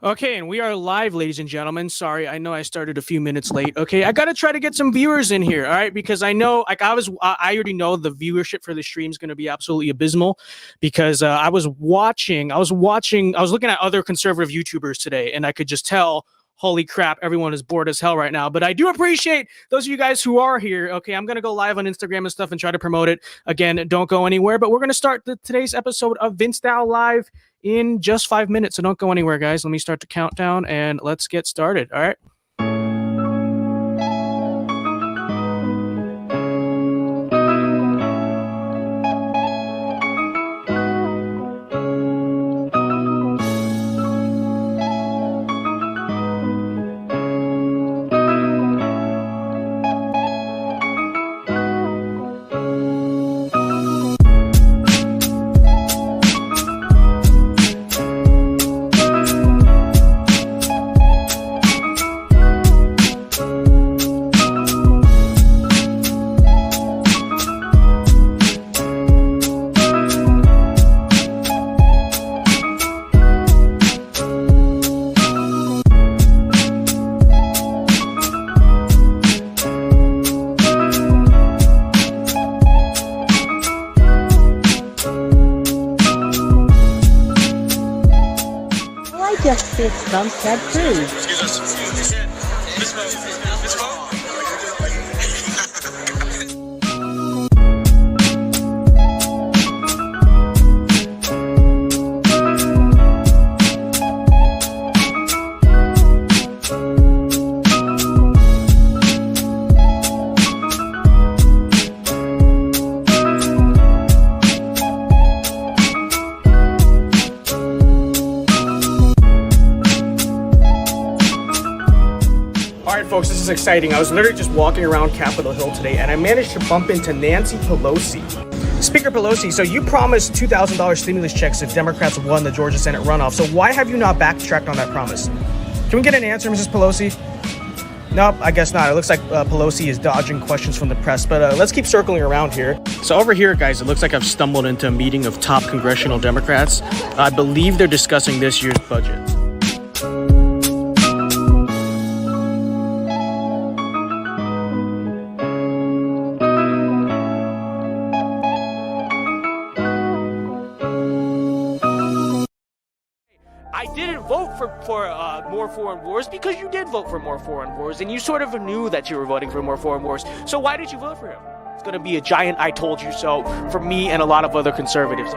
Okay, and we are live, ladies and gentlemen. Sorry, I know I started a few minutes late. Okay, I gotta try to get some viewers in here, all right? Because I know, like, I already know the viewership for the stream is going to be absolutely abysmal. Because I was looking at other conservative YouTubers today, and I could just tell, holy crap, everyone is bored as hell right now. But I do appreciate those of you guys who are here. Okay, I'm gonna go live on Instagram and stuff and try to promote it. Again, don't go anywhere. But we're gonna start today's episode of VinceDAO Live in just 5 minutes. So don't go anywhere, guys. Let me start the countdown and let's get started. All right. Just fits bumps Ted Cruz. Excuse us. Miss Mo. Folks, this is exciting. I was literally just walking around Capitol Hill today and I managed to bump into Nancy Pelosi. Speaker Pelosi, so you promised $2,000 stimulus checks if Democrats won the Georgia Senate runoff. So why have you not backtracked on that promise? Can we get an answer, Mrs. Pelosi? Nope, I guess not. It looks like Pelosi is dodging questions from the press, but let's keep circling around here. So over here, guys, it looks like I've stumbled into a meeting of top congressional Democrats. I believe they're discussing this year's budget. I didn't vote for more foreign wars because you did vote for more foreign wars, and you sort of knew that you were voting for more foreign wars. So why did you vote for him? It's going to be a giant "I told you so" for me and a lot of other conservatives.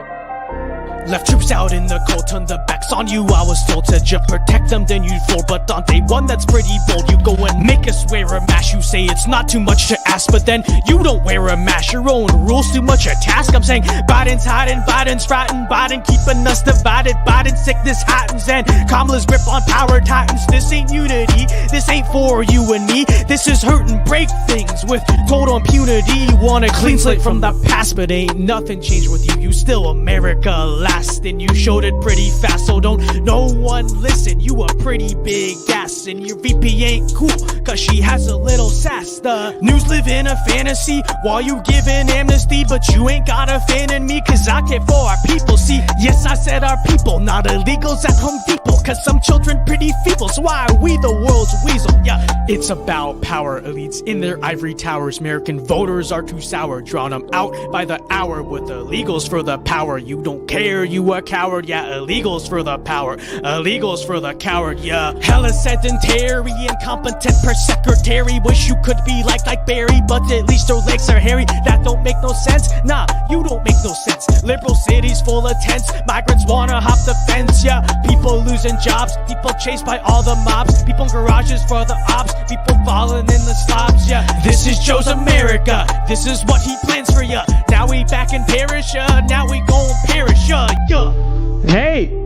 Left troops out in the cold, turn their backs on you. I was told to just protect them, then you'd fold. But on day one, that's pretty bold. You go and make us wear a mask. You say it's not too much to ask, but then you don't wear a mask. Your own rules too much a task. I'm saying Biden's hiding, Biden's rotten, Biden keeping us divided. Biden sickness heightens and Kamala's grip on power tightens. This ain't unity, this ain't for you and me. This is hurt and break things with total impunity. You want a clean slate from the past, but ain't nothing changed with you. You still America last. And you showed it pretty fast, so don't no one listen. You a pretty big ass, and your VP ain't cool, cause she has a little sass. The news live in a fantasy while you giving amnesty, but you ain't got a fan in me, cause I care for our people. See, yes, I said our people, not illegals at Home Depot, cause some children pretty feeble, so why are we the world's weasel? Yeah, it's about power, elites in their ivory towers. American voters are too sour, drawn them out by the hour with illegals for the power. You don't care, you a coward, yeah, illegals for the power, illegals for the coward, yeah. Hella sedentary, incompetent per secretary. Wish you could be like Barry, but at least her legs are hairy. That don't make no sense, nah, you don't make no sense. Liberal cities full of tents, migrants wanna hop the fence, yeah. People losing jobs, people chased by all the mobs, people in garages for the ops, people falling in the slobs, yeah. This is Joe's America, this is what he plans for ya. Now we back in Paris, now we gon' perish, yeah. Hey,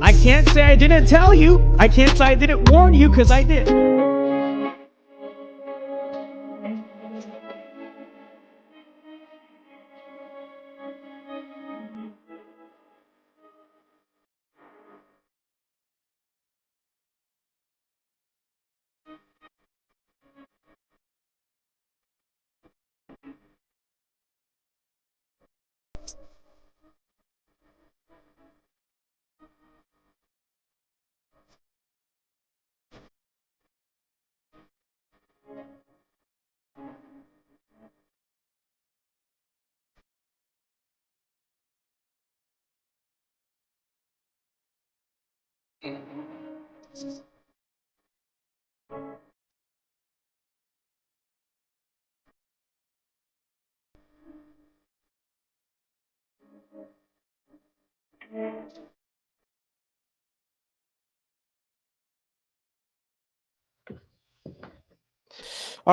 I can't say I didn't tell you. I can't say I didn't warn you, cause I did. All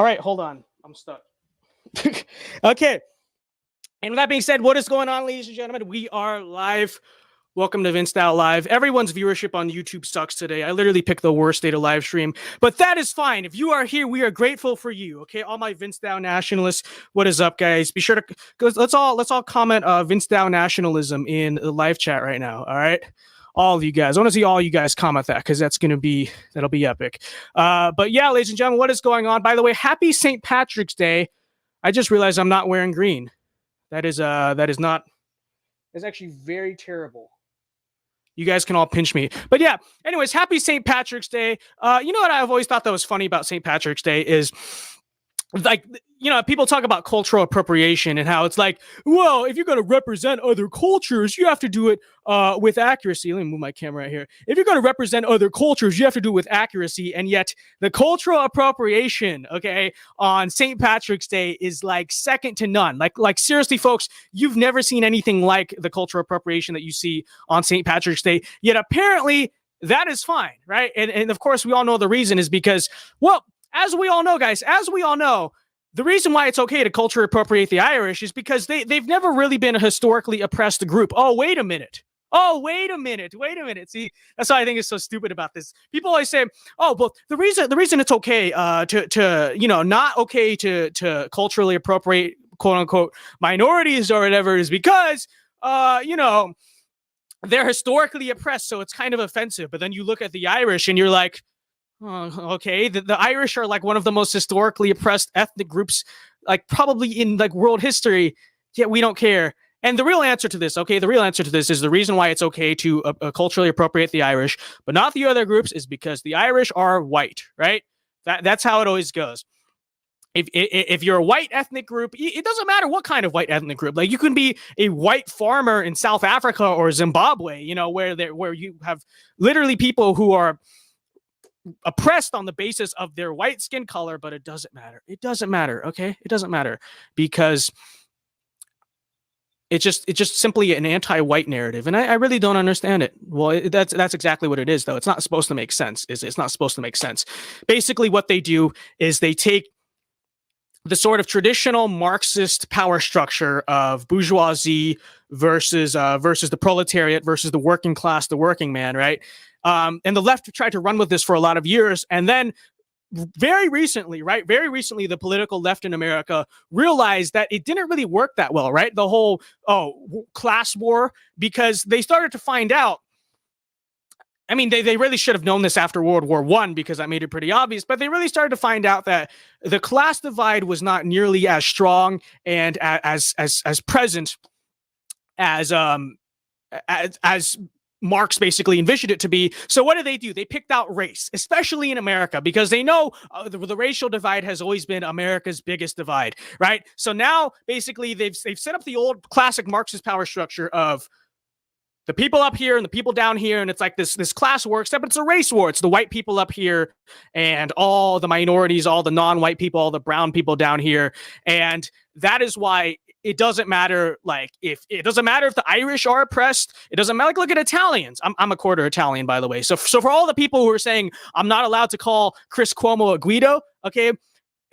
right, hold on. I'm stuck. Okay. And with that being said, what is going on, ladies and gentlemen? We are live. Welcome to VinceDao Live. Everyone's viewership on YouTube sucks today. I literally picked the worst day to live stream, but that is fine. If you are here, we are grateful for you. Okay, all my VinceDao nationalists, what is up, guys? Be sure to let's all comment VinceDao nationalism in the live chat right now. All right, all of you guys. I want to see all you guys comment that because that'll be epic. But yeah, ladies and gentlemen, what is going on? By the way, happy St. Patrick's Day. I just realized I'm not wearing green. That is not. That's actually very terrible. You guys can all pinch me. But yeah, anyways, happy St. Patrick's Day. You know what I've always thought that was funny about St. Patrick's Day is, like, you know, people talk about cultural appropriation and how it's like, well, if you're going to represent other cultures, you have to do it with accuracy. Let me move my camera right here. If you're going to represent other cultures, you have to do it with accuracy. And yet the cultural appropriation, okay, on St. Patrick's Day is like second to none. Like seriously, folks, you've never seen anything like the cultural appropriation that you see on St. Patrick's Day. Yet apparently that is fine, right? And of course, we all know the reason is because, well, as we all know, guys, the reason why it's okay to culture appropriate the Irish is because they've never really been a historically oppressed group. Oh, wait a minute. See, that's why I think it's so stupid about this. People always say, oh, well, the reason it's okay to you know, not okay to culturally appropriate quote unquote minorities or whatever is because you know, they're historically oppressed, so it's kind of offensive. But then you look at the Irish and you're like, oh, okay, the Irish are like one of the most historically oppressed ethnic groups, like probably in like world history, yet we don't care. And the real answer to this, is the reason why it's okay to culturally appropriate the Irish, but not the other groups, is because the Irish are white, right? That's how it always goes. If you're a white ethnic group, it doesn't matter what kind of white ethnic group. Like, you can be a white farmer in South Africa or Zimbabwe, you know, where you have literally people who are oppressed on the basis of their white skin color, but it doesn't matter. Okay, it doesn't matter because it's just simply an anti-white narrative, and I really don't understand it. Well, that's exactly what it is, though. It's not supposed to make sense. It's not supposed to make sense. Basically, what they do is they take the sort of traditional Marxist power structure of bourgeoisie versus the proletariat versus the working class, the working man, right? And the left tried to run with this for a lot of years. And then very recently, the political left in America realized that it didn't really work that well, right? The whole, class war, because they started to find out, I mean, they really should have known this after World War I because I made it pretty obvious, but they really started to find out that the class divide was not nearly as strong and as present as Marx basically envisioned it to be. So what did? They picked out race, especially in America, because they know the racial divide has always been America's biggest divide, right? So now basically they've set up the old classic Marxist power structure of the people up here and the people down here, and it's like this class war, except it's a race war. It's the white people up here and all the minorities, all the non-white people, all the brown people down here. And that is why it doesn't matter, like, if the Irish are oppressed, it doesn't matter. Like, look at Italians. I'm a quarter Italian, by the way. So for all the people who are saying I'm not allowed to call Chris Cuomo a Guido, okay,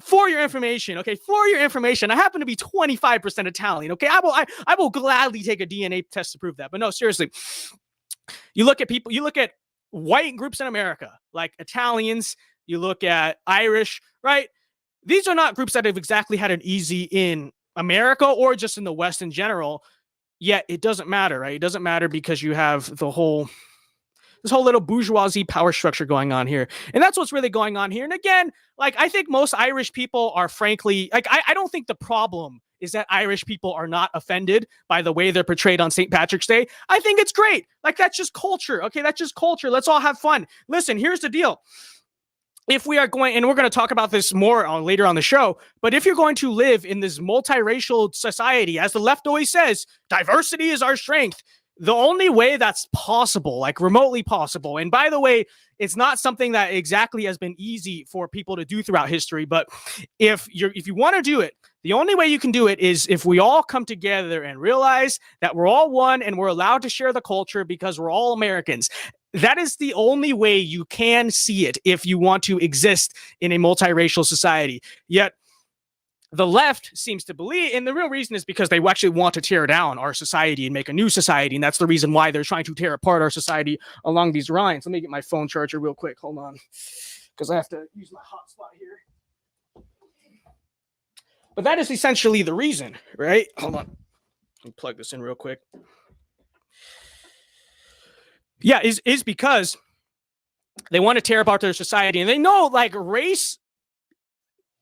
for your information, I happen to be 25% Italian, okay? I will gladly take a DNA test to prove that. But no, seriously, you look at white groups in America, like Italians, you look at Irish, right? These are not groups that have exactly had it easy in America or just in the West in general, yet it doesn't matter, right? It doesn't matter because you have this whole little bourgeoisie power structure going on here. And that's what's really going on here. And again, like, I think most Irish people are frankly, like, I don't think the problem is that Irish people are not offended by the way they're portrayed on St. Patrick's Day. I think it's great. Like, that's just culture. Okay, that's just culture. Let's all have fun. Listen, here's the deal. If we are going, and we're going to talk about this more later on the show, but if you're going to live in this multiracial society, as the left always says, diversity is our strength, the only way that's possible, like remotely possible, and by the way, it's not something that exactly has been easy for people to do throughout history, but if you want to do it, the only way you can do it is if we all come together and realize that we're all one and we're allowed to share the culture because we're all Americans. That is the only way you can see it if you want to exist in a multiracial society. Yet the left seems to believe, and the real reason is because they actually want to tear down our society and make a new society, and that's the reason why they're trying to tear apart our society along these lines. Let me get my phone charger real quick. Hold on, because I have to use my hotspot here. But that is essentially the reason, right? Hold on. Let me plug this in real quick. Yeah, is because they want to tear apart their society, and they know, like, race.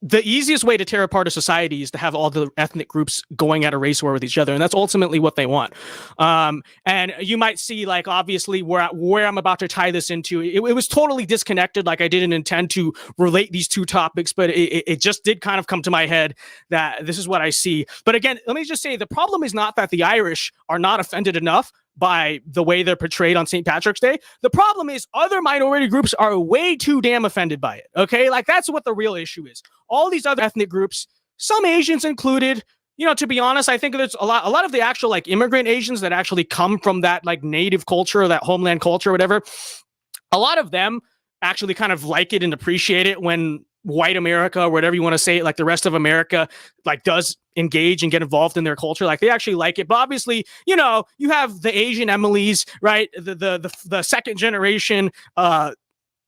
The easiest way to tear apart a society is to have all the ethnic groups going at a race war with each other, and that's ultimately what they want. And you might see, like, obviously where I'm about to tie this into, it was totally disconnected. Like, I didn't intend to relate these two topics, but it just did kind of come to my head that this is what I see. But again, let me just say, the problem is not that the Irish are not offended enough by the way they're portrayed on St. Patrick's Day. The problem is other minority groups are way too damn offended by it. Okay, like, that's what the real issue is. All these other ethnic groups, some Asians included, you know, to be honest, I think there's a lot of the actual, like, immigrant Asians that actually come from that, like, native culture or that homeland culture or whatever. A lot of them actually kind of like it and appreciate it when white America, or whatever you want to say it, like the rest of America, like, does engage and get involved in their culture. Like, they actually like it. But obviously, you know, you have the Asian Emilys, right? The second generation,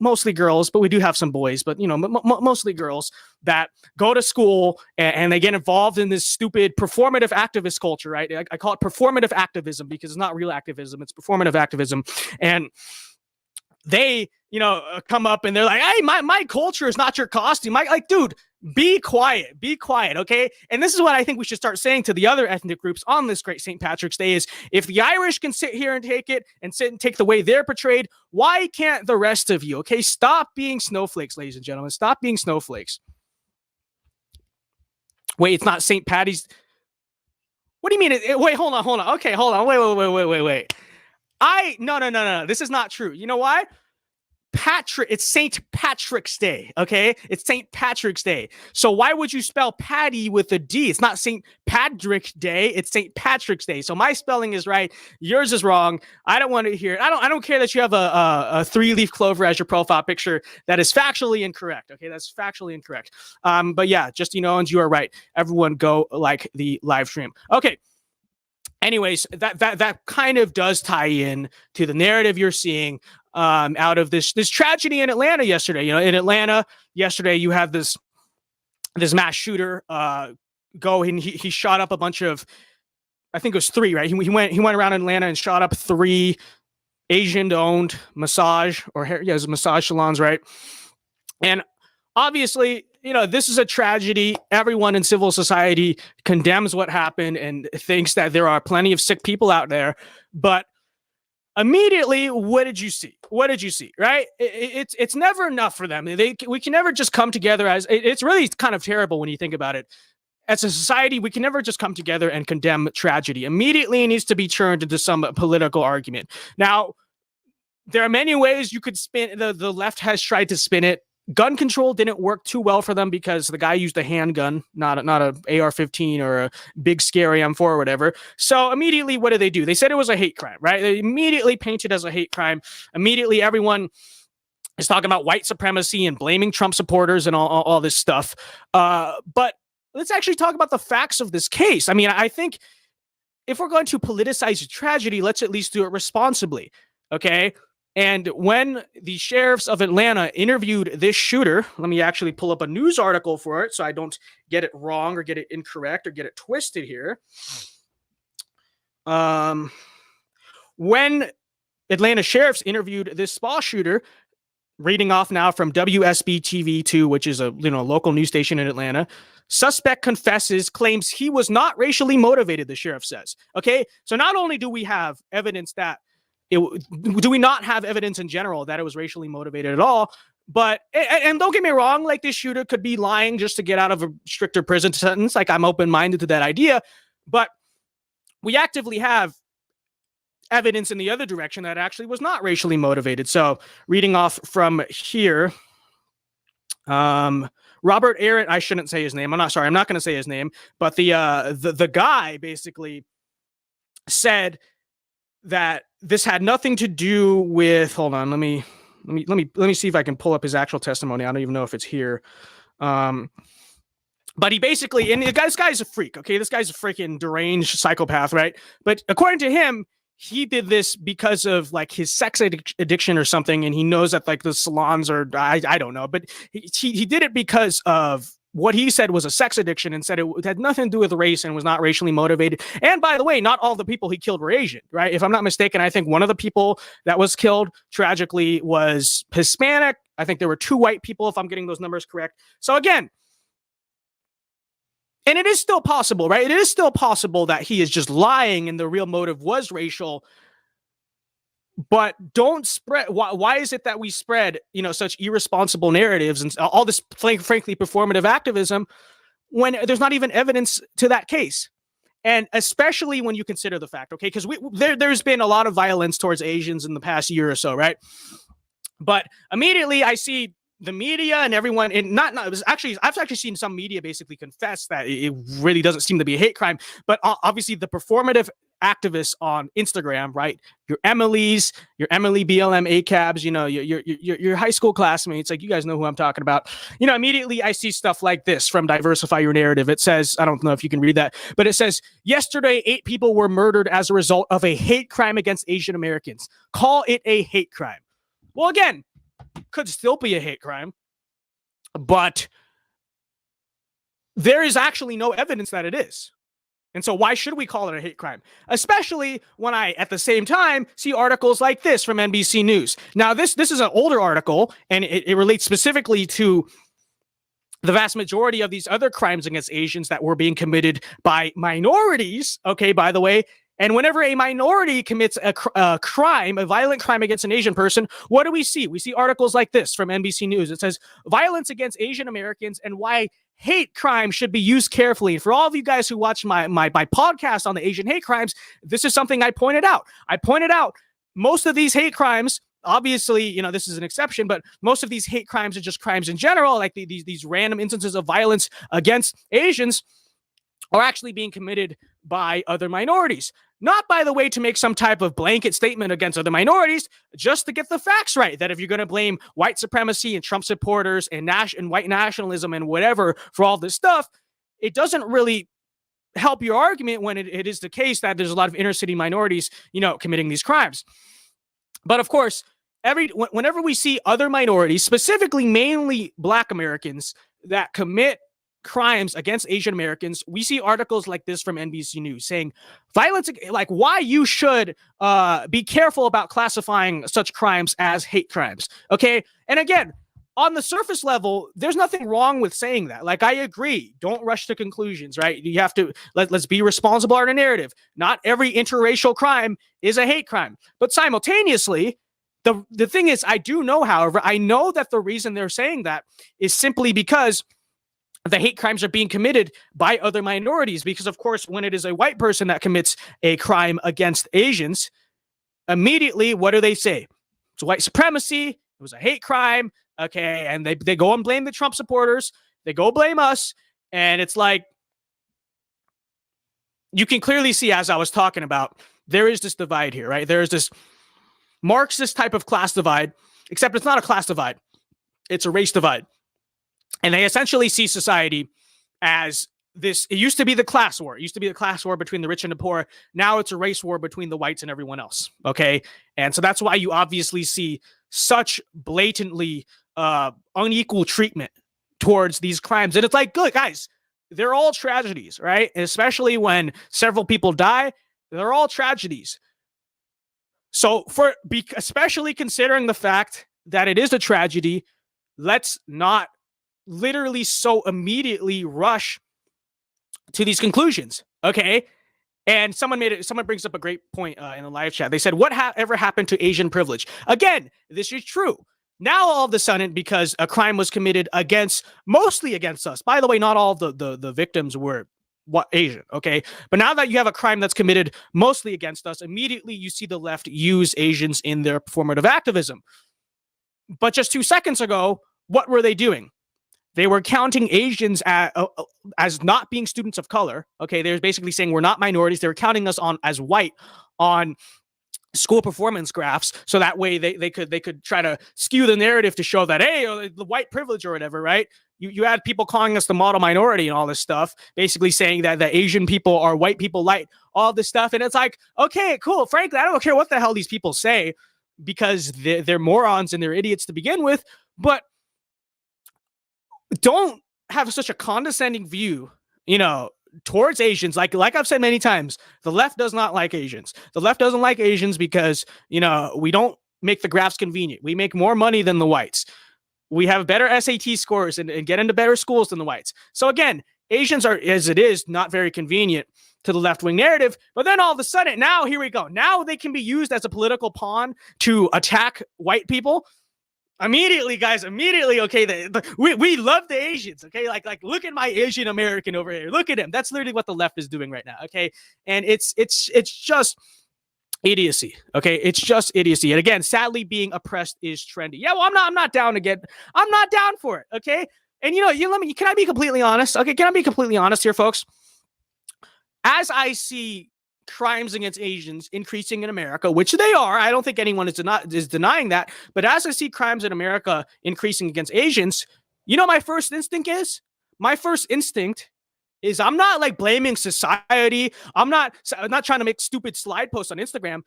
mostly girls, but we do have some boys, but, you know, mostly girls that go to school and they get involved in this stupid performative activist culture, right? I call it performative activism because it's not real activism, it's performative activism. And they, you know, come up and they're like, hey, my culture is not your costume. Like, dude, be quiet, okay? And this is what I think we should start saying to the other ethnic groups on this great St. Patrick's Day is, if the Irish can sit here and take it and sit and take the way they're portrayed, why can't the rest of you, okay? Stop being snowflakes, ladies and gentlemen. Stop being snowflakes. Wait, it's not St. Patty's. What do you mean? Wait, hold on. Okay, hold on. Wait. No. This is not true. You know why? It's St. Patrick's Day, okay? It's St. Patrick's Day. So why would you spell Patty with a D? It's not St. Patrick Day, it's St. Patrick's Day. So my spelling is right, yours is wrong. I don't want to hear it. I don't care that you have a three-leaf clover as your profile picture. That is factually incorrect, okay? That's factually incorrect. But yeah, just, you know, and you are right. Everyone go like the live stream. Okay. Anyways, that kind of does tie in to the narrative you're seeing out of this tragedy in Atlanta yesterday. You know, in Atlanta yesterday, you had this mass shooter go and he shot up a bunch of, I think it was 3, right? He went around in Atlanta and shot up 3 Asian-owned massage salons, right? And obviously, you know, this is a tragedy. Everyone in civil society condemns what happened and thinks that there are plenty of sick people out there. But immediately, what did you see? Right? It's never enough for them. We can never just come together as, it's really kind of terrible when you think about it. As a society, we can never just come together and condemn tragedy. Immediately, it needs to be turned into some political argument. Now, there are many ways you could spin. The left has tried to spin it. Gun control didn't work too well for them because the guy used a handgun, not a AR-15 or a big scary M4 or whatever. So immediately, what did they do? They said it was a hate crime, right? They immediately painted as a hate crime. Immediately, everyone is talking about white supremacy and blaming Trump supporters and all this stuff. But let's actually talk about the facts of this case. I mean, I think if we're going to politicize a tragedy, let's at least do it responsibly, okay? And when the sheriffs of Atlanta interviewed this shooter, let me actually pull up a news article for it so I don't get it wrong or get it incorrect or get it twisted here. When Atlanta sheriffs interviewed this spa shooter, reading off now from WSB TV2, which is a local news station in Atlanta, suspect confesses, claims he was not racially motivated, the sheriff says. Okay, so not only do we have evidence that do we not have evidence in general that it was racially motivated at all? But, and don't get me wrong, like, this shooter could be lying just to get out of a stricter prison sentence. Like, I'm open-minded to that idea. But we actively have evidence in the other direction that actually was not racially motivated. So reading off from here, Robert Aaron, I shouldn't say his name. I'm not going to say his name, but the guy basically said that this had nothing to do with, hold on, let me see if I can pull up his actual testimony. I don't even know if it's here. But he basically, and this guy's a freak, okay? This guy's a freaking deranged psychopath, right? But according to him, he did this because of like his sex addiction or something, and he knows that like the salons are, I don't know, but he did it because of what he said was a sex addiction, and said it had nothing to do with race and was not racially motivated. And by the way, not all the people he killed were Asian, right? If I'm not mistaken, I think one of the people that was killed tragically was Hispanic. I think there were 2 white people, if I'm getting those numbers correct. So again, and it is still possible, right? It is still possible that he is just lying and the real motive was racial. But don't spread. Why is it that we spread, such irresponsible narratives and all this, frankly, performative activism when there's not even evidence to that case? And especially when you consider the fact, okay, because there's been a lot of violence towards Asians in the past year or so, right? But immediately I see the media and everyone, and it was actually, I've actually seen some media basically confess that it really doesn't seem to be a hate crime, but obviously the performative activists on Instagram, right? Your Emily's, your Emily BLM ACABs, your high school classmates, like you guys know who I'm talking about. Immediately I see stuff like this from Diversify Your Narrative. It says, I don't know if you can read that, but it says, yesterday 8 people were murdered as a result of a hate crime against Asian Americans. Call it a hate crime. Well, again, could still be a hate crime, but there is actually no evidence that it is. And so why should we call it a hate crime? Especially when I, at the same time, see articles like this from NBC News. Now, this is an older article, and it relates specifically to the vast majority of these other crimes against Asians that were being committed by minorities, okay, by the way. And whenever a minority commits a crime, a violent crime against an Asian person, what do we see? We see articles like this from NBC News. It says, violence against Asian Americans and why hate crime should be used carefully. And for all of you guys who watch my podcast on the Asian hate crimes, this is something I pointed out. I pointed out most of these hate crimes, obviously, this is an exception, but most of these hate crimes are just crimes in general, like these random instances of violence against Asians are actually being committed by other minorities. Not, by the way, to make some type of blanket statement against other minorities, just to get the facts right. That if you're going to blame white supremacy and Trump supporters and white nationalism and whatever for all this stuff, it doesn't really help your argument when it is the case that there's a lot of inner city minorities, committing these crimes. But of course, whenever we see other minorities, specifically mainly Black Americans, that commit crimes against Asian Americans, we see articles like this from NBC News saying violence, like why you should be careful about classifying such crimes as hate crimes. Okay. And again, on the surface level, there's nothing wrong with saying that. Like, I agree. Don't rush to conclusions, right? You have to, let's be responsible in our narrative. Not every interracial crime is a hate crime. But simultaneously, the thing is, I do know, however, I know that the reason they're saying that is simply because the hate crimes are being committed by other minorities. Because, of course, when it is a white person that commits a crime against Asians, immediately, what do they say? It's white supremacy. It was a hate crime. Okay. And they go and blame the Trump supporters. They go blame us. And it's like, you can clearly see, as I was talking about, there is this divide here, right? There is this Marxist type of class divide, except it's not a class divide. It's a race divide. And they essentially see society as this. It used to be the class war. It used to be the class war between the rich and the poor. Now it's a race war between the whites and everyone else. Okay. And so that's why you obviously see such blatantly unequal treatment towards these crimes. And it's like, good guys, they're all tragedies, right? And especially when several people die, they're all tragedies. So especially considering the fact that it is a tragedy, let's not literally so immediately rush to these conclusions. Okay. And someone brings up a great point in the live chat. They said, what ever happened to Asian privilege? Again, this is true. Now, all of a sudden, because a crime was committed mostly against us. By the way, not all the victims were Asian, okay? But now that you have a crime that's committed mostly against us, immediately you see the left use Asians in their performative activism. But just 2 seconds ago, what were they doing? They were counting Asians as not being students of color. Okay, they're basically saying we're not minorities. They're counting us on as white on school performance graphs, so that way they could try to skew the narrative to show that, hey, the white privilege or whatever, right? You had people calling us the model minority and all this stuff, basically saying that the Asian people are white people light, all this stuff. And it's like, okay, cool. Frankly, I don't care what the hell these people say, because they're morons and they're idiots to begin with. But don't have such a condescending view, towards Asians. Like I've said many times, the left does not like Asians. The left doesn't like Asians because, we don't make the graphs convenient. We make more money than the whites. We have better SAT scores and get into better schools than the whites. So again, Asians are, as it is, not very convenient to the left-wing narrative. But then all of a sudden, now here we go. Now they can be used as a political pawn to attack white people. Immediately, guys, okay, we love the Asians, okay? Like look at my Asian American over here. Look at him. That's literally what the left is doing right now, okay? And it's just idiocy, okay? It's just idiocy. And again, sadly, being oppressed is trendy. Yeah, well, I'm not down again. I'm not down for it, okay? And can I be completely honest? Okay, can I be completely honest here, folks? As I see crimes against Asians increasing in America, which they are, I don't think anyone is denying that. But as I see crimes in America increasing against Asians, my first instinct is? My first instinct is I'm not like blaming society. I'm not trying to make stupid slide posts on Instagram.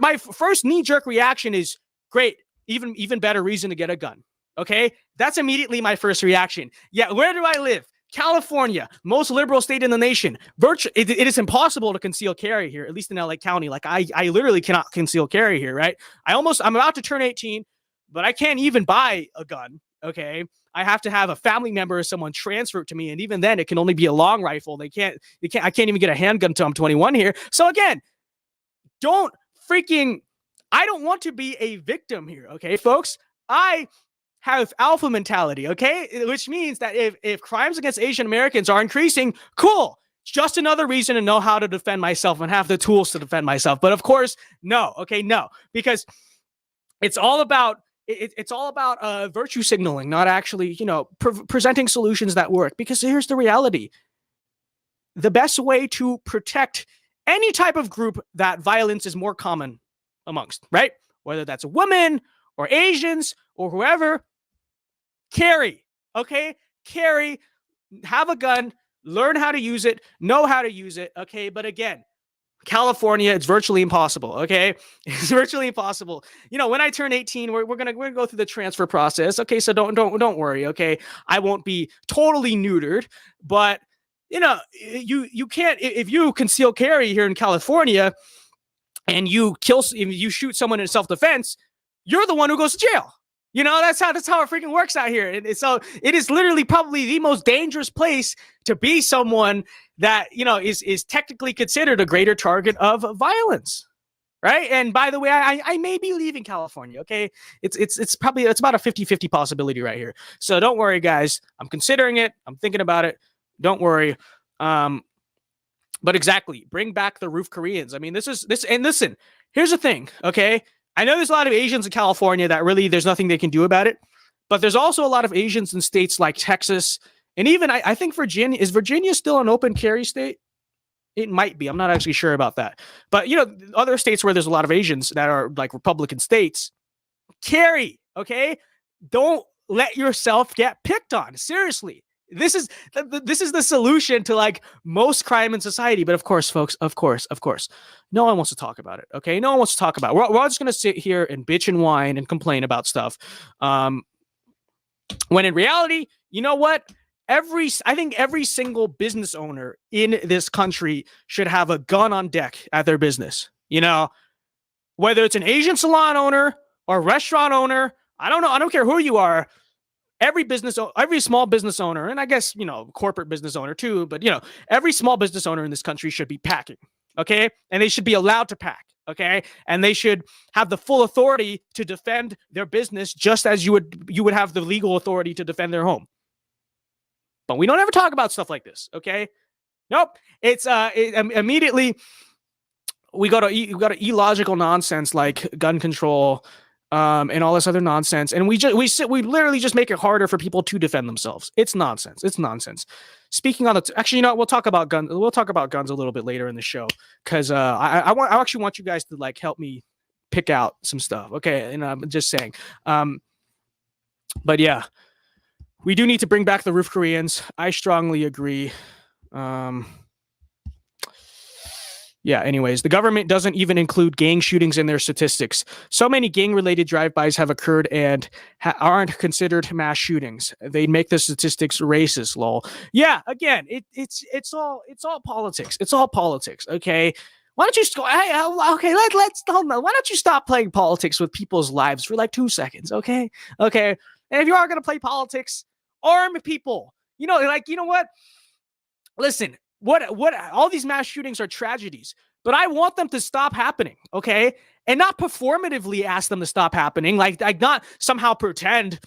My first knee-jerk reaction is, great, even better reason to get a gun. Okay? That's immediately my first reaction. Yeah, where do I live? California, most liberal state in the nation. It is impossible to conceal carry here, at least in LA County. Like I literally cannot conceal carry here, right? I'm about to turn 18, but I can't even buy a gun. Okay, I have to have a family member or someone transfer it to me, and even then, it can only be a long rifle. I can't even get a handgun until I'm 21 here. So again, I don't want to be a victim here. Okay, folks, I have alpha mentality, okay? Which means that if crimes against Asian Americans are increasing, cool. It's just another reason to know how to defend myself and have the tools to defend myself. But of course, no, okay, no. Because it's all about virtue signaling, not actually, presenting solutions that work. Because here's the reality. The best way to protect any type of group that violence is more common amongst, right? Whether that's a woman or Asians or whoever, carry, okay? Carry, have a gun, learn how to use it, know how to use it, okay? But again, California, it's virtually impossible, okay? It's virtually impossible. When I turn 18, we're gonna go through the transfer process, okay? So don't worry, okay? I won't be totally neutered, but you can't, if you conceal carry here in California and you shoot someone in self-defense, you're the one who goes to jail. That's how it freaking works out here. And so it is literally probably the most dangerous place to be someone that, is technically considered a greater target of violence. Right. And by the way, I may be leaving California. OK, it's about a 50-50 possibility right here. So don't worry, guys. I'm considering it. I'm thinking about it. Don't worry. But exactly. Bring back the roof Koreans. I mean, and listen, here's the thing. OK. I know there's a lot of Asians in California that really there's nothing they can do about it, but there's also a lot of Asians in states like Texas and even I think Virginia. Is Virginia still an open carry state? It might be. I'm not actually sure about that. But, other states where there's a lot of Asians that are like Republican states, carry, okay? Don't let yourself get picked on. Seriously. This is the solution to like most crime in society. But of course, folks, of course, no one wants to talk about it. Okay, no one wants to talk about it. We're all just gonna sit here and bitch and whine and complain about stuff. When in reality, you know what? I think every single business owner in this country should have a gun on deck at their business. Whether it's an Asian salon owner or restaurant owner, I don't know. I don't care who you are. Every small business owner, and I guess, corporate business owner too, but, every small business owner in this country should be packing, okay? And they should be allowed to pack, okay? And they should have the full authority to defend their business just as you would have the legal authority to defend their home. But we don't ever talk about stuff like this, okay? Nope. It's immediately we go to illogical nonsense like gun control, and all this other nonsense, and we literally just make it harder for people to defend themselves. It's nonsense. It's nonsense. Speaking on actually, we'll talk about guns. We'll talk about guns a little bit later in the show because I actually want you guys to like help me pick out some stuff. Okay, and I'm just saying. But yeah, we do need to bring back the roof Koreans. I strongly agree. Yeah, anyways, the government doesn't even include gang shootings in their statistics. So many gang-related drive-bys have occurred and aren't considered mass shootings. They make the statistics racist, lol. Yeah, again, it's all politics. It's all politics, okay? Why don't you let's hold on. Why don't you stop playing politics with people's lives for like 2 seconds, okay? Okay. And if you are going to play politics, arm people. You know what? Listen, what all these mass shootings are tragedies, but I want them to stop happening, okay? And not performatively ask them to stop happening, like not somehow pretend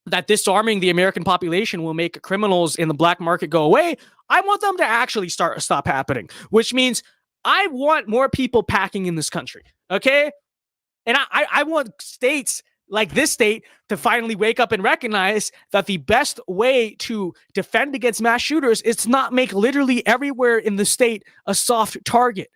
that disarming the American population will make criminals in the black market go away. I want them to actually stop happening, which means I want more people packing in this country, okay? And I want states like this state to finally wake up and recognize that the best way to defend against mass shooters is to not make literally everywhere in the state a soft target.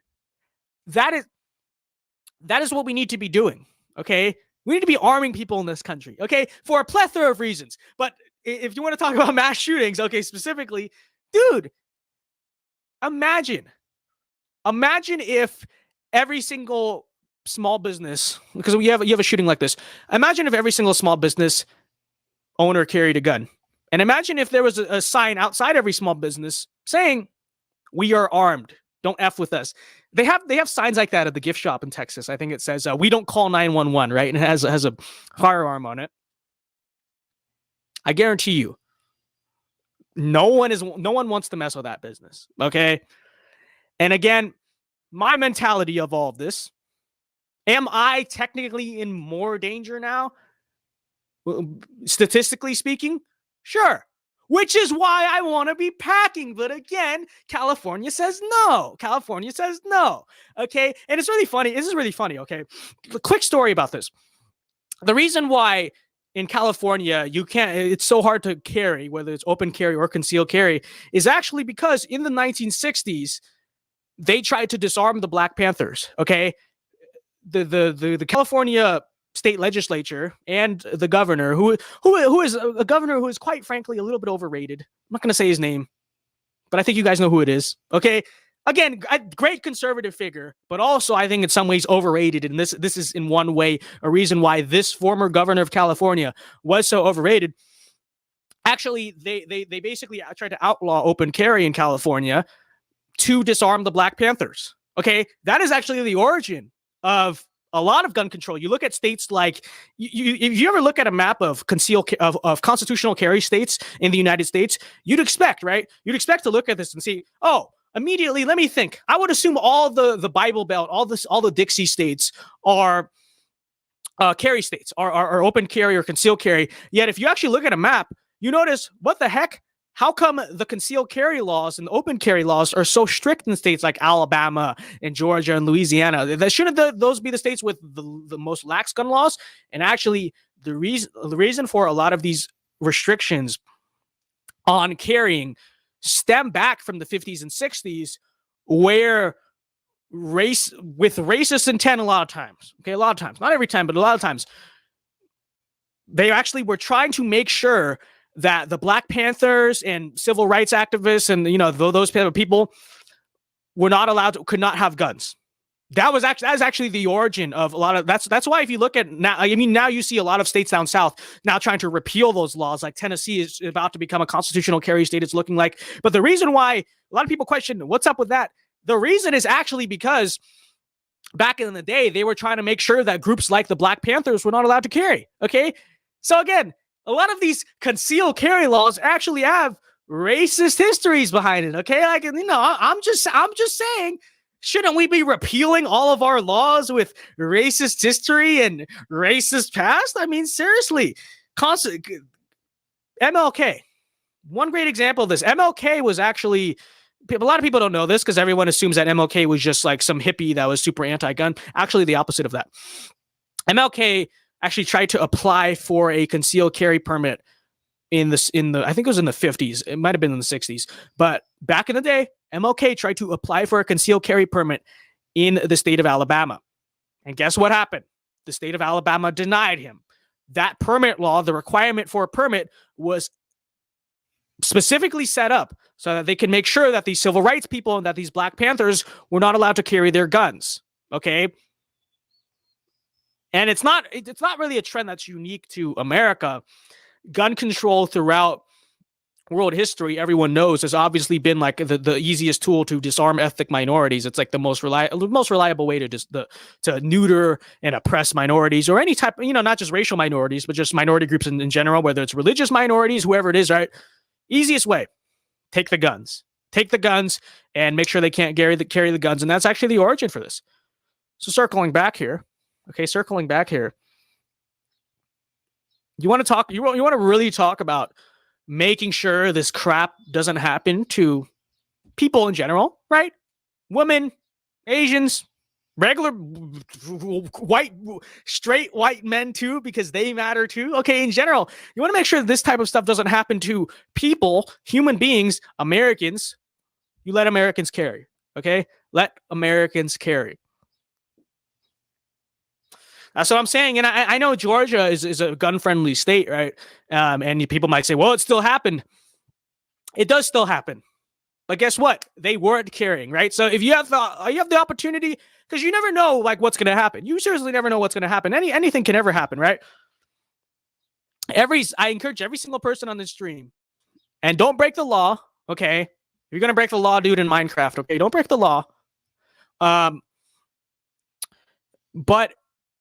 That is what we need to be doing, okay? We need to be arming people in this country, okay? For a plethora of reasons. But if you want to talk about mass shootings, okay, specifically, dude, imagine if every single small business, because you have a shooting like this. Imagine if every single small business owner carried a gun, and imagine if there was a sign outside every small business saying, "We are armed. Don't f with us." They have signs like that at the gift shop in Texas. I think it says, "We don't call 911," right? And it has a firearm on it. I guarantee you, no one wants to mess with that business. Okay, and again, my mentality of all of this. Am I technically in more danger now? Statistically speaking, sure. Which is why I want to be packing. But again, California says no. California says no. Okay. And it's really funny. This is really funny. Okay. A quick story about this. The reason why in California it's so hard to carry, whether it's open carry or concealed carry, is actually because in the 1960s, they tried to disarm the Black Panthers. Okay. The California state legislature and the governor, who is a governor who is quite frankly a little bit overrated. I'm not going to say his name, but I think you guys know who it is. Okay, again, a great conservative figure, but also I think in some ways overrated. And this is in one way a reason why this former governor of California was so overrated. Actually, they basically tried to outlaw open carry in California to disarm the Black Panthers. Okay, that is actually the origin of a lot of gun control. You look at states like if you ever look at a map of constitutional carry states in the United States, you'd expect to look at this and see, oh, immediately let me think. I would assume all the Bible Belt, all the Dixie states are carry states, are open carry or concealed carry. Yet if you actually look at a map, you notice, what the heck? How come the concealed carry laws and the open carry laws are so strict in states like Alabama and Georgia and Louisiana? Shouldn't those be the states with the most lax gun laws? And actually, the reason for a lot of these restrictions on carrying stem back from the 50s and 60s, where with racist intent a lot of times, not every time, but a lot of times, they actually were trying to make sure that the Black Panthers and civil rights activists and those people could not have guns. That is actually the origin of a lot of that's why if you look at now, now you see a lot of states down south now trying to repeal those laws. Like Tennessee is about to become a constitutional carry state, it's looking like. But the reason why a lot of people question what's up with that, the reason is actually because back in the day they were trying to make sure that groups like the Black Panthers were not allowed to carry. Okay, so again, a lot of these concealed carry laws actually have racist histories behind it. Okay, like I'm just saying, shouldn't we be repealing all of our laws with racist history and racist past? I mean, seriously, MLK, one great example of this. MLK was actually A lot of people don't know this because everyone assumes that MLK was just like some hippie that was super anti-gun. Actually, the opposite of that. MLK actually tried to apply for a concealed carry permit in the I think it was in the 50s. It might have been in the 60s. But back in the day, MLK tried to apply for a concealed carry permit in the state of Alabama. And guess what happened? The state of Alabama denied him. That permit law, the requirement for a permit, was specifically set up so that they can make sure that these civil rights people and that these Black Panthers were not allowed to carry their guns. Okay. And it's not really a trend that's unique to America. Gun control throughout world history, everyone knows, has obviously been like the easiest tool to disarm ethnic minorities. It's like the most reliable way to neuter and oppress minorities, or any type, not just racial minorities, but just minority groups in general, whether it's religious minorities, whoever it is, right? Easiest way, take the guns and make sure they can't carry the guns. And that's actually the origin for this. So circling back here. You want to really talk about making sure this crap doesn't happen to people in general, right? Women, Asians, regular straight white men too, because they matter too. Okay, in general, you want to make sure this type of stuff doesn't happen to people, human beings, Americans. You let Americans carry, okay? Let Americans carry. That's what I'm saying. And I know Georgia is a gun-friendly state, right? And people might say, well, it still happened. It does still happen. But guess what? They weren't carrying, right? So if you have the opportunity, because you never know like what's going to happen. You seriously never know what's going to happen. Anything can ever happen, right? I encourage every single person on this stream, and don't break the law, okay? If you're going to break the law, do it in Minecraft, okay? Don't break the law. But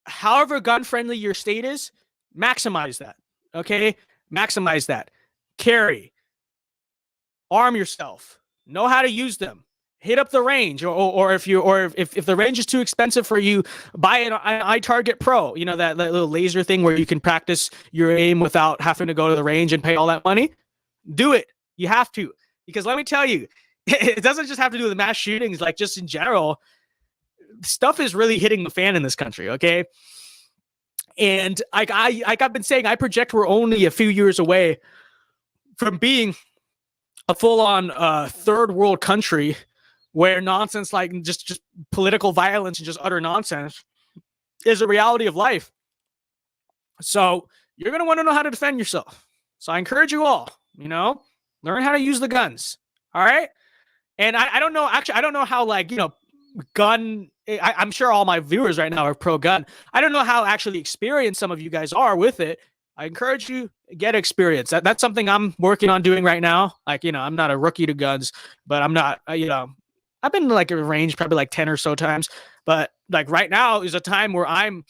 however gun-friendly your state is, maximize that, okay? Maximize that. Carry. Arm yourself. Know how to use them. Hit up the range, or if the range is too expensive for you, buy an iTarget Pro. You know that little laser thing where you can practice your aim without having to go to the range and pay all that money. Do it. You have to, because let me tell you, it doesn't just have to do with mass shootings. Like just in general, stuff is really hitting the fan in this country, okay? And like I've been saying, I project we're only a few years away from being a full-on third world country where nonsense like just political violence and just utter nonsense is a reality of life. So you're going to want to know how to defend yourself. So I encourage you all, learn how to use the guns. All right. And I don't know, actually, I don't know how gun, I'm sure all my viewers right now are pro-gun. I don't know how actually experienced some of you guys are with it. I encourage you, get experience. That's something I'm working on doing right now. Like, I'm not a rookie to guns, but I'm not, I've been like at range probably like 10 or so times, but like right now is a time where I'm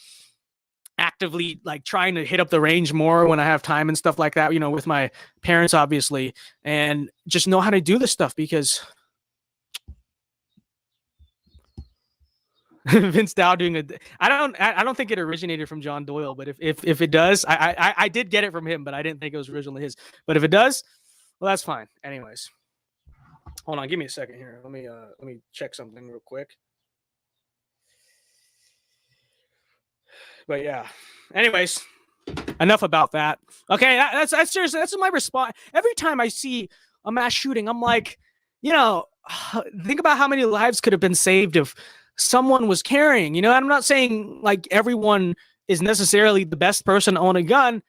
actively like trying to hit up the range more when I have time and stuff like that, with my parents, obviously, and just know how to do this stuff because Vince Dow I don't think it originated from John Doyle, but if it does, I did get it from him, but I didn't think it was originally his. But if it does, well, that's fine. Anyways, hold on, give me a second here. Let me check something real quick. But yeah, anyways, enough about that. Okay, that's seriously, that's my response. Every time I see a mass shooting, I'm like, think about how many lives could have been saved if someone was carrying, and I'm not saying like everyone is necessarily the best person to own a gun,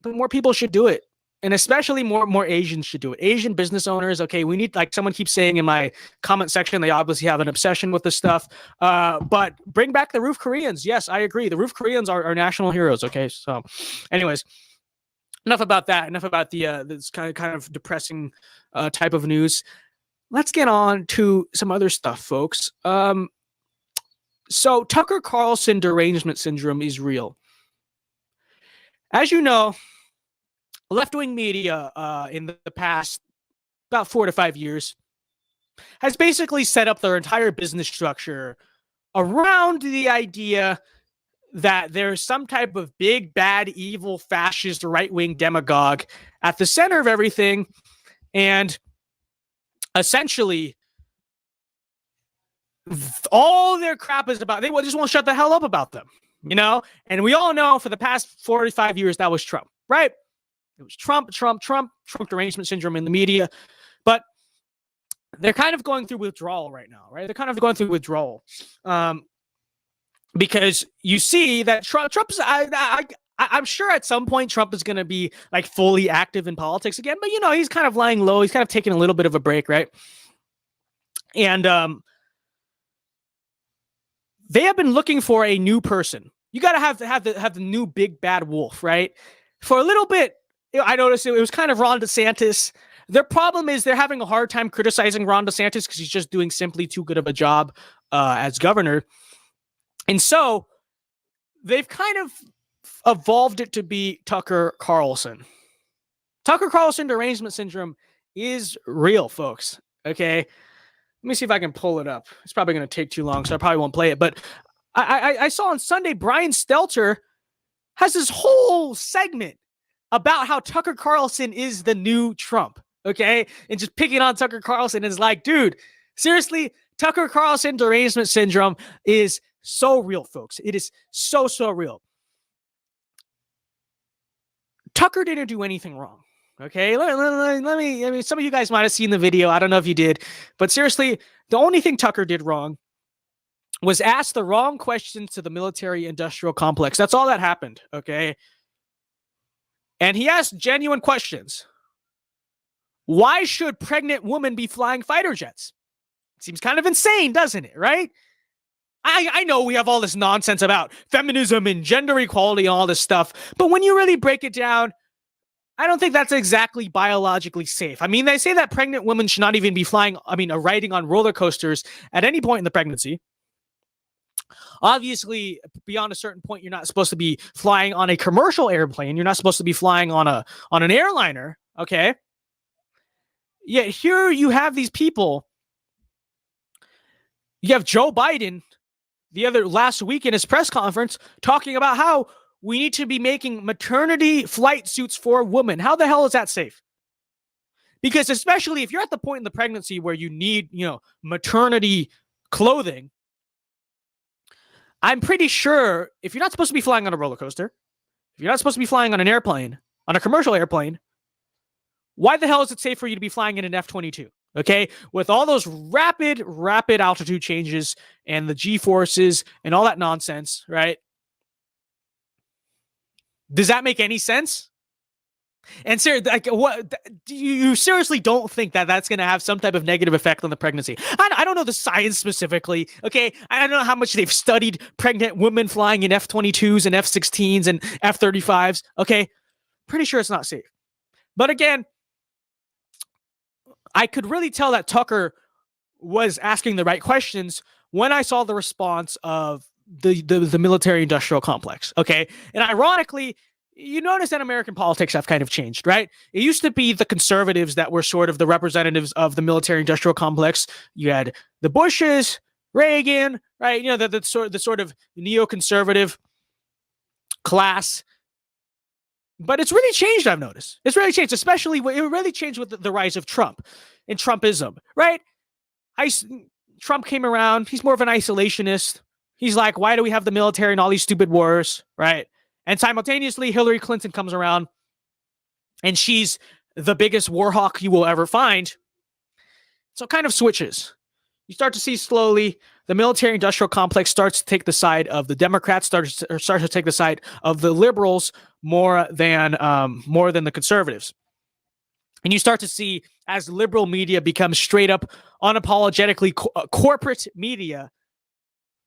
but more people should do it. And especially more Asians should do it. Asian business owners. Okay. We need, like someone keeps saying in my comment section, they obviously have an obsession with this stuff, but bring back the Roof Koreans. Yes, I agree. The Roof Koreans are national heroes. Okay. So anyways, enough about that. Enough about this kind of depressing type of news. Let's get on to some other stuff, folks. So Tucker Carlson Derangement Syndrome is real. As you know, left-wing media in the past about 4 to 5 years has basically set up their entire business structure around the idea that there's some type of big, bad, evil, fascist, right-wing demagogue at the center of everything. And essentially all their crap is about, they just won't shut the hell up about them, you know? And we all know for the past 45 years, that was Trump, right? It was Trump derangement syndrome in the media. But they're kind of going through withdrawal right now, right? They're kind of going through withdrawal. Because you see that Trump's, I'm sure at some point Trump is going to be like fully active in politics again, but you know, he's kind of lying low. He's kind of taking a little bit of a break, right? And they have been looking for a new person. You got to have the new big bad wolf, right? For a little bit, I noticed it was kind of Ron DeSantis. Their problem is they're having a hard time criticizing Ron DeSantis because he's just doing simply too good of a job as governor. And so they've kind of evolved it to be Tucker Carlson. Tucker Carlson derangement syndrome is real, folks. Okay. Let me see if I can pull it up. It's probably going to take too long, so I probably won't play it. But I saw on Sunday, Brian Stelter has this whole segment about how Tucker Carlson is the new Trump. Okay. And just picking on Tucker Carlson is like, dude, seriously, Tucker Carlson derangement syndrome is so real, folks. It is so real. Tucker didn't do anything wrong. Okay, let me, I mean, some of you guys might have seen the video. I don't know if you did, but seriously, the only thing Tucker did wrong was ask the wrong questions to the military-industrial complex. That's all that happened, okay? And he asked genuine questions. Why should pregnant women be flying fighter jets? Seems kind of insane, doesn't it, right? I know we have all this nonsense about feminism and gender equality and all this stuff, but when you really break it down, I don't think that's exactly biologically safe. I mean, they say that pregnant women should not even be riding on roller coasters at any point in the pregnancy. Obviously, beyond a certain point, you're not supposed to be flying on a commercial airplane. You're not supposed to be flying on an airliner, okay? Yet here you have these people. You have Joe Biden last week in his press conference talking about how we need to be making maternity flight suits for women. How the hell is that safe? Because especially if you're at the point in the pregnancy where you need, maternity clothing, I'm pretty sure if you're not supposed to be flying on a roller coaster, if you're not supposed to be flying on an airplane, on a commercial airplane, why the hell is it safe for you to be flying in an F-22? Okay, with all those rapid altitude changes and the G-forces and all that nonsense, right? Does that make any sense? And what you seriously don't think that that's going to have some type of negative effect on the pregnancy? I don't know the science specifically. Okay, I don't know how much they've studied pregnant women flying in F-22s and F-16s and F-35s. Okay, pretty sure it's not safe. But again, I could really tell that Tucker was asking the right questions when I saw the response of the military-industrial complex. Okay, and ironically, you notice that American politics have kind of changed, right? It used to be the conservatives that were sort of the representatives of the military-industrial complex. You had the Bushes, Reagan, right? The sort of neoconservative class. But it's really changed, I've noticed. It's really changed, especially it really changed with the rise of Trump and Trumpism, right? Trump came around. He's more of an isolationist. He's like, why do we have the military and all these stupid wars, right? And simultaneously, Hillary Clinton comes around, and she's the biggest war hawk you will ever find. So it kind of switches. You start to see slowly the military-industrial complex starts to take the side of the Democrats, starts to take the side of the liberals more than the conservatives. And you start to see as liberal media becomes straight up, unapologetically corporate media,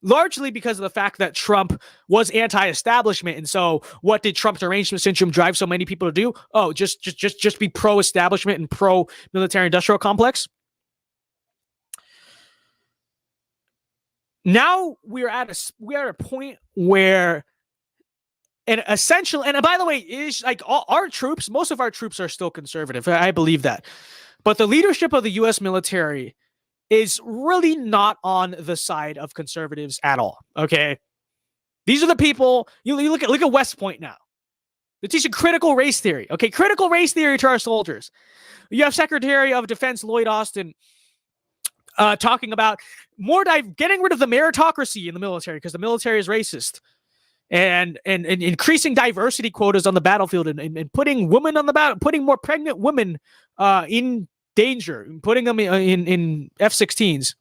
largely because of the fact that Trump was anti-establishment. And so what did Trump derangement syndrome drive so many people to do? Oh, just be pro-establishment and pro-military-industrial complex. Now we're at a point where an essential, and by the way, is like all our troops, most of our troops are still conservative. I believe that. But the leadership of the U.S. military is really not on the side of conservatives at all. Okay. These are the people, you look at West Point now. They're teaching critical race theory. Okay, critical race theory to our soldiers. You have Secretary of Defense Lloyd Austin talking about getting rid of the meritocracy in the military because the military is racist, and increasing diversity quotas on the battlefield, and putting women on the battle, putting more pregnant women in danger, putting them in F-16s.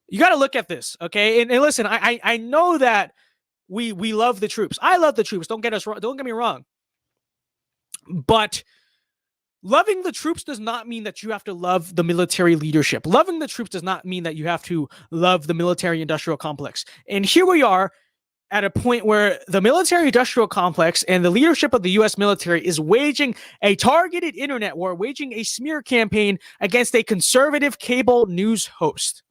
You got to look at this, okay? And listen, I know that we love the troops. I love the troops. Don't get me wrong. But loving the troops does not mean that you have to love the military leadership. Loving the troops does not mean that you have to love the military-industrial complex. And here we are at a point where the military-industrial complex and the leadership of the U.S. military is waging a targeted internet war, waging a smear campaign against a conservative cable news host.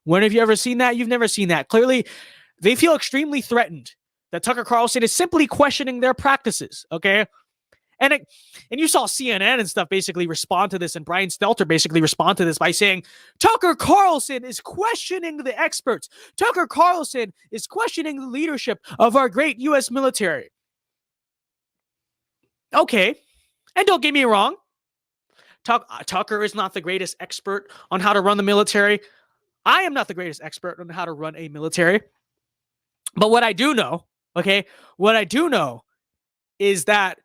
When have you ever seen that? You've never seen that. Clearly, they feel extremely threatened that Tucker Carlson is simply questioning their practices, okay? And you saw CNN and stuff basically respond to this, and Brian Stelter basically respond to this by saying, Tucker Carlson is questioning the experts. Tucker Carlson is questioning the leadership of our great U.S. military. Okay, and don't get me wrong, Tucker is not the greatest expert on how to run the military. I am not the greatest expert on how to run a military. But what I do know, okay, is that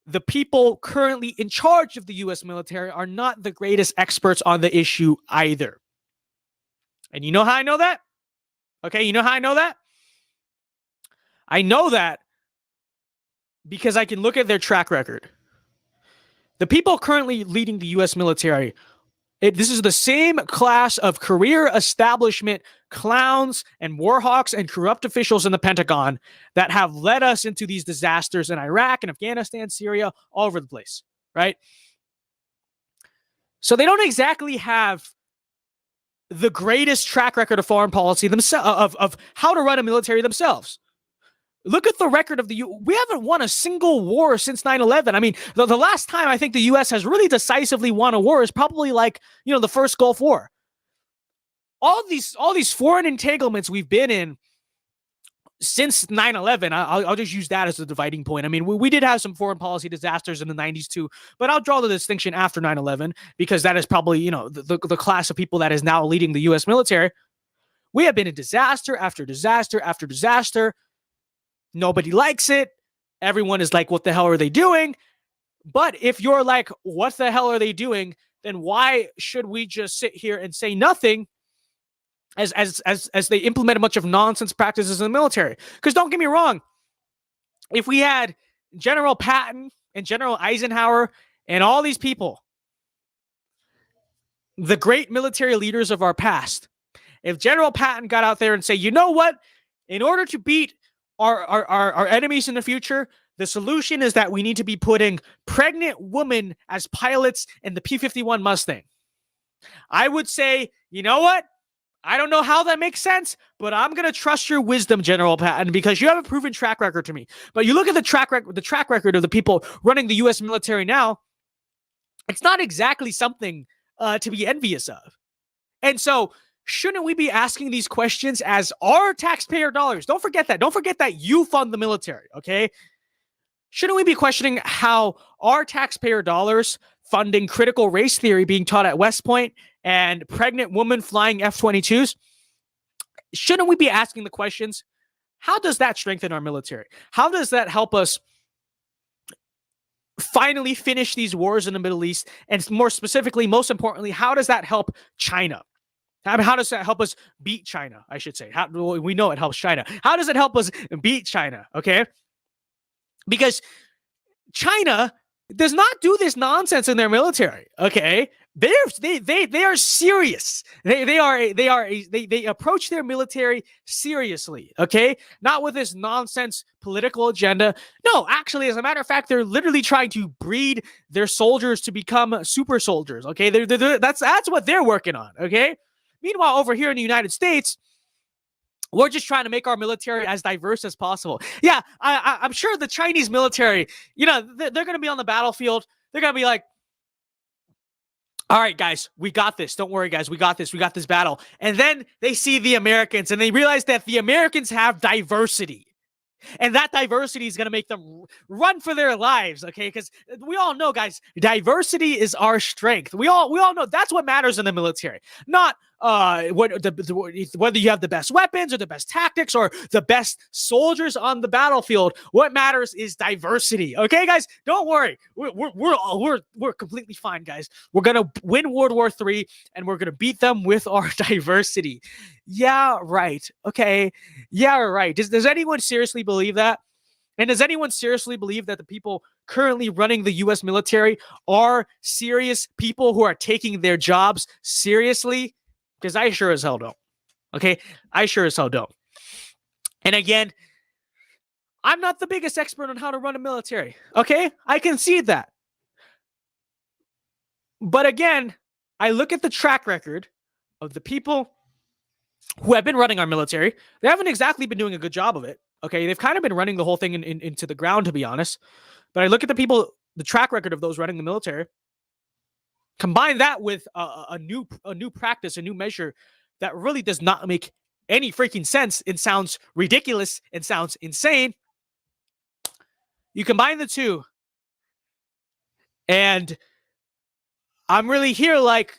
the people currently in charge of the U.S. military are not the greatest experts on the issue either. And you know how I know that? Okay, you know how I know that? I know that because I can look at their track record. The people currently leading the U.S. military, this is the same class of career establishment clowns and warhawks and corrupt officials in the Pentagon that have led us into these disasters in Iraq and Afghanistan, Syria, all over the place, right? So they don't exactly have the greatest track record of foreign policy themselves, of how to run a military themselves. Look at the record of we haven't won a single war since 9/11. I mean, the last time I think the U.S. has really decisively won a war is probably the first Gulf War. All these foreign entanglements we've been in since 9/11, I'll just use that as a dividing point. I mean, we did have some foreign policy disasters in the 90s too, but I'll draw the distinction after 9/11 because that is probably, the class of people that is now leading the U.S. military. We have been in disaster after disaster after disaster. Nobody likes it. Everyone is like, what the hell are they doing? But if you're like, what the hell are they doing? Then why should we just sit here and say nothing as they implement a bunch of nonsense practices in the military? Because don't get me wrong, if we had General Patton and General Eisenhower and all these people, the great military leaders of our past, if General Patton got out there and say, you know what, in order to beat our enemies in the future, the solution is that we need to be putting pregnant women as pilots in the P-51 Mustang, I would say, you know what? I don't know how that makes sense, but I'm going to trust your wisdom, General Patton, because you have a proven track record to me. But you look at the track record of the people running the U.S. military now, it's not exactly something to be envious of. And so, shouldn't we be asking these questions as our taxpayer dollars? Don't forget that. Don't forget that you fund the military, okay? Shouldn't we be questioning how our taxpayer dollars funding critical race theory being taught at West Point and pregnant women flying F-22s? Shouldn't we be asking the questions, how does that strengthen our military? How does that help us finally finish these wars in the Middle East? And more specifically, most importantly, how does that help China? How does that help us beat China, I should say? We know it helps China. How does it help us beat China, okay? Because China does not do this nonsense in their military, okay? They are serious. They approach their military seriously, okay? Not with this nonsense political agenda. No, actually, as a matter of fact, they're literally trying to breed their soldiers to become super soldiers, okay? That's what they're working on, okay? Meanwhile, over here in the United States, we're just trying to make our military as diverse as possible. Yeah, I'm sure the Chinese military, they're going to be on the battlefield. They're going to be like, all right, guys, we got this. Don't worry, guys. We got this. We got this battle. And then they see the Americans and they realize that the Americans have diversity. And that diversity is going to make them run for their lives, okay? Because we all know, guys, diversity is our strength. We all know that's what matters in the military. Not whether you have the best weapons or the best tactics or the best soldiers on the battlefield. What matters is diversity, okay, guys? Don't worry. We're completely fine, guys. We're going to win World War III, and we're going to beat them with our diversity. Yeah, right. Okay. Yeah, right. Does anyone seriously believe that? And does anyone seriously believe that the people currently running the U.S. military are serious people who are taking their jobs seriously? Because I sure as hell don't. Okay? I sure as hell don't. And again, I'm not the biggest expert on how to run a military. Okay? I concede that. But again, I look at the track record of the people who have been running our military. They haven't exactly been doing a good job of it. Okay, they've kind of been running the whole thing into the ground, to be honest. But I look at the people, the track record of those running the military. Combine that with a new practice, a new measure that really does not make any freaking sense. It sounds ridiculous. It sounds insane. You combine the two, and I'm really here like,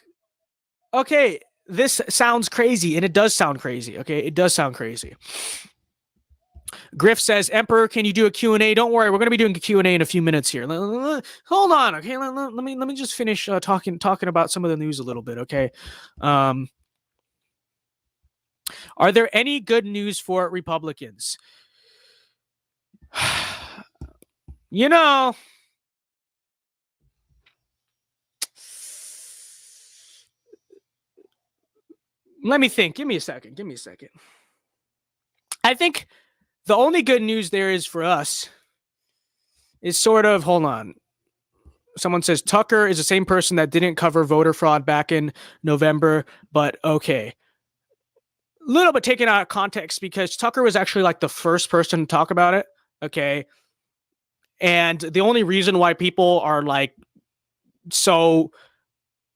okay, this sounds crazy, and it does sound crazy. Okay, it does sound crazy. Griff says, Emperor, can you do a Q&A? Don't worry, we're going to be doing a Q&A in a few minutes here. Hold on, okay? Let me just finish talking about some of the news a little bit, okay? Are there any good news for Republicans? You know, let me think. Give me a second. I think the only good news there is for us is sort of, hold on. Someone says Tucker is the same person that didn't cover voter fraud back in November, but okay. A little bit taken out of context because Tucker was actually like the first person to talk about it, okay? And the only reason why people are like so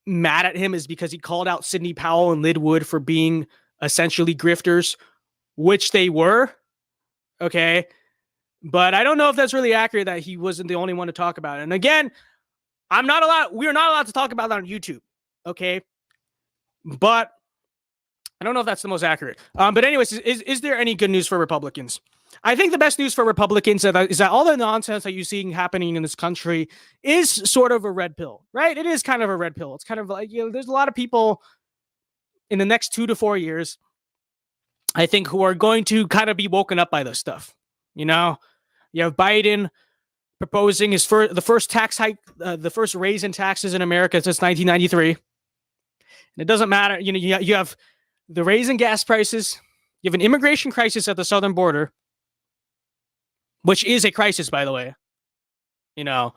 mad at him is because he called out Sidney Powell and Lyd Wood for being essentially grifters, which they were. Okay. But I don't know if that's really accurate that he wasn't the only one to talk about it. And again, we're not allowed to talk about that on YouTube. Okay. But I don't know if that's the most accurate. But anyways, is there any good news for Republicans? I think the best news for Republicans is that all the nonsense that you're seeing happening in this country is sort of a red pill, right? It is kind of a red pill. It's kind of like, there's a lot of people in the next 2 to 4 years, I think, who are going to kind of be woken up by this stuff. You know, you have Biden proposing the first tax hike, the first raise in taxes in America since 1993. And it doesn't matter. You know, you have the raise in gas prices. You have an immigration crisis at the southern border, which is a crisis, by the way. You know,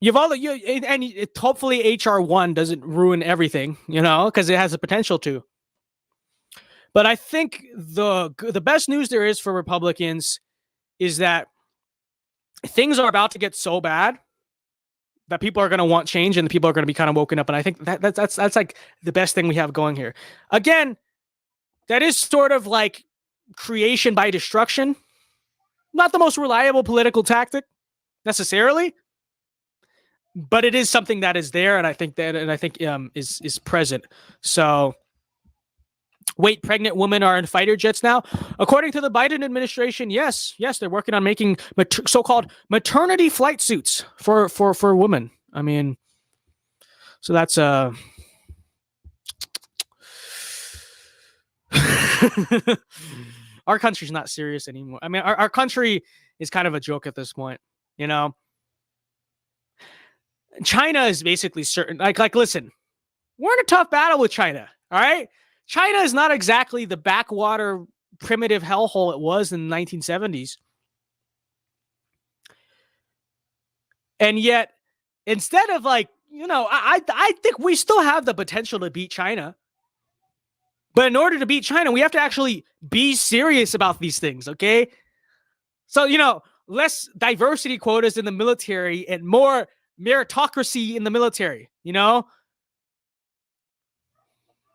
you've all and hopefully HR1 doesn't ruin everything, you know, because it has the potential to. But I think the best news there is for Republicans is that things are about to get so bad that people are going to want change and the people are going to be kind of woken up. And I think that's like the best thing we have going here. Again, that is sort of like creation by destruction. Not the most reliable political tactic necessarily, but it is something that is there, and I think is present. So, wait, pregnant women are in fighter jets now? According to the Biden administration, yes, they're working on making so-called maternity flight suits for women. I mean, so that's our country's not serious anymore. I mean, our country is kind of a joke at this point, you know. China is basically certain. Like, listen, we're in a tough battle with China. All right, China is not exactly the backwater primitive hellhole it was in the 1970s, and yet, instead of like, you know, I think we still have the potential to beat China. But in order to beat China, we have to actually be serious about these things, okay? So, you know, less diversity quotas in the military and more meritocracy in the military, you know?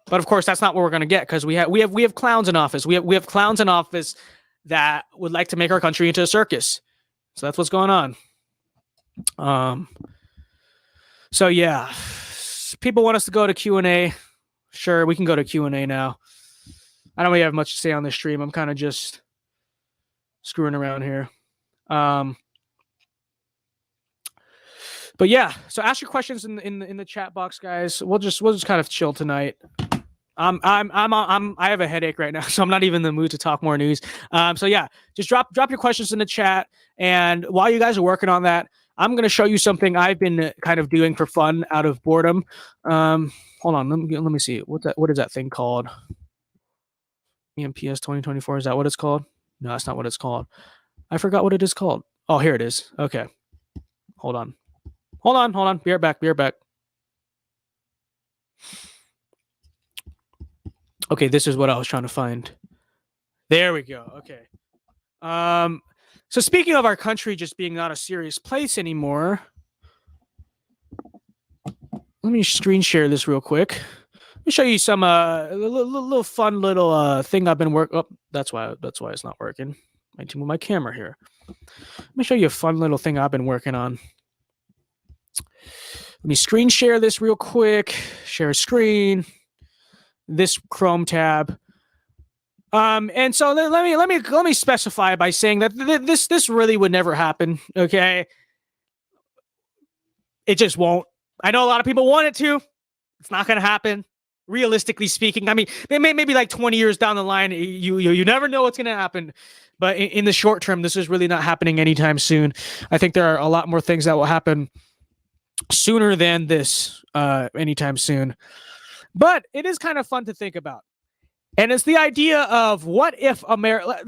But of course, that's not what we're going to get because we have clowns in office. We have clowns in office that would like to make our country into a circus. So that's what's going on. So yeah, people want us to go to Q&A. Sure, we can go to Q&A now. I don't really have much to say on this stream. I'm kind of just screwing around here. But yeah, so ask your questions in the chat box, guys. We'll just kind of chill tonight. I have a headache right now, so I'm not even in the mood to talk more news. So yeah, just drop your questions in the chat, and while you guys are working on that, I'm going to show you something I've been kind of doing for fun out of boredom. Hold on, let me see. What is that thing called? EMPS 2024, is that what it's called? No, that's not what it's called. I forgot what it is called. Oh, here it is. Okay. Hold on. Be right back. Okay, this is what I was trying to find. There we go. Okay. So speaking of our country just being not a serious place anymore, let me screen share this real quick. Let me show you some little fun little thing I've been working. Oh, that's why it's not working. I need to move my camera here. Let me show you a fun little thing I've been working on. Let me screen share this real quick. Share screen. This Chrome tab. And so let me specify by saying that this really would never happen. Okay, it just won't. I know a lot of people want it to. It's not going to happen. Realistically speaking, I mean, maybe like 20 years down the line, you never know what's going to happen. But in the short term, this is really not happening anytime soon. I think there are a lot more things that will happen sooner than this anytime soon. But it is kind of fun to think about. And it's the idea of what if America,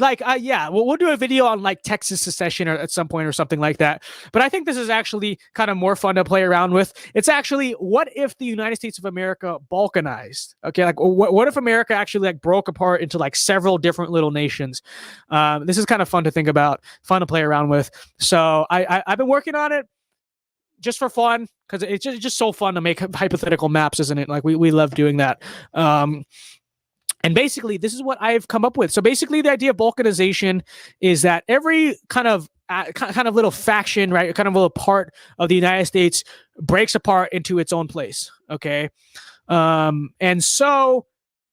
we'll do a video on like Texas secession or at some point or something like that. But I think this is actually kind of more fun to play around with. It's actually, what if the United States of America balkanized? Okay, like what if America actually like broke apart into like several different little nations? This is kind of fun to think about, fun to play around with. So I've been working on it just for fun, because it's just so fun to make hypothetical maps, isn't it? Like we love doing that. And basically, this is what I've come up with. So basically, the idea of balkanization is that every kind of little faction, right, kind of little part of the United States breaks apart into its own place. Okay, and so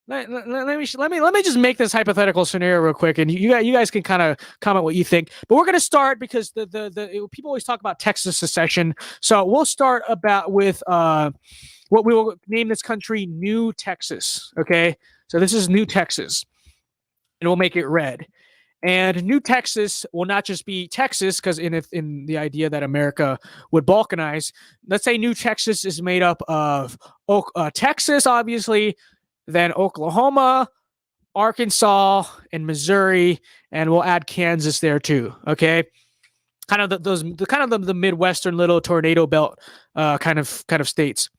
let me just make this hypothetical scenario real quick, and you guys can kind of comment what you think. But we're going to start because the people always talk about Texas secession, so we'll start with what we will name this country New Texas. Okay. So this is New Texas, and we'll make it red. And New Texas will not just be Texas, because in the idea that America would balkanize, let's say New Texas is made up of Texas, obviously, then Oklahoma, Arkansas, and Missouri, and we'll add Kansas there too. Okay, kind of the Midwestern little tornado belt kind of states.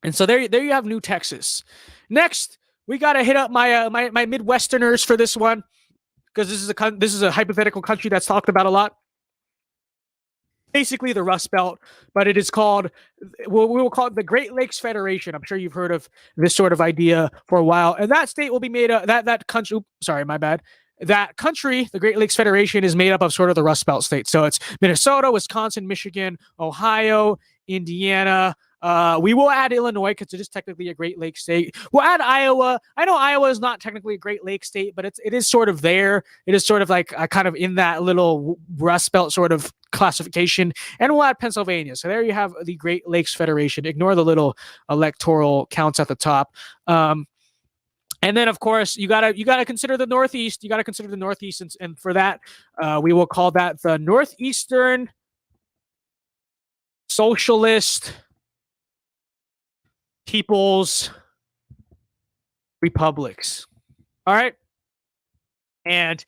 And so there you have New Texas. Next, we got to hit up my Midwesterners for this one, because this is a hypothetical country that's talked about a lot. Basically the Rust Belt, but it is called, we will call it the Great Lakes Federation. I'm sure you've heard of this sort of idea for a while. And that state will be made up, that country, sorry, my bad. That country, the Great Lakes Federation, is made up of sort of the Rust Belt states. So it's Minnesota, Wisconsin, Michigan, Ohio, Indiana. We will add Illinois because it is technically a Great Lakes state. We'll add Iowa. I know Iowa is not technically a Great Lakes state, but it is sort of there. It is sort of like kind of in that little Rust Belt sort of classification. And we'll add Pennsylvania. So there you have the Great Lakes Federation. Ignore the little electoral counts at the top. And then, of course, you gotta consider the Northeast. You gotta consider the Northeast, and for that, we will call that the Northeastern Socialist People's Republics. All right. And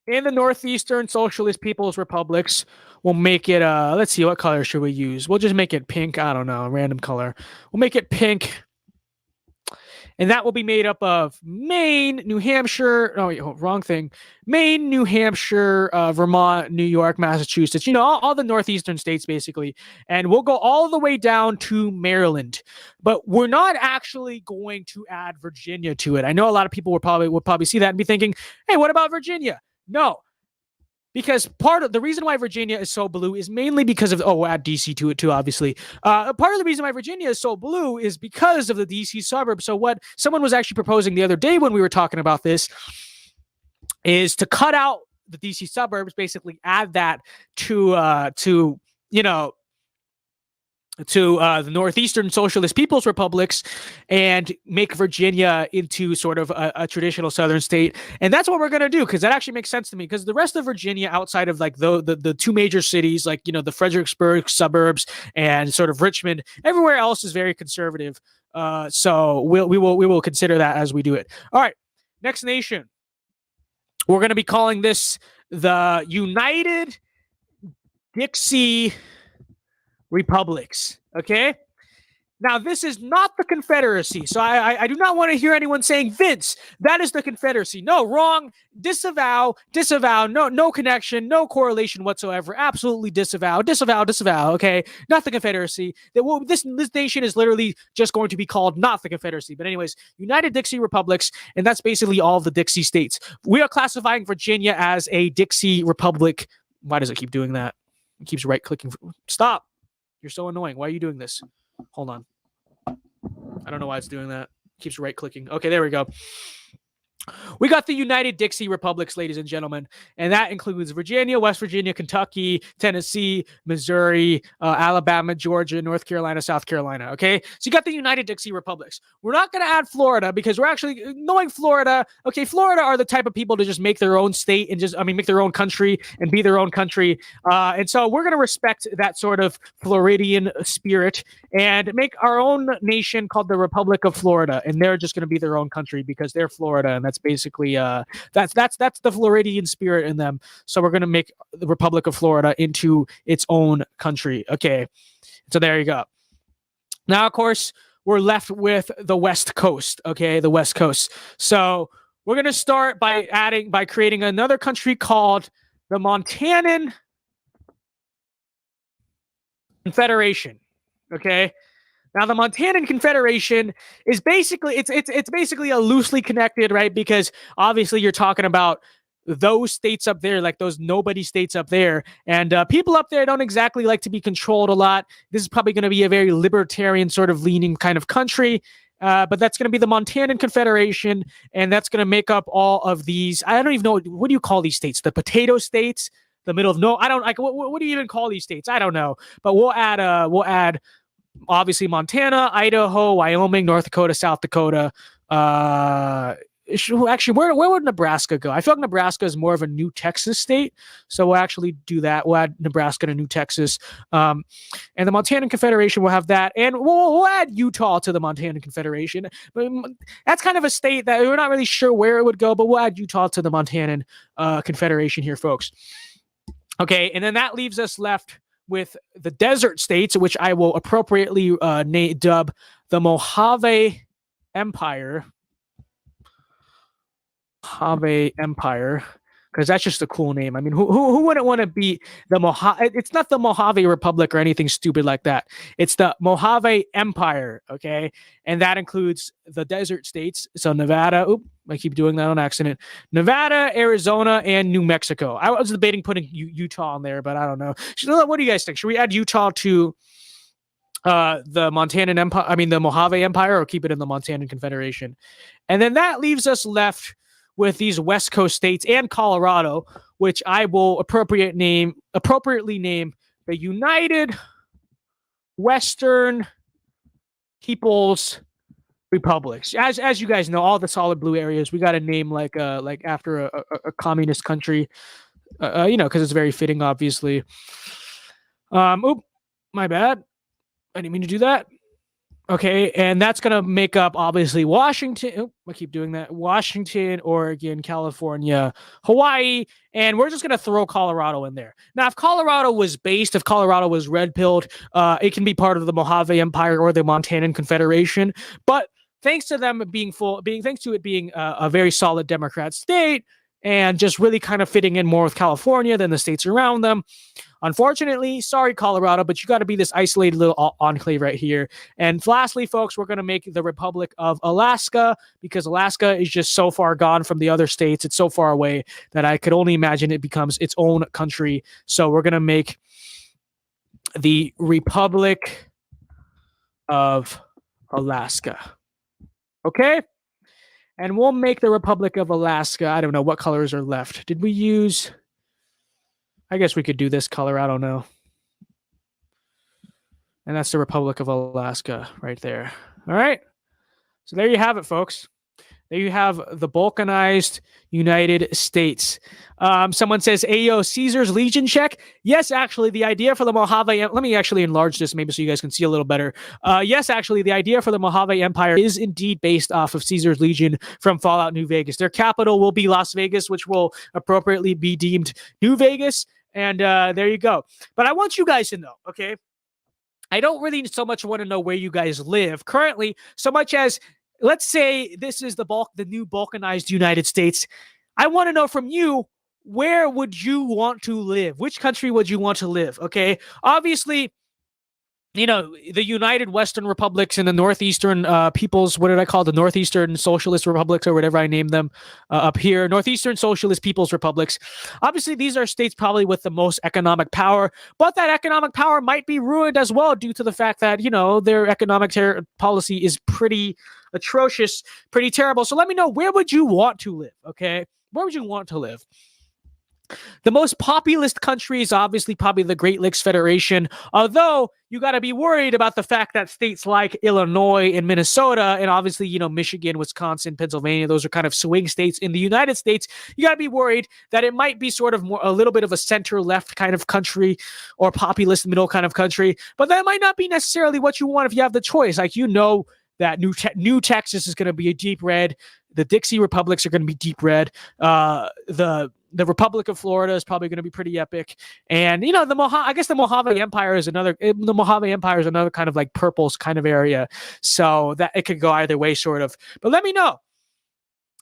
in the Northeastern Socialist People's Republics, we'll make it, let's see, what color should we use? We'll just make it pink. I don't know, a random color. We'll make it pink. And that will be made up of Maine, New Hampshire. Oh, wait, wrong thing. Maine, New Hampshire, Vermont, New York, Massachusetts. All the northeastern states basically. And we'll go all the way down to Maryland. But we're not actually going to add Virginia to it. I know a lot of people would probably see that and be thinking, "Hey, what about Virginia?" No. Because part of the reason why Virginia is so blue is mainly because of, we'll add DC to it too, obviously. Part of the reason why Virginia is so blue is because of the DC suburbs. So what someone was actually proposing the other day when we were talking about this is to cut out the DC suburbs, basically add that to the Northeastern Socialist People's Republics and make Virginia into sort of a traditional Southern state. And that's what we're going to do, because that actually makes sense to me, because the rest of Virginia, outside of like the two major cities, like, the Fredericksburg suburbs and sort of Richmond, everywhere else is very conservative. So we will consider that as we do it. All right. Next nation. We're going to be calling this the United Dixie Republics. Okay. Now, this is not the Confederacy. So I do not want to hear anyone saying, "Vince, that is the Confederacy." No, wrong. Disavow. No connection, no correlation whatsoever. Absolutely disavow. Okay. Not the Confederacy. This nation is literally just going to be called not the Confederacy. But anyways, United Dixie Republics, and that's basically all the Dixie states. We are classifying Virginia as a Dixie Republic. Why does it keep doing that? It keeps right-clicking. Stop. You're so annoying. Why are you doing this? Hold on. I don't know why it's doing that. It keeps right-clicking. Okay, there we go. We got the United Dixie Republics, ladies and gentlemen, and that includes Virginia, West Virginia, Kentucky, Tennessee, Missouri, Alabama, Georgia, North Carolina, South Carolina. Okay, so you got the United Dixie Republics. We're not going to add Florida because we're actually knowing Florida. Okay, Florida are the type of people to just make their own state and make their own country and be their own country. And so we're going to respect that sort of Floridian spirit and make our own nation called the Republic of Florida, and they're just going to be their own country because they're Florida, and that's basically that's the Floridian spirit in them. So we're going to make the Republic of Florida into its own country. Okay, so there you go. Now, of course, we're left with the West Coast. Okay, the West Coast. So we're going to start by creating another country called the Montanan Confederation. Okay. Now, the Montanan Confederation is basically it's basically a loosely connected, right? Because obviously you're talking about those states up there, like those nobody states up there, and people up there don't exactly like to be controlled a lot. This is probably going to be a very libertarian sort of leaning kind of country. But that's going to be the Montanan Confederation, and that's going to make up all of these. I don't even know, what do you call these states? The potato states, the middle of no. I don't like. What do you even call these states? I don't know. But we'll add obviously Montana, Idaho, Wyoming, North Dakota, South Dakota. Actually, where would Nebraska go? I feel like Nebraska is more of a New Texas state, so we'll actually do that. We'll add Nebraska to New Texas, and the Montanan Confederation will have that, and we'll add Utah to the Montanan Confederation. But that's kind of a state that we're not really sure where it would go, but we'll add Utah to the Montanan Confederation here, folks. Okay, and then that leaves us left with the desert states, which I will appropriately dub the Mojave Empire. Mojave Empire, because that's just a cool name. I mean, who wouldn't want to be the Mojave? It's not the Mojave Republic or anything stupid like that. It's the Mojave Empire, okay? And that includes the desert states. So Nevada, I keep doing that on accident. Nevada, Arizona, and New Mexico. I was debating putting Utah on there, but I don't know. What do you guys think? Should we add Utah to the Montanan Empire? I mean, the Mojave Empire, or keep it in the Montanan Confederation? And then that leaves us left with these West Coast states and Colorado, which I will appropriately name the United Western People's Republics. As you guys know, all the solid blue areas, we got a name like after a communist country, because it's very fitting, obviously. My bad. I didn't mean to do that. Okay, and that's going to make up, obviously, Washington. I keep doing that. Washington, Oregon, California, Hawaii, and we're just going to throw Colorado in there. Now, if Colorado was red-pilled, it can be part of the Mojave Empire or the Montanan Confederation, but thanks to them thanks to it being a very solid Democrat state and just really kind of fitting in more with California than the states around them. Unfortunately, sorry, Colorado, but you got to be this isolated little enclave right here. And lastly, folks, we're going to make the Republic of Alaska, because Alaska is just so far gone from the other states. It's so far away that I could only imagine it becomes its own country. So we're going to make the Republic of Alaska. Okay? And we'll make the Republic of Alaska. I don't know what colors are left. Did we use... I guess we could do this color. I don't know. And that's the Republic of Alaska right there. All right. So there you have it, folks. There you have the balkanized United States. Someone says, Ayo, Caesar's Legion check. Yes, actually, the idea for the Mojave... Let me actually enlarge this maybe so you guys can see a little better. Yes, actually, the idea for the Mojave Empire is indeed based off of Caesar's Legion from Fallout New Vegas. Their capital will be Las Vegas, which will appropriately be deemed New Vegas. And there you go. But I want you guys to know, okay? I don't really so much want to know where you guys live currently, so much as... Let's say this is the new balkanized United States. I want to know from you, where would you want to live? Which country would you want to live? Okay. Obviously, you know, the United Western Republics and the Northeastern Peoples, what did I call the Northeastern Socialist Republics or whatever I named them up here? Northeastern Socialist People's Republics. Obviously, these are states probably with the most economic power, but that economic power might be ruined as well due to the fact that, you know, their economic policy is pretty atrocious, pretty terrible. So let me know, where would you want to live? Okay. Where would you want to live? The most populous country is obviously probably the Great Lakes Federation, although you got to be worried about the fact that states like Illinois and Minnesota, and obviously, you know, Michigan, Wisconsin, Pennsylvania, those are kind of swing states in the United States. You got to be worried that it might be sort of more, a little bit of a center-left kind of country or populist middle kind of country, but that might not be necessarily what you want if you have the choice. Like, you know, that New Texas is going to be a deep red. The Dixie Republics are going to be deep red. The Republic of Florida is probably going to be pretty epic. And, you know, I guess the Mojave Empire is another kind of like purples kind of area. So that it could go either way, sort of. But let me know.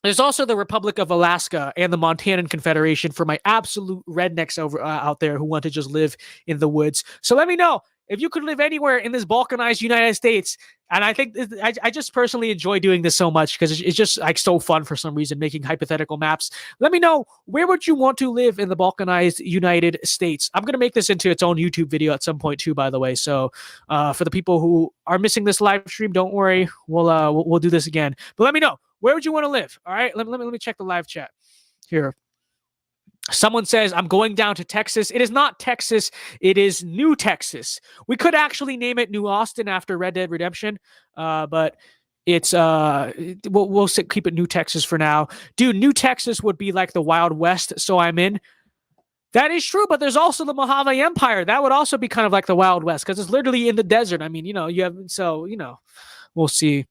There's also the Republic of Alaska and the Montanan Confederation for my absolute rednecks out there who want to just live in the woods. So let me know if you could live anywhere in this balkanized United States. And I think I just personally enjoy doing this so much because it's just like so fun for some reason, making hypothetical maps. Let me know, where would you want to live in the balkanized United States? I'm going to make this into its own YouTube video at some point too, by the way. So for the people who are missing this live stream, don't worry. We'll do this again. But let me know, where would you want to live? All right, let me check the live chat here. Someone says, I'm going down to Texas. It is not Texas. It is New Texas. We could actually name it New Austin after Red Dead Redemption, but it's we'll keep it New Texas for now. Dude, New Texas would be like the Wild West, so I'm in. That is true, but there's also the Mojave Empire. That would also be kind of like the Wild West because it's literally in the desert. I mean, you know, we'll see.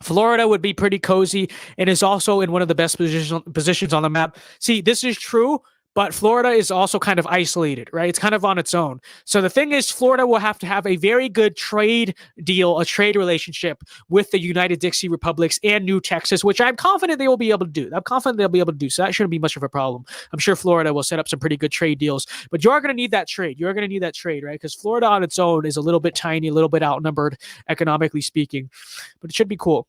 Florida would be pretty cozy and is also in one of the best positions on the map. See, this is true, but Florida is also kind of isolated, right? It's kind of on its own. So the thing is, Florida will have to have a very good trade deal, a trade relationship with the United Dixie Republics and New Texas, which I'm confident they will be able to do. So that shouldn't be much of a problem. I'm sure Florida will set up some pretty good trade deals, but you're going to need that trade. You're going to need that trade, right? Because Florida on its own is a little bit tiny, a little bit outnumbered, economically speaking, but it should be cool.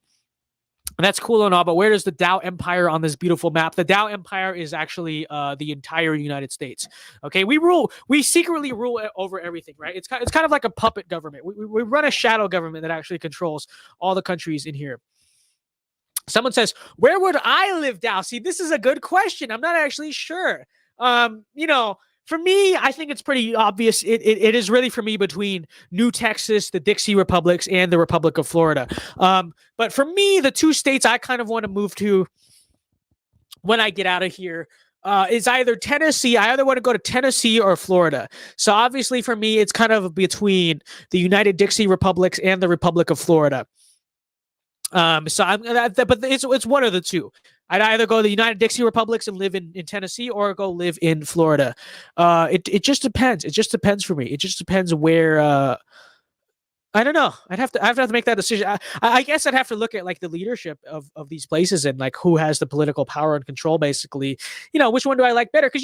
And that's cool and all, but where is the Dow Empire on this beautiful map? The Dow Empire is actually the entire United States. Okay, we secretly rule over everything, right? It's kind of like a puppet government. We run a shadow government that actually controls all the countries in here. Someone says, where would I live, Dow? See, this is a good question. I'm not actually sure. You know, for me, I think it's pretty obvious. It is really for me between New Texas, the Dixie Republics, and the Republic of Florida. But for me, the two states I kind of want to move to when I get out of here is either Tennessee. I either want to go to Tennessee or Florida. So obviously for me, it's kind of between the United Dixie Republics and the Republic of Florida. But it's one of the two. I'd either go to the United Dixie Republics and live in Tennessee or go live in Florida. It just depends. It just depends for me. It just depends where. I don't know. I'd have to make that decision. I guess I'd have to look at like the leadership of these places and like who has the political power and control. Basically, which one do I like better? Because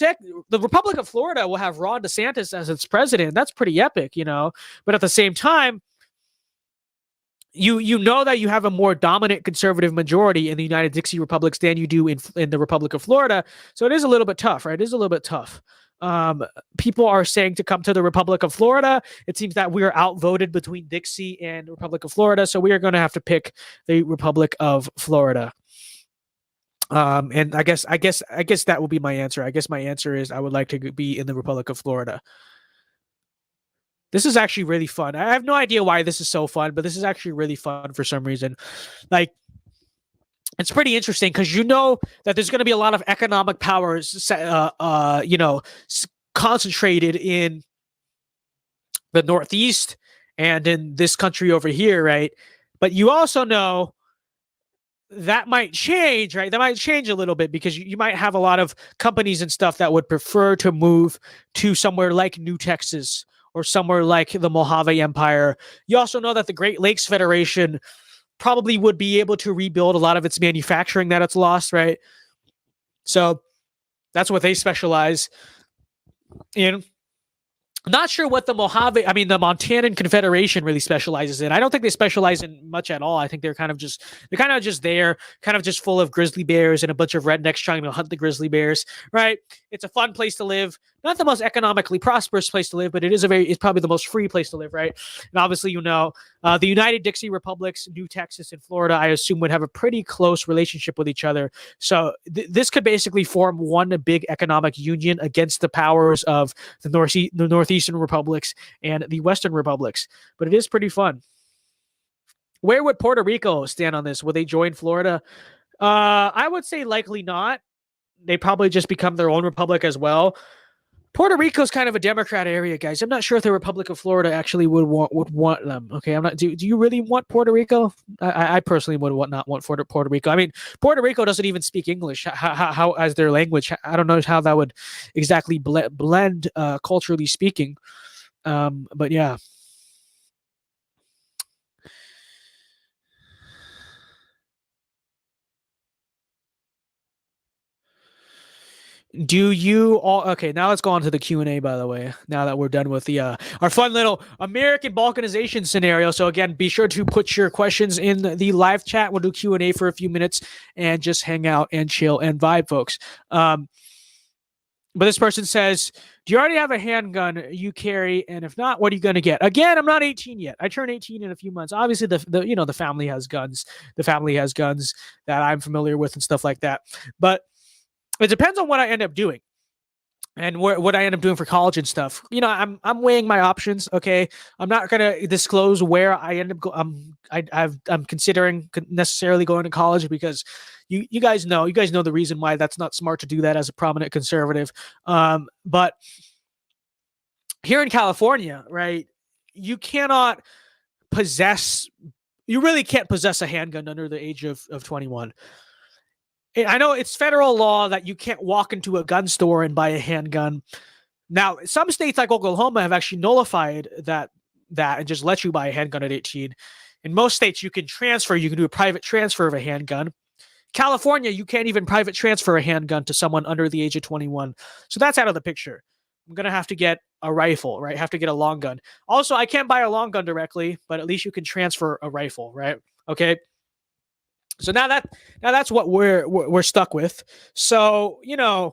the Republic of Florida will have Ron DeSantis as its president. That's pretty epic, But at the same time, you know that you have a more dominant conservative majority in the United Dixie Republics than you do in the Republic of Florida. So it is a little bit tough, right? It is a little bit tough. People are saying to come to the Republic of Florida. It seems that we are outvoted between Dixie and Republic of Florida, so we are going to have to pick the Republic of Florida. And I guess that will be my answer. I guess my answer is I would like to be in the Republic of Florida. This is actually really fun. I have no idea why this is so fun, but this is actually really fun for some reason. Like, it's pretty interesting because that there's going to be a lot of economic powers, concentrated in the Northeast and in this country over here, right? But you also know that might change, right? That might change a little bit because you might have a lot of companies and stuff that would prefer to move to somewhere like New Texas or somewhere like the Mojave Empire. You also know that the Great Lakes Federation probably would be able to rebuild a lot of its manufacturing that it's lost, right? So that's what they specialize in. I'm not sure what the Montanan Confederation really specializes in. I don't think they specialize in much at all. I think they're kind of just there, kind of just full of grizzly bears and a bunch of rednecks trying to hunt the grizzly bears, right? It's a fun place to live. Not the most economically prosperous place to live, but it's probably the most free place to live, right? And obviously, the United Dixie Republics, New Texas and Florida, I assume would have a pretty close relationship with each other. So this could basically form one big economic union against the powers of the Northeastern Republics and the Western Republics. But it is pretty fun. Where would Puerto Rico stand on this? Would they join Florida? I would say likely not. They probably just become their own republic as well. Puerto Rico is kind of a Democrat area, guys. I'm not sure if the Republic of Florida actually would want them. Okay, I'm not. Do you really want Puerto Rico? I personally would not want Puerto Rico. I mean, Puerto Rico doesn't even speak English how as their language. I don't know how that would exactly blend culturally speaking. But yeah. Do you all okay? Now let's go on to the Q&A. By the way, now that we're done with the our fun little American balkanization scenario. So again, be sure to put your questions in the live chat. We'll do Q&A for a few minutes and just hang out and chill and vibe, folks. But this person says, "Do you already have a handgun you carry? And if not, what are you going to get?" Again, I'm not 18 yet. I turn 18 in a few months. Obviously, the family has guns. The family has guns that I'm familiar with and stuff like that. But it depends on what I end up doing and what I end up doing for college and stuff. I'm weighing my options. Okay, I'm not gonna disclose where I end up. I'm considering necessarily going to college because you guys know the reason why that's not smart to do that as a prominent conservative. But here in California, right, you really can't possess a handgun under the age of 21. I know it's federal law that you can't walk into a gun store and buy a handgun. Now, some states like Oklahoma have actually nullified that and just let you buy a handgun at 18. In most states, you can do a private transfer of a handgun. California, you can't even private transfer a handgun to someone under the age of 21. So that's out of the picture. I'm going to have to get a rifle, right? Have to get a long gun. Also, I can't buy a long gun directly, but at least you can transfer a rifle, right? Okay. So now that's what we're stuck with. So, the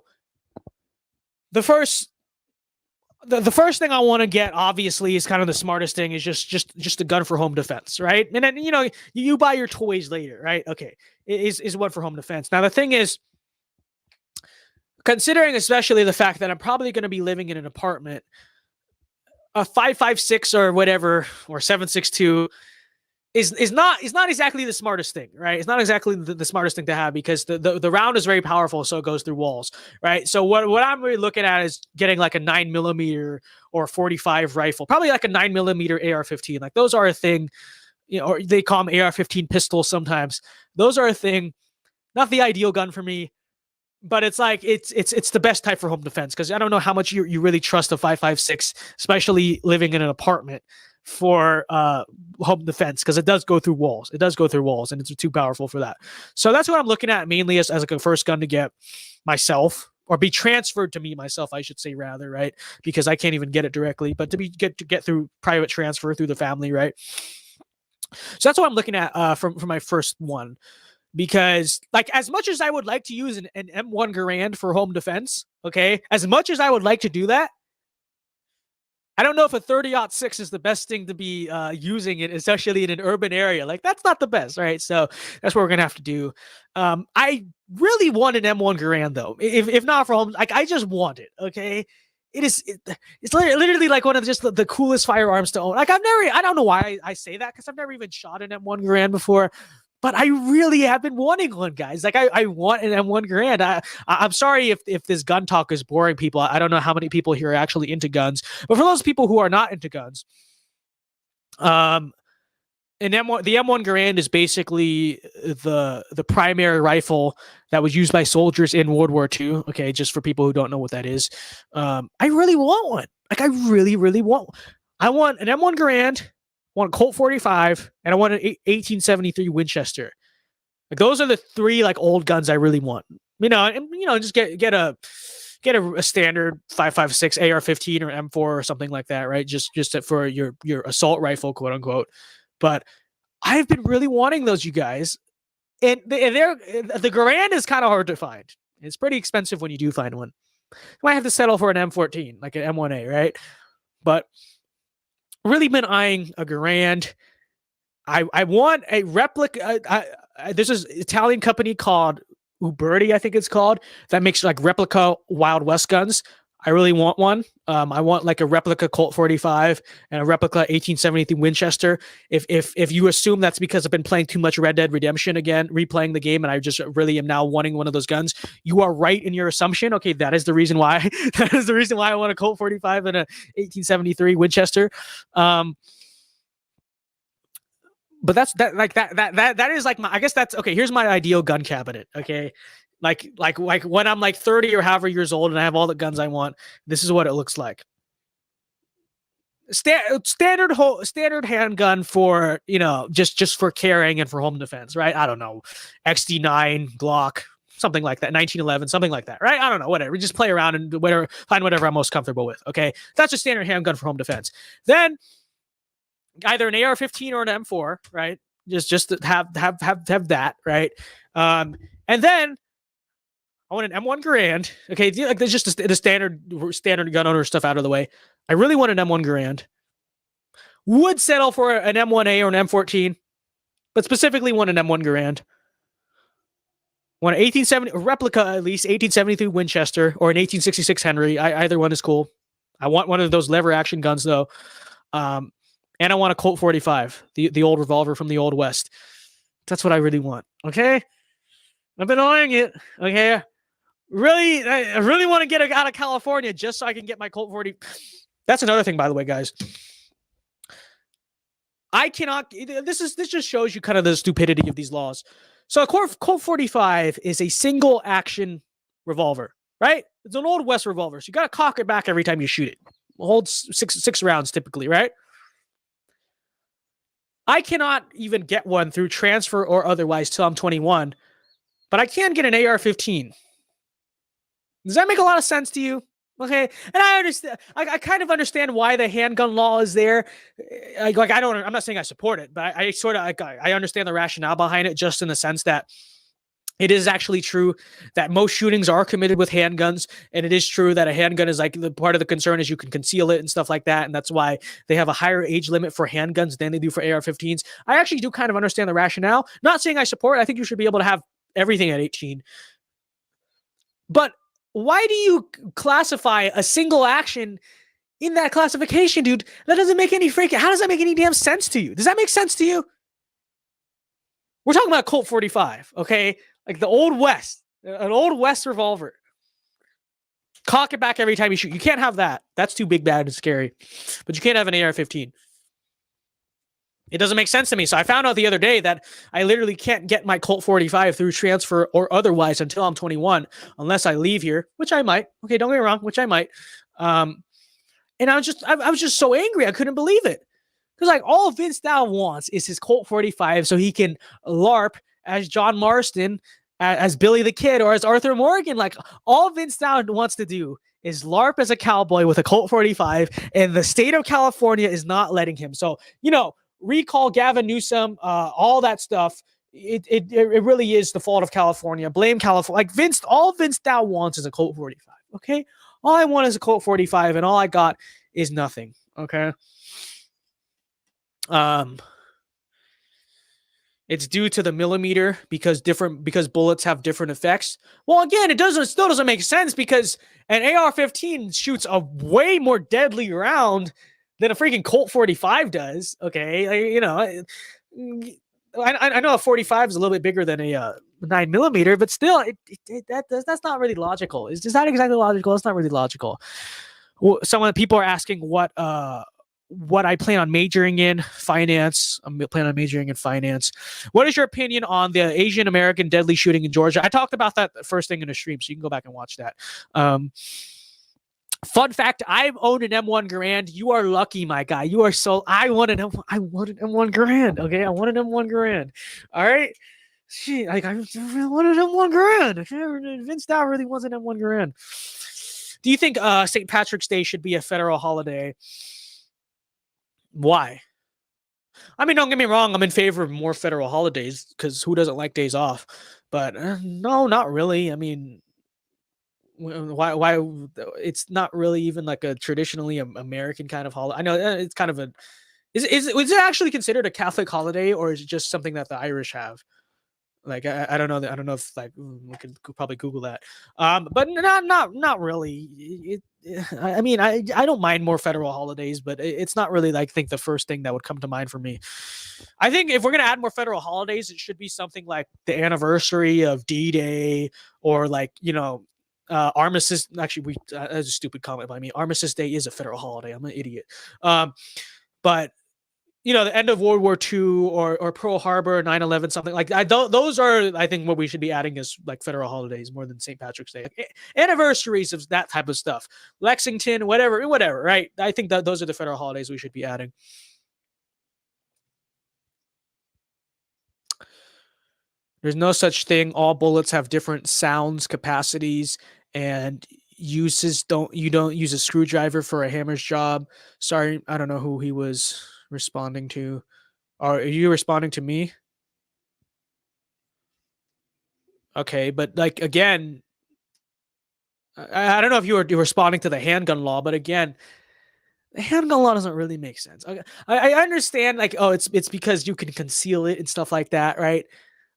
first thing I want to get, obviously, is kind of the smartest thing, is just a gun for home defense, right? And then you buy your toys later, right? Okay, is one for home defense. Now the thing is, considering especially the fact that I'm probably going to be living in an apartment, a 5.56 or whatever, or 7.62 is not exactly the smartest thing, right? It's not exactly the smartest thing to have because the round is very powerful, so it goes through walls, right? So what I'm really looking at is getting like a 9mm or 45 rifle, probably like a 9mm AR-15. Like those are a thing, or they call them AR-15 pistols sometimes. Those are a thing. Not the ideal gun for me, but it's like it's the best type for home defense because I don't know how much you really trust a 5.56, especially living in an apartment. for home defense because it does go through walls. It does go through walls, and it's too powerful for that. So that's what I'm looking at mainly as like a first gun to get myself, or be transferred to me myself, I should say, rather, right? Because I can't even get it directly, but to get through private transfer through the family, right? So that's what I'm looking at for my first one. Because, like, as much as I would like to use an M1 Garand for home defense, okay, as much as I would like to do that, I don't know if a 30-06 is the best thing to be using it, especially in an urban area. Like, that's not the best, right? So that's what we're gonna have to do. I really want an M1 Garand though. If not for home, like, I just want it. Okay, it's literally like one of just the coolest firearms to own. Like, I don't know why I say that, because I've never even shot an M1 Garand before. But I really have been wanting one, guys. Like, I want an M1 Garand. I'm sorry if this gun talk is boring people. I don't know how many people here are actually into guns. But for those people who are not into guns, the M1 Garand is basically the primary rifle that was used by soldiers in World War II. Okay, just for people who don't know what that is. I really want one. Like, I really, really want one. I want an M1 Garand, I want a Colt 45, and I want an 1873 Winchester. Like, those are the three like old guns I really want. Just get a standard 5.56 AR-15 or M4 or something like that, right? Just for your assault rifle, quote unquote. But I've been really wanting those, you guys. And the Garand is kind of hard to find. It's pretty expensive when you do find one. You might have to settle for an M14, like an M1A, right? But really been eyeing a Garand. I want a replica. This is an Italian company called Uberti, I think it's called, that makes like replica Wild West guns. I really want one. I want like a replica Colt 45 and a replica 1873 Winchester. If you assume that's because I've been playing too much Red Dead Redemption again, replaying the game, and I just really am now wanting one of those guns, you are right in your assumption. Okay, that is the reason why. That is the reason why I want a Colt 45 and a 1873 Winchester. But that is like I guess that's okay. Here's my ideal gun cabinet. Okay. Like when I'm like 30 or however years old and I have all the guns I want, this is what it looks like. Standard handgun for, just for carrying and for home defense, right? I don't know, XD9, Glock, something like that, 1911, something like that, right? I don't know, whatever. Just play around and find whatever I'm most comfortable with. Okay, that's a standard handgun for home defense. Then either an AR-15 or an M4, right? Just to have that, right? And then I want an M1 Garand. Okay, like there's just the standard gun owner stuff out of the way. I really want an M1 Garand. Would settle for an M1A or an M14, but specifically want an M1 Garand. Want an 1870 replica, at least 1873 Winchester or an 1866 Henry. Either one is cool. I want one of those lever action guns though. And I want a Colt 45, the old revolver from the Old West. That's what I really want. Okay, I've been eyeing it. Okay, I really want to get out of California just so I can get my Colt 40. That's another thing, by the way, guys. I cannot. This just shows you kind of the stupidity of these laws. So a Colt 45 is a single action revolver, right? It's an Old West revolver, so you got to cock it back every time you shoot it. Hold six rounds typically, right? I cannot even get one through transfer or otherwise till I'm 21, but I can get an AR-15. Does that make a lot of sense to you? Okay, and I understand. I kind of understand why the handgun law is there. I'm not saying I support it, but I sort of I understand the rationale behind it, just in the sense that it is actually true that most shootings are committed with handguns, and it is true that a handgun is like the part of the concern is you can conceal it and stuff like that, and that's why they have a higher age limit for handguns than they do for AR-15s. I actually do kind of understand the rationale. Not saying I support it. I think you should be able to have everything at 18, but why do you classify a single action in that classification, dude? That doesn't make any how does that make any damn sense to you? Does that make sense to you? We're talking about Colt 45, okay? Like the Old West, an Old West revolver. Cock it back every time you shoot. You can't have that. That's too big, bad, and scary. But you can't have an AR-15. It doesn't make sense to me. So I found out the other day that I literally can't get my Colt 45 through transfer or otherwise until I'm 21, unless I leave here, which I might. Okay, don't get me wrong, which I might. And I was just so angry. I couldn't believe it. Because like all Vince Dow wants is his Colt 45 so he can LARP as John Marston, as Billy the Kid, or as Arthur Morgan. Like all Vince Dow wants to do is LARP as a cowboy with a Colt 45, and the state of California is not letting him. So, recall Gavin Newsom, all that stuff. It really is the fault of California. Blame California. Like all Vince Dow wants is a Colt 45. Okay, all I want is a Colt 45, and all I got is nothing. Okay. It's due to the millimeter because bullets have different effects. Well, again, it still doesn't make sense because an AR-15 shoots a way more deadly round than a freaking Colt 45 does. Okay, I know a 45 is a little bit bigger than a 9mm, but still, that's not really logical. Is that exactly logical? It's not really logical. Well, people are asking what I plan on majoring in. Finance. I'm planning on majoring in finance. What is your opinion on the Asian American deadly shooting in Georgia? I talked about that first thing in the stream, so you can go back and watch that. Fun fact: I've owned an M1 Garand. You are lucky, my guy. You are so. I want an M1 Garand. Okay, I want an M1 Garand. All right. Gee, I wanted an M1 Garand. Okay? Vince Dow really wants an M1 Garand. Do you think St. Patrick's Day should be a federal holiday? Why? I mean, don't get me wrong. I'm in favor of more federal holidays because who doesn't like days off? But no, not really. I mean, why? It's not really even like a traditionally American kind of holiday. I know it's kind of a. Is it actually considered a Catholic holiday, or is it just something that the Irish have? Like I don't know. I don't know if we could probably Google that. But not really. I mean, I don't mind more federal holidays, but it's not really I think the first thing that would come to mind for me. I think if we're gonna add more federal holidays, it should be something like the anniversary of D-Day, or Armistice. Actually, that's a stupid comment by me. Armistice Day is a federal holiday. I'm an idiot. But the end of World War II, or Pearl Harbor, 9/11, something like that. Those are, I think, what we should be adding as federal holidays more than St. Patrick's Day. Anniversaries of that type of stuff. Lexington, whatever, right? I think that those are the federal holidays we should be adding. There's no such thing. All bullets have different sounds, capacities, and uses. You don't use a screwdriver for a hammer's job. Sorry, I don't know who he was responding to. Are you responding to me? Okay, but again, I don't know if you were responding to the handgun law, but again, the handgun law doesn't really make sense. Okay, I understand it's because you can conceal it and stuff like that, right?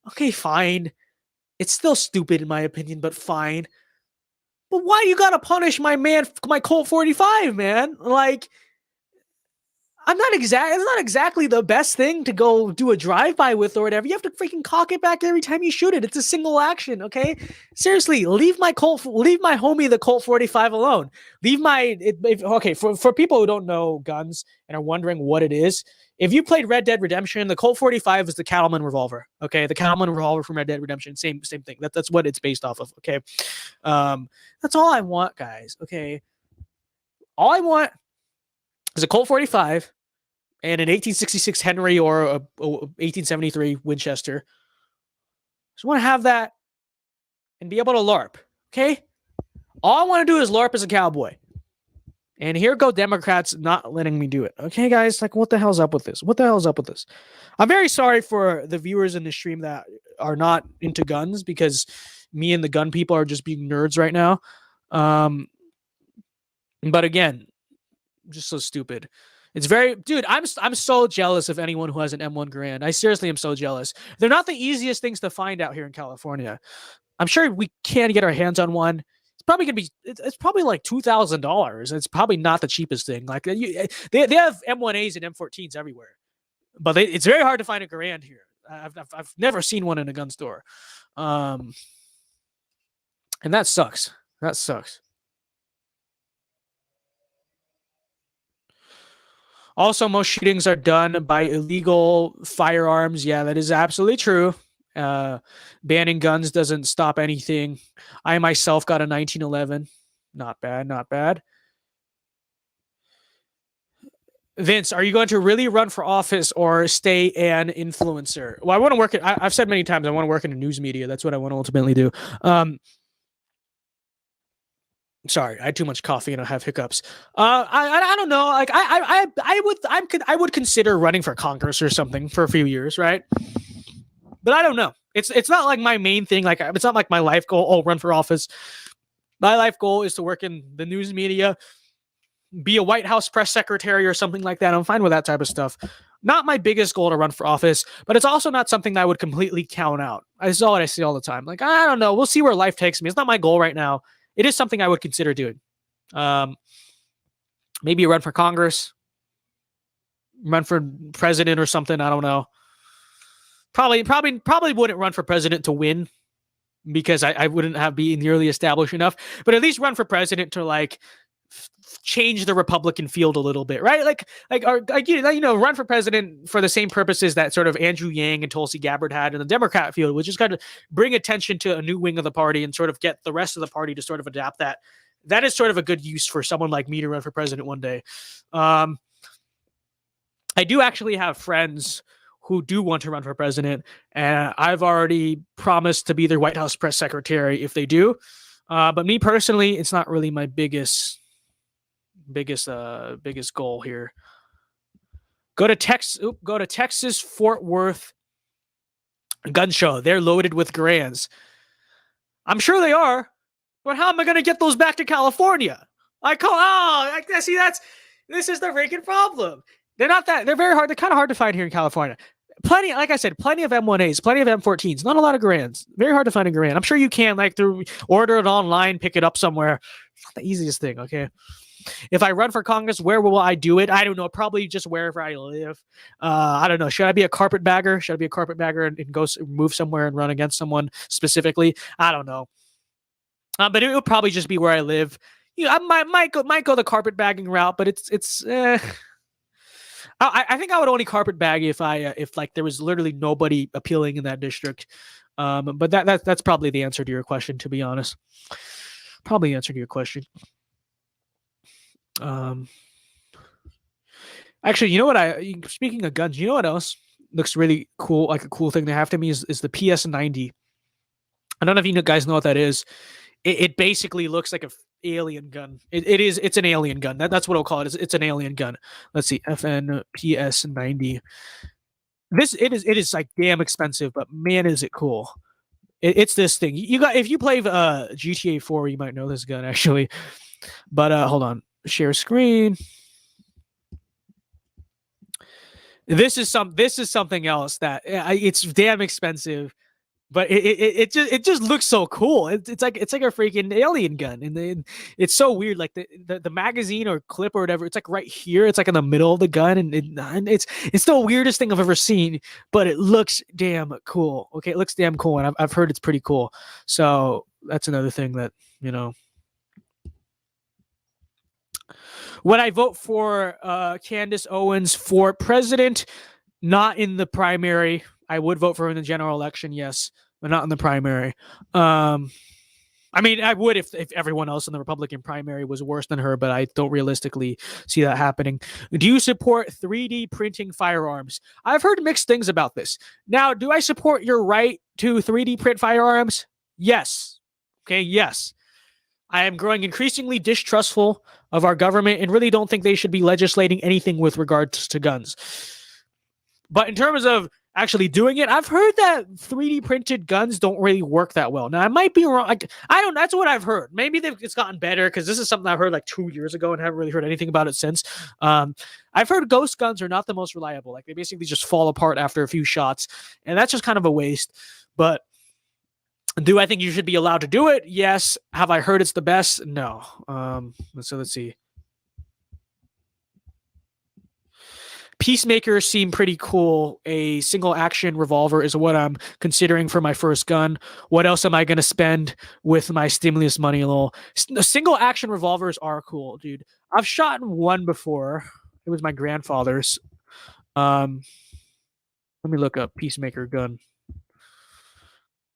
Okay, fine. It's still stupid in my opinion, but fine. But why you gotta punish my Colt 45, man? It's not exactly the best thing to go do a drive-by with or whatever. You have to freaking cock it back every time you shoot it. It's a single action, okay? Seriously, leave my homie the Colt 45 alone. For people who don't know guns and are wondering what it is, if you played Red Dead Redemption, the Colt 45 is the Cattleman revolver, okay? The Cattleman revolver from Red Dead Redemption, same thing. That's what it's based off of, okay? That's all I want, guys, okay? All I want is a Colt 45 and an 1866 Henry or a 1873 Winchester. Just want to have that and be able to LARP, okay? All I want to do is LARP as a cowboy. And here go Democrats not letting me do it. Okay, guys? What the hell's up with this? I'm very sorry for the viewers in the stream that are not into guns, because me and the gun people are just being nerds right now. But again, just so stupid. It's dude, I'm so jealous of anyone who has an M1 Garand. I seriously am so jealous. They're not the easiest things to find out here in California. I'm sure we can get our hands on one. It's probably gonna be. It's probably like $2,000. It's probably not the cheapest thing. They have M1As and M14s everywhere, but it's very hard to find a Garand here. I've never seen one in a gun store, and that sucks. That sucks. Also, most shootings are done by illegal firearms. Yeah, that is absolutely true. Banning guns doesn't stop anything. I myself got a 1911. Not bad, not bad. Vince, are you going to really run for office or stay an influencer? Well, I want to work at, I've said many times, I want to work in the news media. That's what I want to ultimately do. Sorry, I had too much coffee and I have hiccups. I don't know. Like I would consider running for Congress or something for a few years, right? But I don't know. It's not like my main thing. Like it's not like my life goal. Oh, run for office. My life goal is to work in the news media, be a White House press secretary or something like that. I'm fine with that type of stuff. Not my biggest goal to run for office, but it's also not something that I would completely count out. This is all what I see all the time. Like, I don't know. We'll see where life takes me. It's not my goal right now. It is something I would consider doing. Maybe run for Congress, run for president or something. I don't know. Probably wouldn't run for president to win because I wouldn't be nearly established enough, but at least run for president to like change the Republican field a little bit, right? Run for president for the same purposes that sort of Andrew Yang and Tulsi Gabbard had in the Democrat field, which is kind of bring attention to a new wing of the party and sort of get the rest of the party to sort of adapt that. That is sort of a good use for someone like me to run for president one day. I do actually have friends who do want to run for president, and I've already promised to be their White House press secretary if they do. But me personally, it's not really my biggest goal here. Go to Texas Fort Worth gun show. They're loaded with grands. I'm sure they are, but how am I going to get those back to California? This is the freaking problem. They're very hard. They're kind of hard to find here in California. Plenty, like I said, plenty of M1As, plenty of M14s, not a lot of grands. Very hard to find a grand. I'm sure you can order it online, pick it up somewhere. It's not the easiest thing, okay? If I run for Congress, where will I do it? I don't know. Probably just wherever I live. I don't know. Should I be a carpetbagger? Should I be a carpetbagger and go move somewhere and run against someone specifically? I don't know. But it will probably just be where I live. I might go the carpetbagging route, but it's. I think I would only carpetbag if there was literally nobody appealing in that district. But that's probably the answer to your question, to be honest. Probably the answer to your question. Actually, you know what? Speaking of guns, you know what else looks really cool? Like a cool thing to have to me is the PS90. I don't know if you guys know what that is. It basically looks like a alien gun. It's an alien gun. That's what I'll call it. It's an alien gun. Let's see, FN PS90. It is like damn expensive, but man, is it cool. It's this thing. If you play GTA 4, you might know this gun actually. But hold on, share screen. This is something else that it's damn expensive. But it just looks so cool. It's like a freaking alien gun, and it's so weird. Like the magazine or clip or whatever, it's like right here. It's like in the middle of the gun, and it's the weirdest thing I've ever seen. But it looks damn cool. Okay, it looks damn cool, and I've heard it's pretty cool. So that's another thing that Would I vote for Candace Owens for president? Not in the primary. I would vote for her in the general election, yes, but not in the primary. I mean, I would if everyone else in the Republican primary was worse than her, but I don't realistically see that happening. Do you support 3D printing firearms? I've heard mixed things about this. Now, do I support your right to 3D print firearms? Yes. Okay, yes. I am growing increasingly distrustful of our government and really don't think they should be legislating anything with regards to guns. But in terms of actually doing it, I've heard that 3D printed guns don't really work that well. Now, I might be wrong. I don't. That's what I've heard. Maybe it's gotten better because this is something I've heard like 2 years ago and haven't really heard anything about it since. I've heard ghost guns are not the most reliable. Like they basically just fall apart after a few shots, and that's just kind of a waste. But do I think you should be allowed to do it? Yes. Have I heard it's the best? No. So let's see. Peacemakers seem pretty cool. A single action revolver is what I'm considering for my first gun. What else am I going to spend with my stimulus money? Single action revolvers are cool, dude. I've shot one before. It was my grandfather's. Let me look up Peacemaker gun.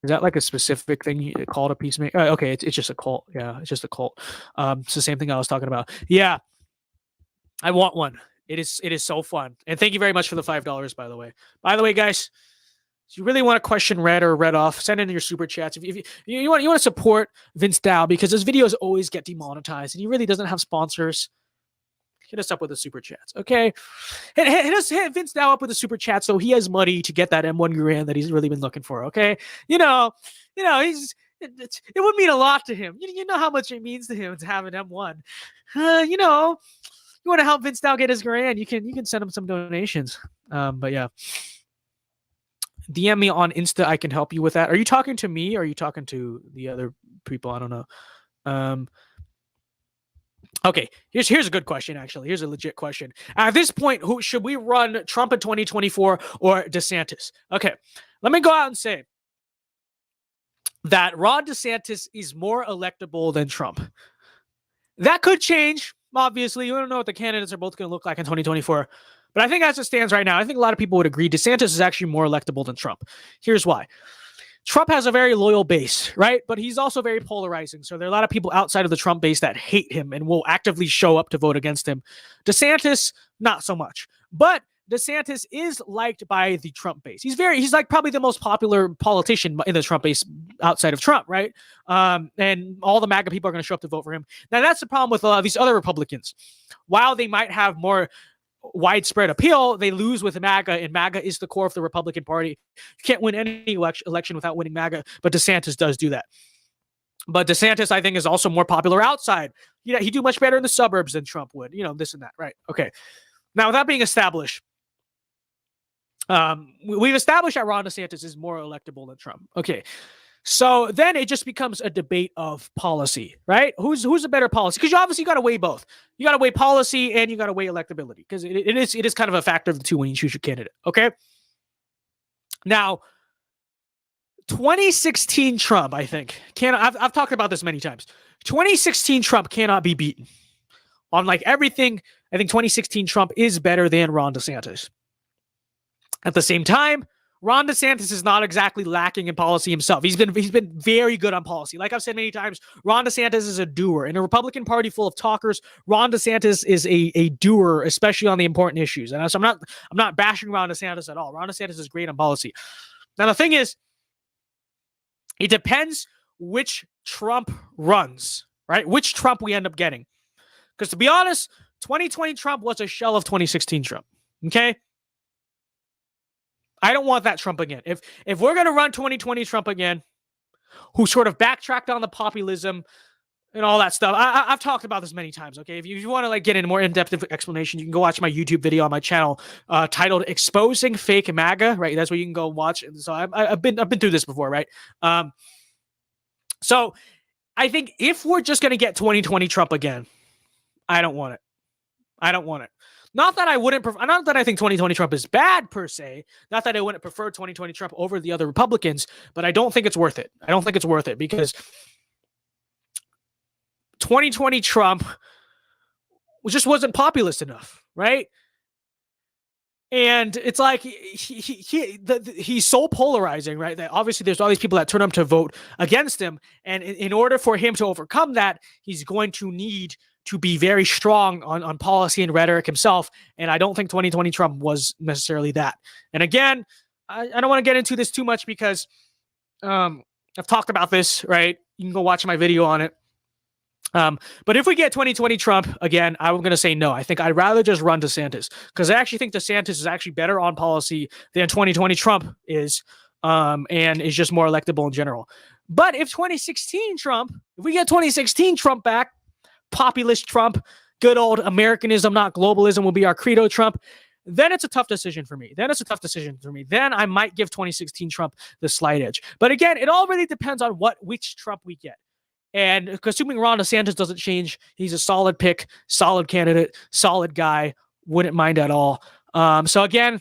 Is that like a specific thing called a Peacemaker? Okay, it's just a cult. Yeah, it's just a cult. It's the same thing I was talking about. Yeah, I want one. It is so fun. And thank you very much for the $5, by the way. By the way, guys, if you really want to question Red or Red Off, send in your super chats. If you want to support Vince Dow, because his videos always get demonetized and he really doesn't have sponsors, hit us up with the super chats, okay? Hit Vince Dow up with the super chat so he has money to get that M1 grand that he's really been looking for, okay? It would mean a lot to him. You know how much it means to him to have an M1. You want to help Vince Dow get his grand, you can send him some donations. But yeah. DM me on Insta. I can help you with that. Are you talking to me or are you talking to the other people? I don't know. Okay, here's a good question, actually. Here's a legit question. At this point, who should we run, Trump in 2024 or DeSantis? Okay, let me go out and say that Ron DeSantis is more electable than Trump. That could change, obviously. You don't know what the candidates are both going to look like in 2024. But I think as it stands right now, I think a lot of people would agree DeSantis is actually more electable than Trump. Here's why. Trump has a very loyal base, right? But he's also very polarizing. So there are a lot of people outside of the Trump base that hate him and will actively show up to vote against him. DeSantis, not so much. But DeSantis is liked by the Trump base. He's like probably the most popular politician in the Trump base outside of Trump, right? And all the MAGA people are going to show up to vote for him. Now, that's the problem with these other Republicans. While they might have more widespread appeal, they lose with MAGA, and MAGA is the core of the Republican Party. You can't win any election without winning MAGA, but DeSantis does do that. But DeSantis, I think, is also more popular outside. He'd do much better in the suburbs than Trump would. This and that, right? Okay. Now, with that being established, we've established that Ron DeSantis is more electable than Trump. Okay. So then it just becomes a debate of policy, right? Who's a better policy? Because you obviously got to weigh both. You got to weigh policy and you got to weigh electability, because it is kind of a factor of the two when you choose your candidate. Okay. Now, 2016 Trump, I think, I've talked about this many times. 2016 Trump cannot be beaten on like everything. I think 2016 Trump is better than Ron DeSantis. At the same time, Ron DeSantis is not exactly lacking in policy himself. He's been very good on policy. Like I've said many times, Ron DeSantis is a doer. In a Republican Party full of talkers, Ron DeSantis is a doer, especially on the important issues. And so I'm not bashing Ron DeSantis at all. Ron DeSantis is great on policy. Now the thing is, it depends which Trump runs, right? Which Trump we end up getting. Because to be honest, 2020 Trump was a shell of 2016 Trump. Okay? I don't want that Trump again. If we're going to run 2020 Trump again, who sort of backtracked on the populism and all that stuff, I've talked about this many times, okay? If you want to like get in more in-depth explanation, you can go watch my YouTube video on my channel titled Exposing Fake MAGA, right? That's where you can go watch. And so I've been through this before, right? So I think if we're just going to get 2020 Trump again, I don't want it. I don't want it. Not that I wouldn't, not that I think 2020 Trump is bad per se. Not that I wouldn't prefer 2020 Trump over the other Republicans, but I don't think it's worth it. I don't think it's worth it because 2020 Trump just wasn't populist enough, right? And it's like he's so polarizing, right? That obviously there's all these people that turn up to vote against him. And in order for him to overcome that, he's going to need to be very strong on policy and rhetoric himself. And I don't think 2020 Trump was necessarily that. And again, I don't want to get into this too much because I've talked about this, right? You can go watch my video on it. But if we get 2020 Trump again, I'm going to say no. I think I'd rather just run DeSantis because I actually think DeSantis is actually better on policy than 2020 Trump is, and is just more electable in general. But if 2016 Trump, if we get 2016 Trump back, populist Trump, good old Americanism, not globalism will be our credo Trump, then it's a tough decision for me. Then I might give 2016 Trump the slight edge. But again, it all really depends on which Trump we get. And assuming Ron DeSantis doesn't change, he's a solid pick, solid candidate, solid guy, wouldn't mind at all. So again,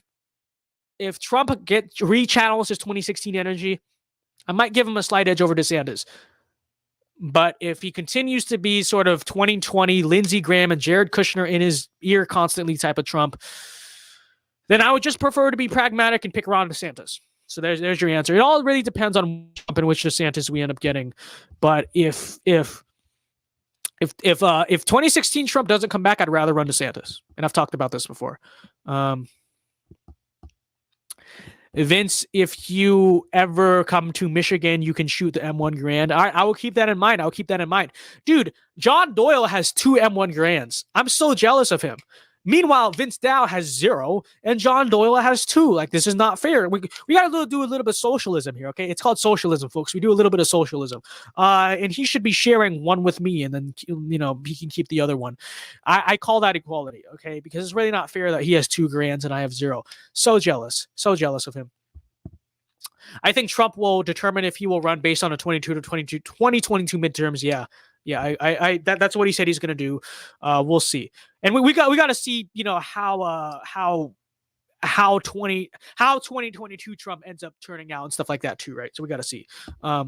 if Trump rechannels his 2016 energy, I might give him a slight edge over DeSantis. But if he continues to be sort of 2020 Lindsey Graham and Jared Kushner in his ear constantly type of Trump, then I would just prefer to be pragmatic and pick Ron DeSantis. So there's your answer. It all really depends on Trump and which DeSantis we end up getting. But if If 2016 Trump doesn't come back, I'd rather run DeSantis, and I've talked about this before. Vince, if you ever come to Michigan, you can shoot the M1 Garand. I will keep that in mind. I'll keep that in mind. Dude, John Doyle has 2 M1 Garands. I'm so jealous of him. Meanwhile, Vince Dow has 0, and John Doyle has 2. Like, this is not fair. We got to do a little bit of socialism here, okay? It's called socialism, folks. We do a little bit of socialism. And he should be sharing one with me, and then, he can keep the other one. I call that equality, okay? Because it's really not fair that he has 2 Grands and I have 0. So jealous of him. I think Trump will determine if he will run based on a 2022 midterms. Yeah, that's what he said he's going to do. We'll see, and we got to see, how 2022 Trump ends up turning out and stuff like that too, right? So we got to see. I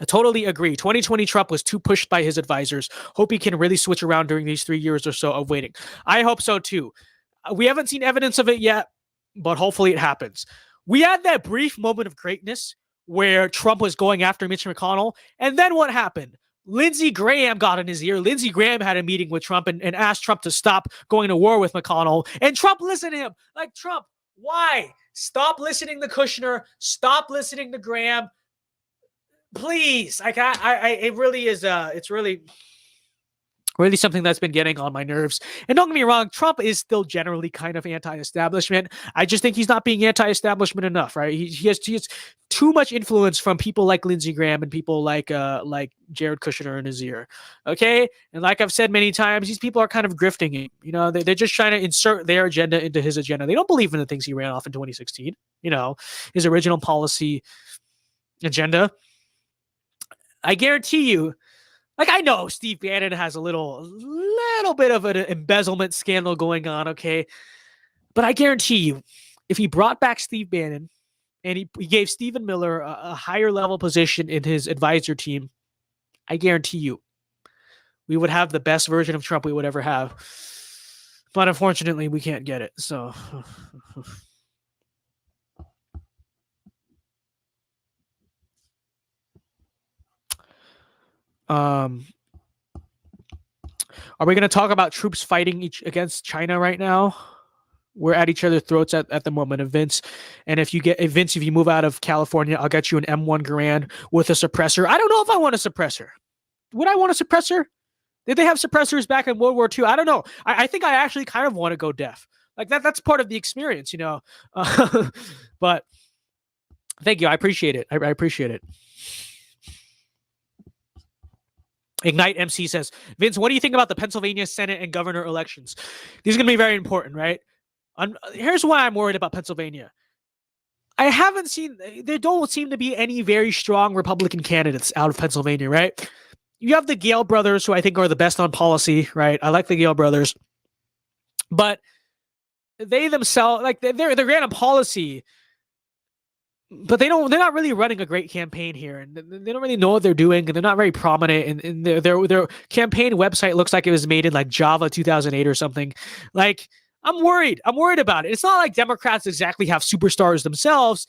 totally agree. 2020 Trump was too pushed by his advisors. Hope he can really switch around during these 3 years or so of waiting. I hope so too. We haven't seen evidence of it yet, but hopefully it happens. We had that brief moment of greatness where Trump was going after Mitch McConnell. And then what happened? Lindsey Graham got in his ear. Lindsey Graham had a meeting with Trump and asked Trump to stop going to war with McConnell. And Trump listened to him. Like, Trump, why? Stop listening to Kushner. Stop listening to Graham. Please. Like, it really is, it's really something that's been getting on my nerves. And don't get me wrong, Trump is still generally kind of anti-establishment. I just think he's not being anti-establishment enough, right? He has too much influence from people like Lindsey Graham and people like Jared Kushner in his ear. Okay? And like I've said many times, these people are kind of grifting him. They're just trying to insert their agenda into his agenda. They don't believe in the things he ran off in 2016, his original policy agenda. I guarantee you, like, I know Steve Bannon has a little bit of an embezzlement scandal going on, okay? But I guarantee you, if he brought back Steve Bannon and he gave Stephen Miller a higher level position in his advisor team, I guarantee you, we would have the best version of Trump we would ever have. But unfortunately, we can't get it, so... Are we going to talk about troops fighting against China right now? We're at each other's throats at the moment of Vince. And if you move out of California, I'll get you an M1 Garand with a suppressor. I don't know if I want a suppressor. Would I want a suppressor? Did they have suppressors back in World War II? I don't know. I think I actually kind of want to go deaf. Like that's part of the experience, But thank you. I appreciate it. I appreciate it. Ignite MC says, Vince, what do you think about the Pennsylvania Senate and governor elections? These are going to be very important, right? Here's why I'm worried about Pennsylvania. There don't seem to be any very strong Republican candidates out of Pennsylvania, right? You have the Gale brothers, who I think are the best on policy, right? I like the Gale brothers. But they themselves, like, they're great on policy, but they're not really running a great campaign here, and they don't really know what they're doing, and they're not very prominent, and their campaign website looks like it was made in like Java 2008 or something. Like, I'm worried about it. It's not like Democrats exactly have superstars themselves,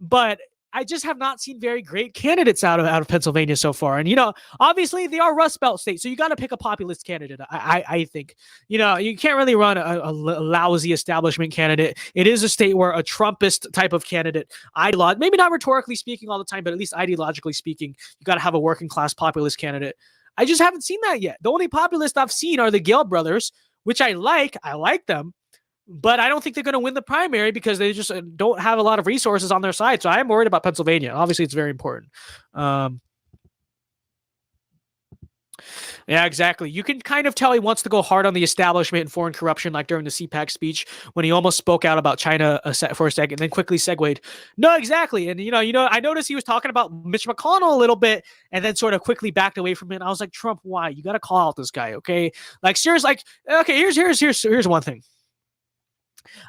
but I just have not seen very great candidates out of Pennsylvania so far. And, obviously they are Rust Belt states, so you got to pick a populist candidate, I think. You can't really run a lousy establishment candidate. It is a state where a Trumpist type of candidate, maybe not rhetorically speaking all the time, but at least ideologically speaking, you got to have a working class populist candidate. I just haven't seen that yet. The only populist I've seen are the Gale brothers, which I like. I like them. But I don't think they're going to win the primary because they just don't have a lot of resources on their side. So I am worried about Pennsylvania. Obviously, it's very important. Yeah, exactly. You can kind of tell he wants to go hard on the establishment and foreign corruption, like during the CPAC speech when he almost spoke out about China for a second, then quickly segued. No, exactly. And, I noticed he was talking about Mitch McConnell a little bit and then sort of quickly backed away from it. And I was like, Trump, why? You got to call out this guy, okay? Like, seriously, like, okay, here's one thing.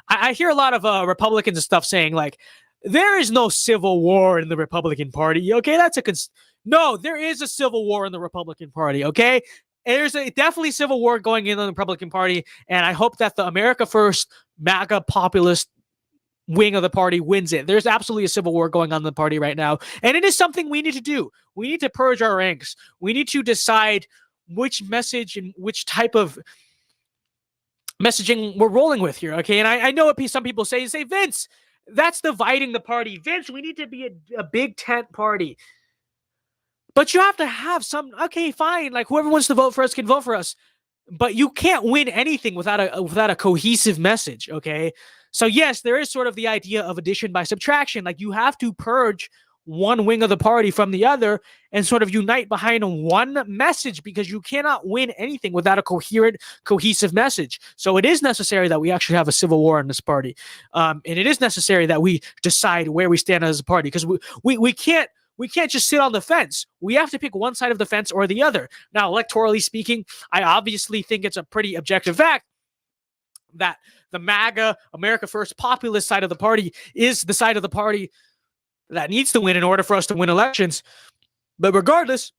I hear a lot of Republicans and stuff saying, like, there is no civil war in the Republican Party. Okay, no, there is a civil war in the Republican Party. Okay, and there's definitely civil war going in the Republican Party, and I hope that the America First MAGA populist wing of the party wins it. There's absolutely a civil war going on in the party right now, and it is something we need to do. We need to purge our ranks. We need to decide which message and which type of messaging we're rolling with here, okay? And I know what some people say, Vince, that's dividing the party. Vince, we need to be a big tent party. But you have to have some, okay, fine, like whoever wants to vote for us can vote for us. But you can't win anything without a cohesive message, okay? So yes, there is sort of the idea of addition by subtraction. Like you have to purge one wing of the party from the other and sort of unite behind one message, because you cannot win anything without a coherent, cohesive message. So it is necessary that we actually have a civil war in this party. And it is necessary that we decide where we stand as a party, because we can't just sit on the fence. We have to pick one side of the fence or the other. Now, electorally speaking, I obviously think it's a pretty objective fact that the MAGA, America First populist side of the party is the side of the party that needs to win in order for us to win elections. But regardless,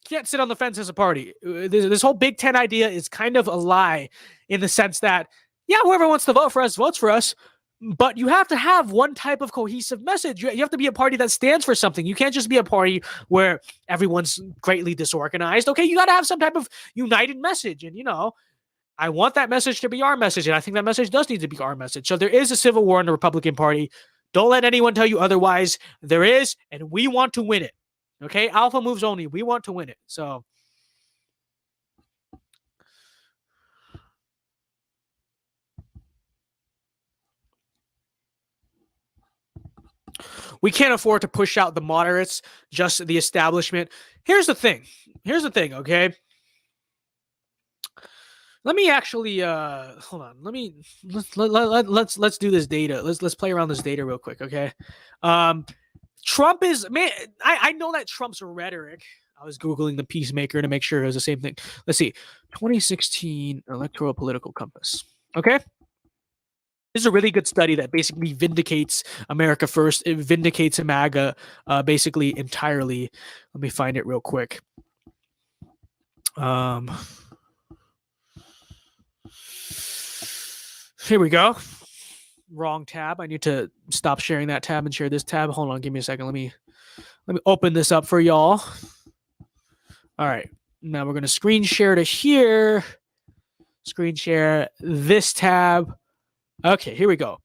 can't sit on the fence as a party. This whole Big Ten idea is kind of a lie in the sense that, yeah, whoever wants to vote for us votes for us. But you have to have one type of cohesive message. You have to be a party that stands for something. You can't just be a party where everyone's greatly disorganized. Okay, you got to have some type of united message. And, I want that message to be our message. And I think that message does need to be our message. So there is a civil war in the Republican Party. Don't let anyone tell you otherwise. There is, and we want to win it. Okay, alpha moves only. We want to win it. So we can't afford to push out the moderates, just the establishment. Here's the thing, okay? Let me actually hold on. Let's do this data. Let's play around this data real quick, okay? Trump is, man, I know that Trump's rhetoric. I was Googling the Peacemaker to make sure it was the same thing. Let's see. 2016 Electoral Political Compass. Okay? This is a really good study that basically vindicates America First. It vindicates MAGA basically entirely. Let me find it real quick. Here we go. Wrong tab. I need to stop sharing that tab and share this tab. Hold on, give me a second. Let me open this up for y'all. All right. Now we're going to screen share to here. Screen share this tab. Okay, here we go.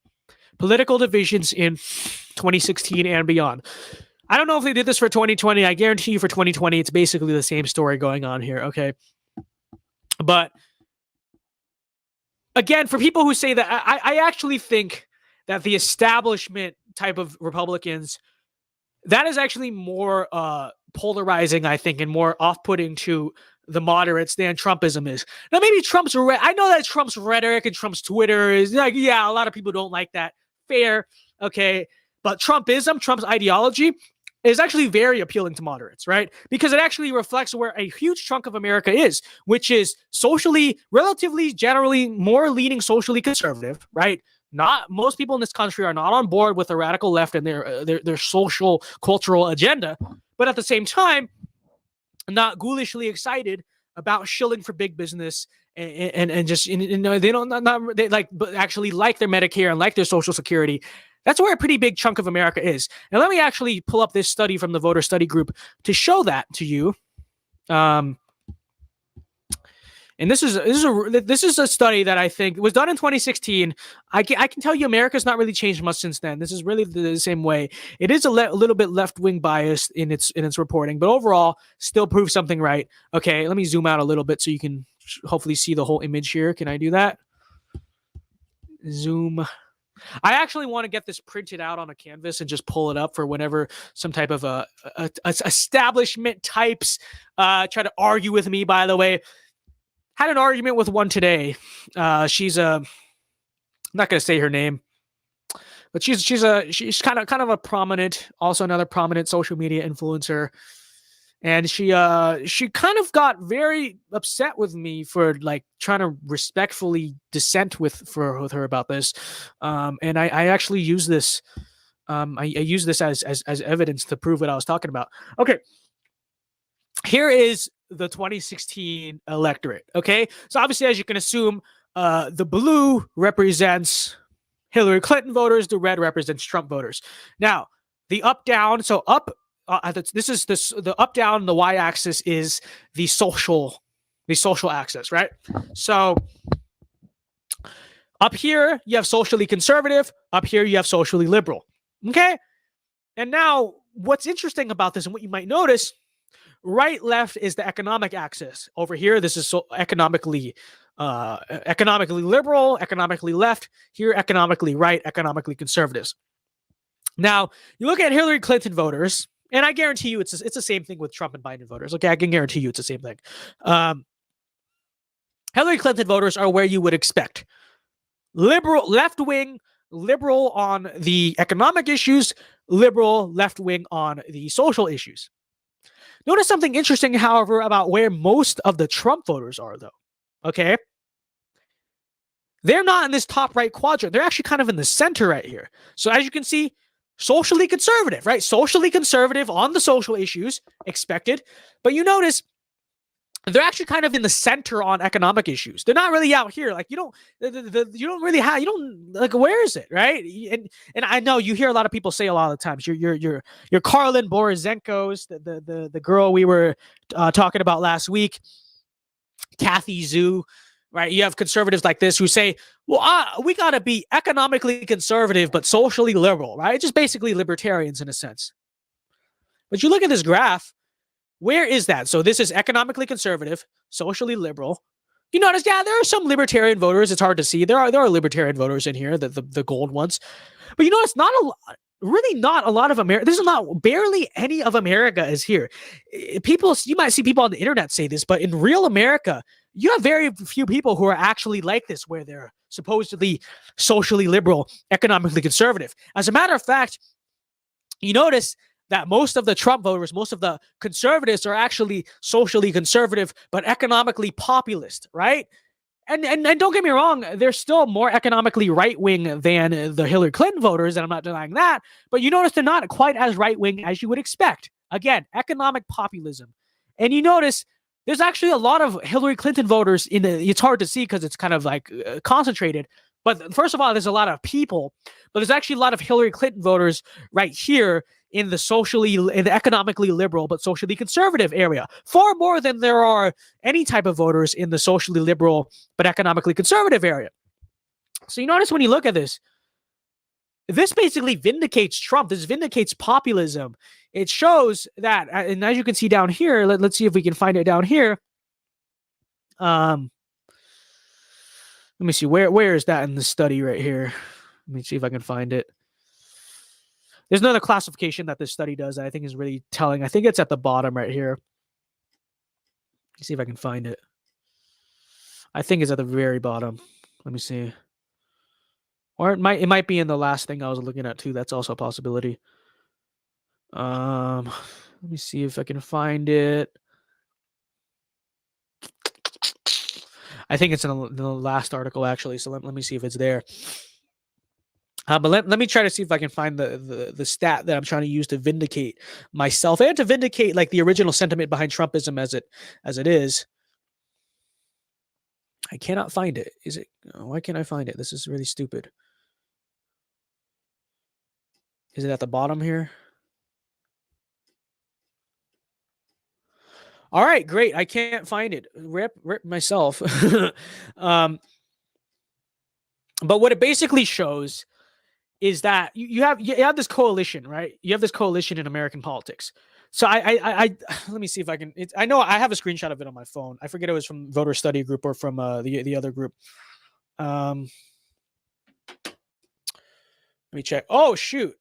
Political divisions in 2016 and beyond. I don't know if they did this for 2020. I guarantee you for 2020, it's basically the same story going on here, okay? But again, for people who say that, I actually think that the establishment type of Republicans, that is actually more polarizing, I think, and more off-putting to the moderates than Trumpism is. Now, maybe I know that Trump's rhetoric and Trump's Twitter is like, yeah, a lot of people don't like that. Fair, okay? But Trumpism, Trump's ideology, is actually very appealing to moderates, right? Because it actually reflects where a huge chunk of America is, which is socially, relatively, generally more leaning socially conservative, right? Not most people in this country are not on board with the radical left and their social cultural agenda, but at the same time, not ghoulishly excited about shilling for big business and just they don't they like but actually like their Medicare and like their Social Security. That's where a pretty big chunk of America is. And let me actually pull up this study from the voter study group to show that to you. And this is a study that I think was done in 2016. I can tell you America's not really changed much since then. This is really the same way. It is a little bit left-wing biased in its reporting, but overall still proves something right. Okay, let me zoom out a little bit so you can hopefully see the whole image here. Can I do that? Zoom. I actually want to get this printed out on a canvas and just pull it up for whenever some type of a establishment types try to argue with me, by the way. Had an argument with one today. She's I'm not going to say her name, but she's kind of a prominent, also another prominent social media influencer. And she kind of got very upset with me for like trying to respectfully dissent with her about this. And I actually use this. I use this as evidence to prove what I was talking about. Okay. Here is the 2016 electorate. Okay. So obviously, as you can assume, the blue represents Hillary Clinton voters. The red represents Trump voters. Now, the up down. So up. The up down. The y-axis is the social axis, right? So up here you have socially conservative. Up here you have socially liberal. Okay. And now, what's interesting about this, and what you might notice, right left is the economic axis. Over here, this is economically liberal, economically left. Here, economically right, economically conservatives. Now, you look at Hillary Clinton voters, and I guarantee you it's the same thing with Trump and Biden voters. Okay, I can guarantee you it's the same thing. Hillary Clinton voters are where you would expect. Liberal, left-wing, liberal on the economic issues, liberal, left-wing on the social issues. Notice something interesting, however, about where most of the Trump voters are, though. Okay? They're not in this top right quadrant. They're actually kind of in the center right here. So as you can see, socially conservative, right? Socially conservative on the social issues, expected. But you notice they're actually kind of in the center on economic issues. They're not really out here. Like you don't like, where is it, right? And I know you hear a lot of people say a lot of the times, your Karlin Borisenko's, the girl we were talking about last week, Kathy Zhu, right? You have conservatives like this who say, well, we got to be economically conservative but socially liberal, right? Just basically libertarians in a sense. But you look at this graph. Where is that? So this is economically conservative, socially liberal. You notice, yeah, there are some libertarian voters. It's hard to see. There are libertarian voters in here, the gold ones. But you notice not a lot of America. Barely any of America is here. People, you might see people on the internet say this, but in real America, you have very few people who are actually like this, where they're supposedly socially liberal, economically conservative. As a matter of fact, you notice that most of the Trump voters, most of the conservatives are actually socially conservative, but economically populist, right? And don't get me wrong, they're still more economically right-wing than the Hillary Clinton voters, and I'm not denying that. But you notice they're not quite as right-wing as you would expect. Again, economic populism. And you notice there's actually a lot of Hillary Clinton voters it's hard to see because it's kind of like concentrated. But first of all, there's a lot of people, but there's actually a lot of Hillary Clinton voters right here in the economically liberal but socially conservative area, far more than there are any type of voters in the socially liberal but economically conservative area. So you notice when you look at this basically vindicates Trump. This vindicates populism. It shows that, and as you can see down here, let's see if we can find it down here. Let me see, where is that in the study right here? Let me see if I can find it. There's another classification that this study does that I think is really telling. I think it's at the bottom right here. Let's see if I can find it. I think it's at the very bottom. Let me see. Or it might be in the last thing I was looking at too. That's also a possibility. Let me see if I can find it. I think it's in the last article actually. So let me see if it's there. But let me try to see if I can find the stat that I'm trying to use to vindicate myself and to vindicate like the original sentiment behind Trumpism as it is. I cannot find it. Why can't I find it? This is really stupid. Is it at the bottom here? All right, great. I can't find it. Rip myself. But what it basically shows is that you have this coalition, right? You have this coalition in American politics. So I let me see if I can. I know I have a screenshot of it on my phone. I forget it was from Voter Study Group or from the other group. Let me check. Oh shoot.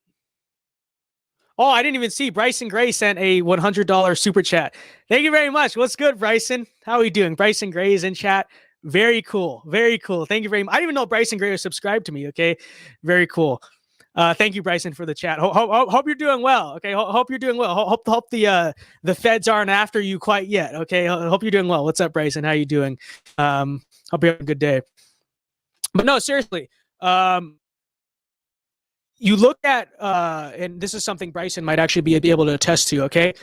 Oh, I didn't even see. Bryson Gray sent a $100 super chat. Thank you very much. What's good, Bryson? How are we doing? Bryson Gray is in chat. Very cool. Very cool. Thank you very much. I didn't even know Bryson Gray was subscribed to me. Okay. Very cool. Thank you, Bryson, for the chat. Hope you're doing well. Okay. Hope you're doing well. Hope the feds aren't after you quite yet. Okay. Hope you're doing well. What's up, Bryson? How you doing? Hope you have a good day. But no, seriously. You look at, and this is something Bryson might actually be able to attest to, okay?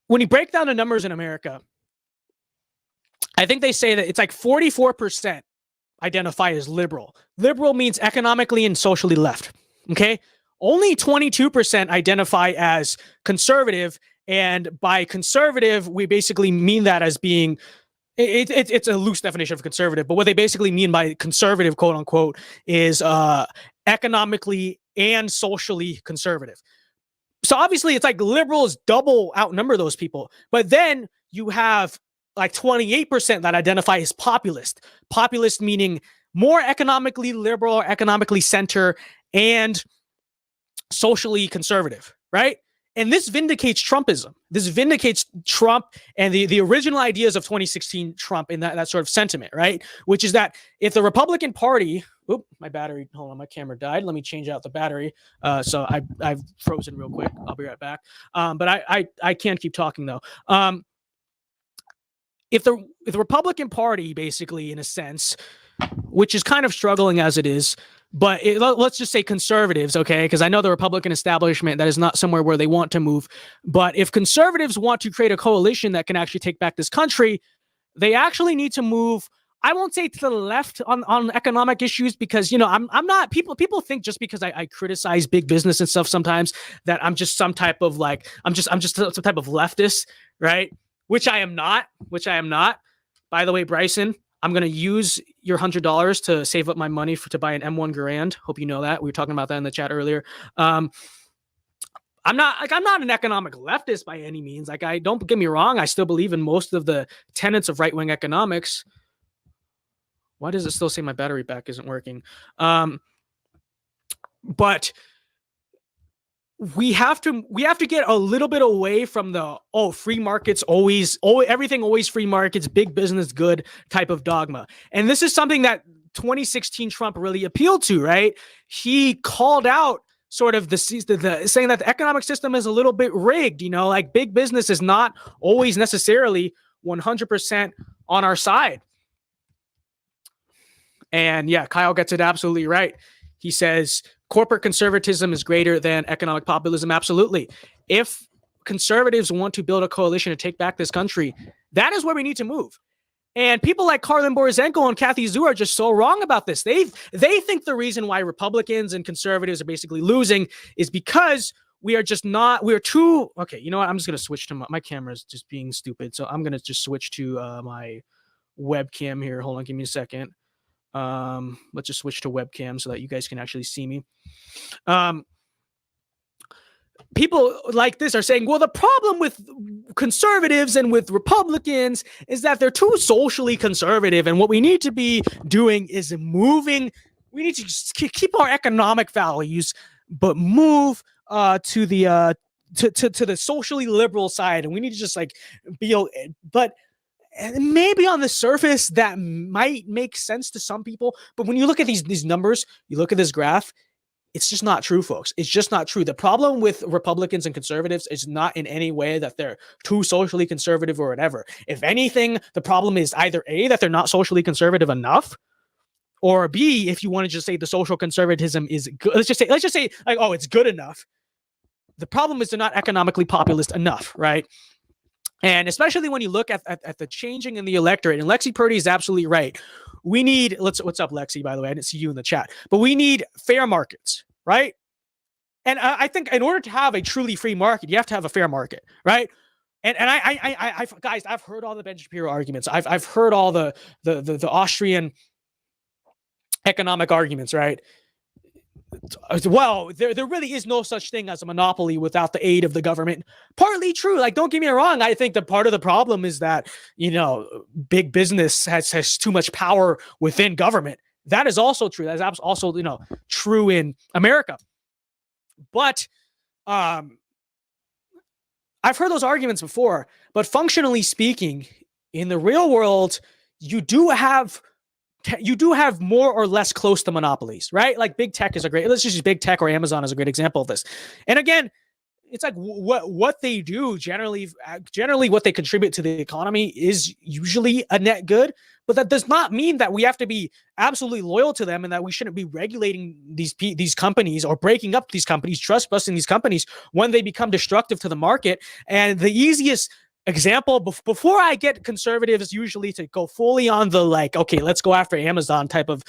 When you break down the numbers in America, I think they say that it's like 44%. identify as liberal. Liberal means economically and socially left. Okay. Only 22% identify as conservative. And by conservative, we basically mean that as being it's a loose definition of conservative, but what they basically mean by conservative, quote unquote, is economically and socially conservative. So obviously it's like liberals double outnumber those people, but then you have like 28% that identify as populist. Populist meaning more economically liberal or economically center and socially conservative, right? And this vindicates Trumpism. This vindicates Trump and the original ideas of 2016 Trump in that sort of sentiment, right? Which is that if the Republican Party, my battery, hold on, my camera died. Let me change out the battery. So I've frozen real quick. I'll be right back. But I can't keep talking though. If the Republican Party, basically, in a sense, which is kind of struggling as it is, but let's just say conservatives, okay? Because I know the Republican establishment, that is not somewhere where they want to move. But if conservatives want to create a coalition that can actually take back this country, they actually need to move, I won't say to the left on economic issues, because, you know, I'm not, people think just because I criticize big business and stuff sometimes that I'm just some type of like, I'm just some type of leftist, right? Which I am not. By the way, Bryson, I'm going to use your $100 to save up my money to buy an M1 Garand. Hope you know that. We were talking about that in the chat earlier. I'm not an economic leftist by any means. Like, I don't get me wrong. I still believe in most of the tenets of right-wing economics. Why does it still say my battery pack isn't working? But we have to get a little bit away from the free markets everything always free markets, big business good type of dogma. And this is something that 2016 Trump really appealed to, right? He called out sort of the saying that the economic system is a little bit rigged, you know, like big business is not always necessarily 100% on our side. And yeah, Kyle gets it absolutely right. He says corporate conservatism is greater than economic populism. Absolutely. If conservatives want to build a coalition to take back this country, that is where we need to move. And people like Karlin Borisenko and Kathy Zhu are just so wrong about this. They think the reason why Republicans and conservatives are basically losing is because we're too, okay, you know what? I'm just going to switch to my camera is just being stupid. So I'm going to just switch to my webcam here. Hold on, give me a second. Let's just switch to webcam so that you guys can actually see me. People like this are saying, well, the problem with conservatives and with Republicans is that they're too socially conservative. And what we need to be doing is we need to keep our economic values, but move to the socially liberal side. And we need to just like but maybe on the surface that might make sense to some people, but when you look at these numbers, you look at this graph, it's just not true, folks. It's just not true. The problem with Republicans and conservatives is not in any way that they're too socially conservative or whatever. If anything, the problem is either A, that they're not socially conservative enough, or B, if you want to just say the social conservatism is good, let's just say like, oh, it's good enough. The problem is they're not economically populist enough, right? And especially when you look at the changing in the electorate, and Lexi Purdy is absolutely right. We need, what's up, Lexi, by the way? I didn't see you in the chat. But we need fair markets, right? And I think in order to have a truly free market, you have to have a fair market, right? And I guys, I've heard all the Ben Shapiro arguments. I've heard all the Austrian economic arguments, right? Well, there really is no such thing as a monopoly without the aid of the government. Partly true. Like, don't get me wrong. I think that part of the problem is that, you know, big business has too much power within government. That is also true. That's also, you know, true in America. But I've heard those arguments before. But functionally speaking, in the real world, you do have more or less close to monopolies, right? Like big tech is let's just use big tech or Amazon as a great example of this. And again, it's like what they do generally what they contribute to the economy is usually a net good, but that does not mean that we have to be absolutely loyal to them and that we shouldn't be regulating these companies or breaking up these companies, trust busting these companies when they become destructive to the market. And the easiest example, before I get conservatives usually to go fully on the like, okay, let's go after Amazon type of,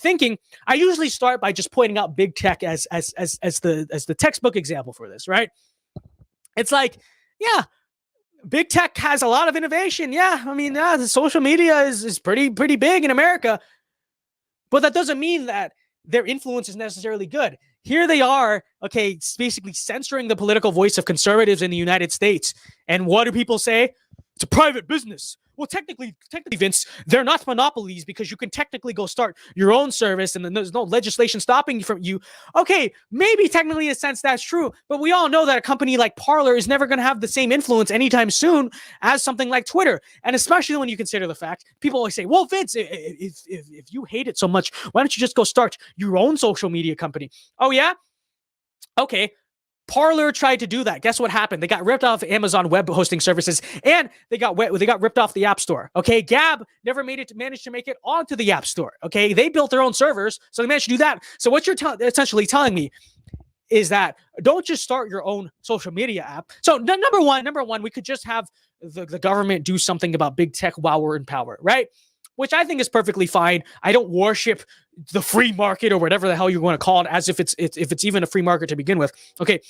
thinking, I usually start by just pointing out big tech as the textbook example for this, right? It's like, yeah, big tech has a lot of innovation. Yeah, I mean, the social media is pretty big in America, but that doesn't mean that their influence is necessarily good. Here they are, okay, basically censoring the political voice of conservatives in the United States. And what do people say? It's a private business. Well, technically, Vince, they're not monopolies because you can technically go start your own service and then there's no legislation stopping from you. Okay, maybe technically in a sense that's true, but we all know that a company like Parler is never going to have the same influence anytime soon as something like Twitter. And especially when you consider the fact, people always say, well, Vince, if you hate it so much, why don't you just go start your own social media company? Oh, yeah? Okay. Parler tried to do that. Guess what happened? They got ripped off Amazon web hosting services, and they got ripped off the App Store. Okay, Gab never managed to make it onto the App Store. Okay, they built their own servers, so they managed to do that. So what you're essentially telling me is that don't just start your own social media app. So number one, we could just have the government do something about big tech while we're in power, right? Which I think is perfectly fine. I don't worship the free market or whatever the hell you want to call it, as if it's even a free market to begin with. Okay,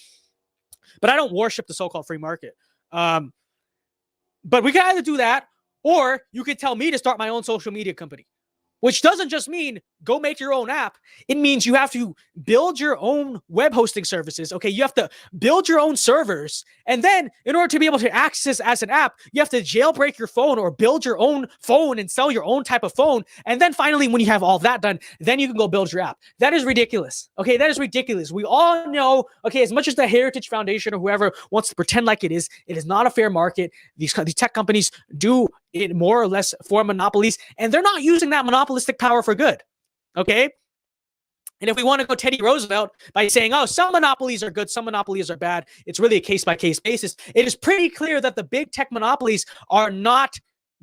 but I don't worship the so-called free market. But we can either do that, or you could tell me to start my own social media company, which doesn't just mean go make your own app. It means you have to build your own web hosting services. Okay, you have to build your own servers. And then in order to be able to access as an app, you have to jailbreak your phone or build your own phone and sell your own type of phone. And then finally, when you have all that done, then you can go build your app. That is ridiculous. Okay, that is ridiculous. We all know, okay, as much as the Heritage Foundation or whoever wants to pretend like it is not a fair market. These tech companies do it more or less for monopolies, and they're not using that monopolistic power for good. Okay? And if we want to go Teddy Roosevelt by saying, oh, some monopolies are good, some monopolies are bad, it's really a case-by-case basis. It is pretty clear that the big tech monopolies are not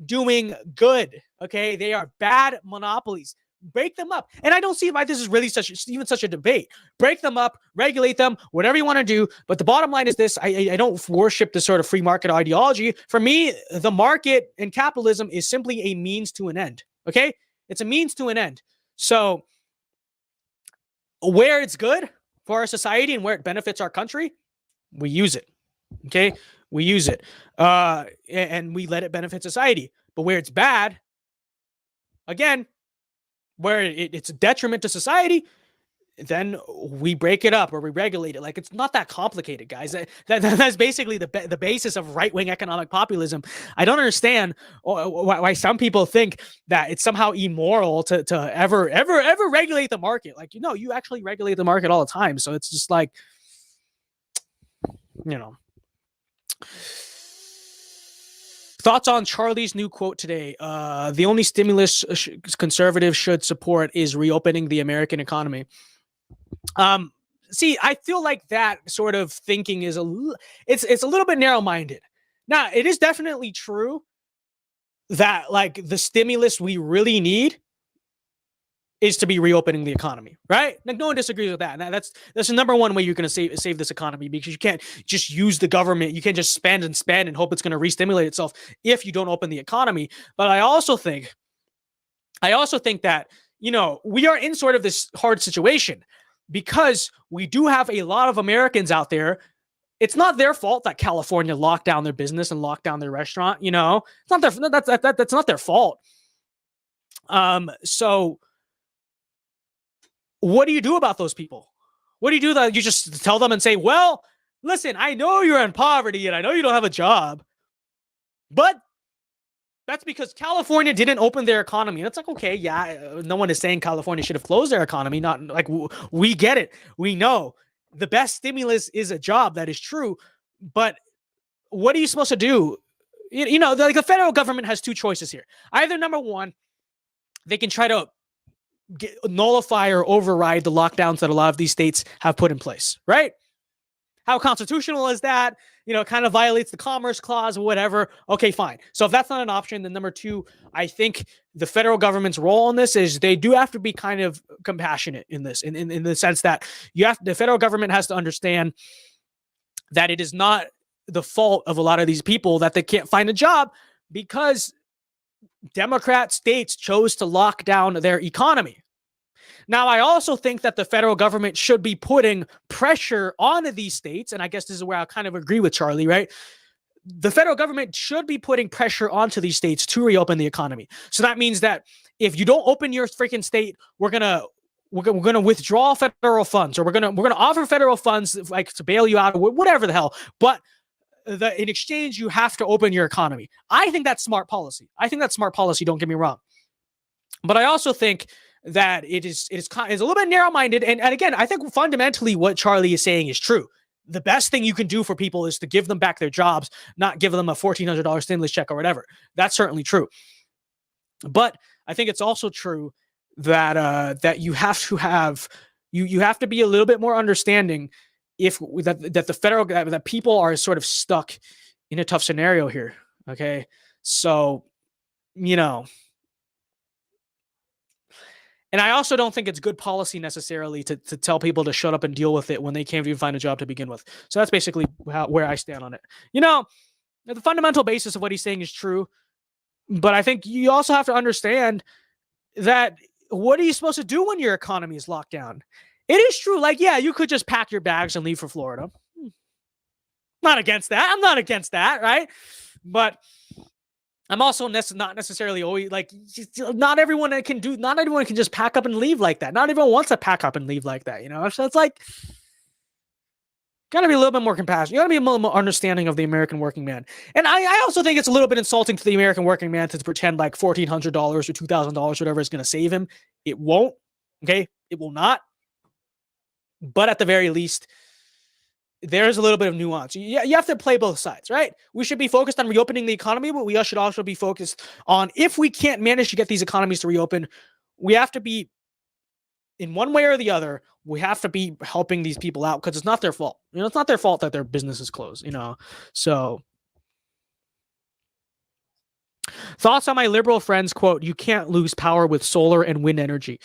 doing good. Okay? They are bad monopolies. Break them up. And I don't see why this is really even such a debate. Break them up, regulate them, whatever you want to do. But the bottom line is this. I don't worship this sort of free market ideology. For me, the market and capitalism is simply a means to an end. Okay? It's a means to an end. So where it's good for our society and where it benefits our country, we use it. Okay? We use it. And we let it benefit society. But where it's bad, again, where it's a detriment to society, then we break it up or we regulate it. Like, it's not that complicated, guys. That's basically the basis of right-wing economic populism. I don't understand why some people think that it's somehow immoral to ever regulate the market. Like, you actually regulate the market all the time. So it's just like, Thoughts on Charlie's new quote today. The only stimulus conservatives should support is reopening the American economy. See, I feel like that sort of thinking is it's a little bit narrow-minded. Now, it is definitely true that like the stimulus we really need is to be reopening the economy, right? Like, no one disagrees with that. And that's the number one way you're going to save this economy, because you can't just use the government. You can't just spend and hope it's going to re-stimulate itself if you don't open the economy. But I also think that, we are in sort of this hard situation because we do have a lot of Americans out there. It's not their fault that California locked down their business and locked down their restaurant. It's not that's not their fault. So what do you do about those people? What do you do? That you just tell them and say, well, listen, I know you're in poverty and I know you don't have a job, but that's because California didn't open their economy. And it's like, okay, yeah, no one is saying California should have closed their economy. Not like we get it. We know the best stimulus is a job. That is true. But what are you supposed to do? Like the federal government has two choices here. Either number one, they can try to nullify or override the lockdowns that a lot of these states have put in place, right? How constitutional is that? It kind of violates the Commerce Clause or whatever. Okay, fine. So if that's not an option, then number two, I think the federal government's role in this is they do have to be kind of compassionate in this, in the sense that the federal government has to understand that it is not the fault of a lot of these people that they can't find a job because Democrat states chose to lock down their economy. Now, I also think that the federal government should be putting pressure on these states, and I guess this is where I kind of agree with Charlie, right? The federal government should be putting pressure onto these states to reopen the economy. So that means that if you don't open your freaking state, we're gonna withdraw federal funds, or we're gonna offer federal funds like to bail you out, or whatever the hell. But in exchange, you have to open your economy. I think that's smart policy. Don't get me wrong, but I also think that it is a little bit narrow-minded. And again, I think fundamentally what Charlie is saying is true. The best thing you can do for people is to give them back their jobs, not give them a $1,400 stimulus check or whatever. That's certainly true. But I think it's also true that that you have to have you have to be a little bit more understanding that people are sort of stuck in a tough scenario here. Okay, so and I also don't think it's good policy necessarily to tell people to shut up and deal with it when they can't even find a job to begin with. So that's basically where I stand on it. The fundamental basis of what he's saying is true, but I think you also have to understand that what are you supposed to do when your economy is locked down? It is true. Like, yeah, you could just pack your bags and leave for Florida. Not against that. I'm not against that, right? But I'm also not necessarily always like, not everyone can just pack up and leave like that. Not everyone wants to pack up and leave like that, So it's like, got to be a little bit more compassionate. You got to be a little more understanding of the American working man. And I also think it's a little bit insulting to the American working man to pretend like $1,400 or $2,000, whatever, is going to save him. It won't. Okay. It will not. But at the very least, there's a little bit of nuance. You have to play both sides, right? We should be focused on reopening the economy, but we should also be focused on, if we can't manage to get these economies to reopen, we have to be, in one way or the other, we have to be helping these people out because it's not their fault. It's not their fault that their business is closed, So, thoughts on my liberal friends quote, "You can't lose power with solar and wind energy."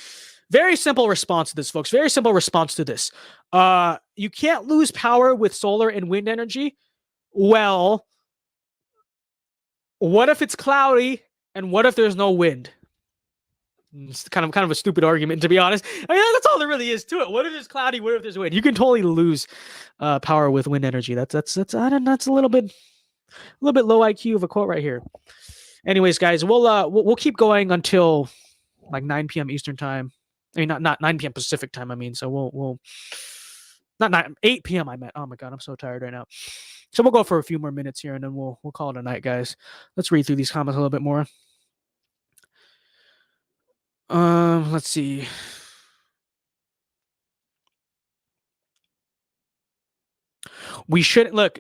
Very simple response to this, folks. Very simple response to this. You can't lose power with solar and wind energy. Well, what if it's cloudy and what if there's no wind? It's kind of a stupid argument, to be honest. I mean, that's all there really is to it. What if it's cloudy? What if there's wind? You can totally lose power with wind energy. That's a little bit low IQ of a quote right here. Anyways, guys, we'll keep going until like 9 p.m. Eastern time. I mean, not 9 p.m. Pacific time. I mean, so we'll not 8 p.m. I meant. Oh my god, I'm so tired right now. So we'll go for a few more minutes here, and then we'll call it a night, guys. Let's read through these comments a little bit more. Let's see. We should look.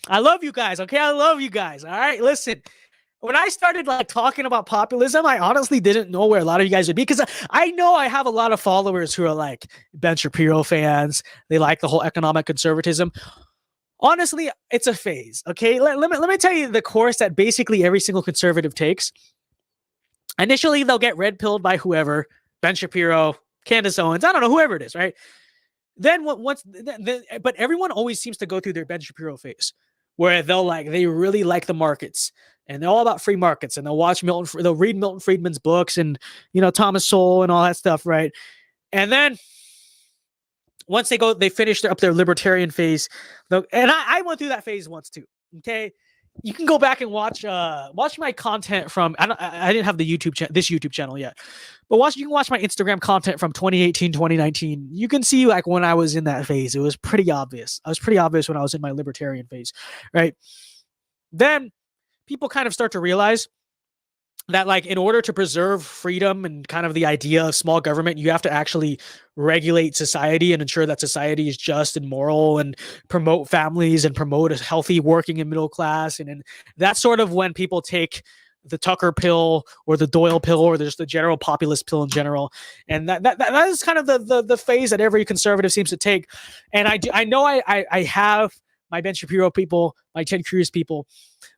I love you guys. Okay, I love you guys. All right, listen. When I started talking about populism, I honestly didn't know where a lot of you guys would be, because I know I have a lot of followers who are like Ben Shapiro fans. They like the whole economic conservatism. Honestly, it's a phase. Okay, let me tell you the course that basically every single conservative takes. Initially, they'll get red pilled by whoever, Ben Shapiro, Candace Owens, I don't know, whoever it is, right? Then but everyone always seems to go through their Ben Shapiro phase, where they really like the markets. And they're all about free markets, and they'll read Milton Friedman's books and, Thomas Sowell and all that stuff. Right. And then once they finish up their libertarian phase, and I went through that phase once too. Okay. You can go back and watch my content from, I didn't have this YouTube channel yet, but you can watch my Instagram content from 2018, 2019. You can see when I was in that phase, it was pretty obvious. I was pretty obvious when I was in my libertarian phase. Right. Then people kind of start to realize that in order to preserve freedom and kind of the idea of small government, you have to actually regulate society and ensure that society is just and moral and promote families and promote a healthy working and middle class. And that's sort of when people take the Tucker pill or the Doyle pill or just the general populist pill in general. And that is kind of the phase that every conservative seems to take. And I know I have my Ben Shapiro people, my Ted Cruz people,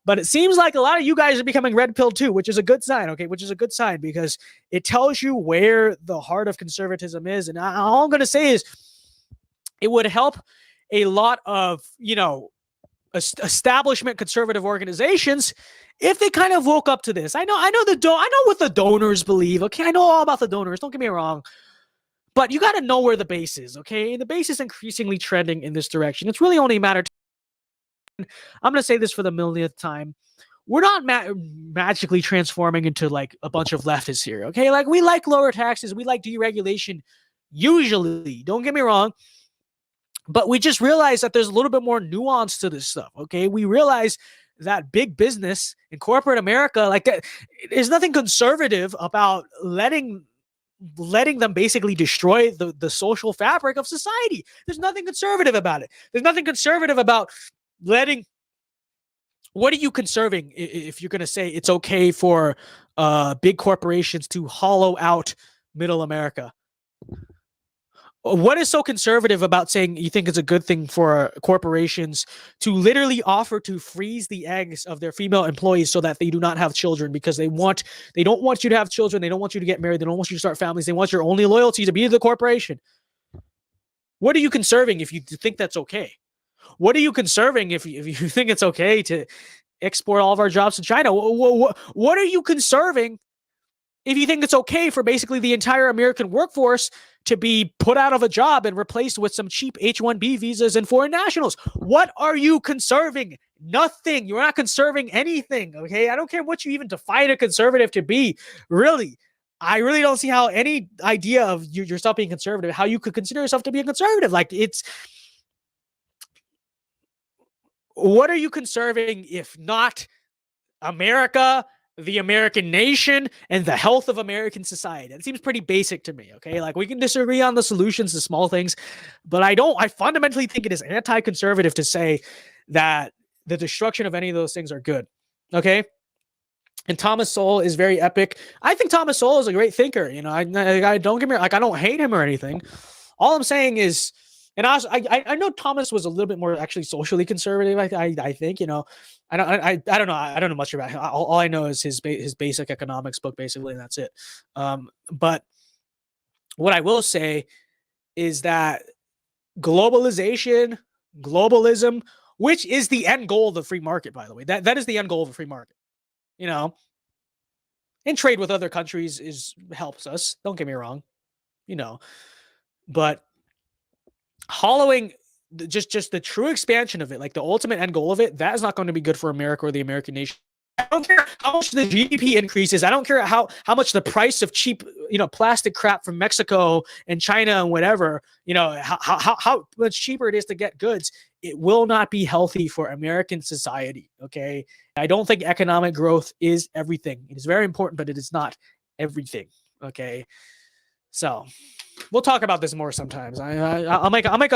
but it seems like a lot of you guys are becoming red pill too, which is a good sign. Okay. Which is a good sign, because it tells you where the heart of conservatism is. And all I'm going to say is it would help a lot of, establishment conservative organizations, if they kind of woke up to this. I know what the donors believe. Okay, I know all about the donors. Don't get me wrong. But you got to know where the base is, okay? And the base is increasingly trending in this direction. It's really only a matter of I'm going to say this for the millionth time. We're not magically transforming into like a bunch of leftists here, okay? Like we like lower taxes. We like deregulation usually. Don't get me wrong. But we just realize that there's a little bit more nuance to this stuff, okay? We realize that big business in corporate America, like that, there's nothing conservative about letting them basically destroy the social fabric of society. There's nothing conservative about it. There's nothing conservative about letting. What are you conserving if you're going to say it's okay for big corporations to hollow out middle America? What is so conservative about saying you think it's a good thing for corporations to literally offer to freeze the eggs of their female employees so that they do not have children because they don't want you to have children, they don't want you to get married, they don't want you to start families, they want your only loyalty to be the corporation? What are you conserving if you think that's okay? What are you conserving if you think it's okay to export all of our jobs to China? What are you conserving if you think it's okay for basically the entire American workforce to be put out of a job and replaced with some cheap H-1B visas and foreign nationals? What are you conserving? Nothing. You're not conserving anything, okay? I don't care what you even define a conservative to be. Really, I really don't see how any idea of yourself being conservative, how you could consider yourself to be a conservative. Like, it's... What are you conserving if not America, the American nation, and the health of American society? It seems pretty basic to me, okay? Like, we can disagree on the solutions to small things, but I fundamentally think it is anti-conservative to say that the destruction of any of those things are good, okay? And Thomas Sowell is very epic. I think Thomas Sowell is a great thinker. You know, I don't get me like I don't hate him or anything. All I'm saying is, and I know Thomas was a little bit more actually socially conservative. I think, you know, I don't know. I don't know much about him. All I know is his basic economics book, basically, and that's it. But what I will say is that globalization, globalism, which is the end goal of the free market, by the way, that is the end goal of the free market. You know, and trade with other countries helps us. Don't get me wrong, you know, but hollowing just the true expansion of it, like the ultimate end goal of it, that is not going to be good for America or the American nation. I don't care how much the GDP increases. I don't care how much the price of cheap, you know, plastic crap from Mexico and China and whatever, you know, how much cheaper it is to get goods. It will not be healthy for American society. Okay. I don't think economic growth is everything. It is very important, but it is not everything. Okay. So we'll talk about this more sometimes. I think I'll make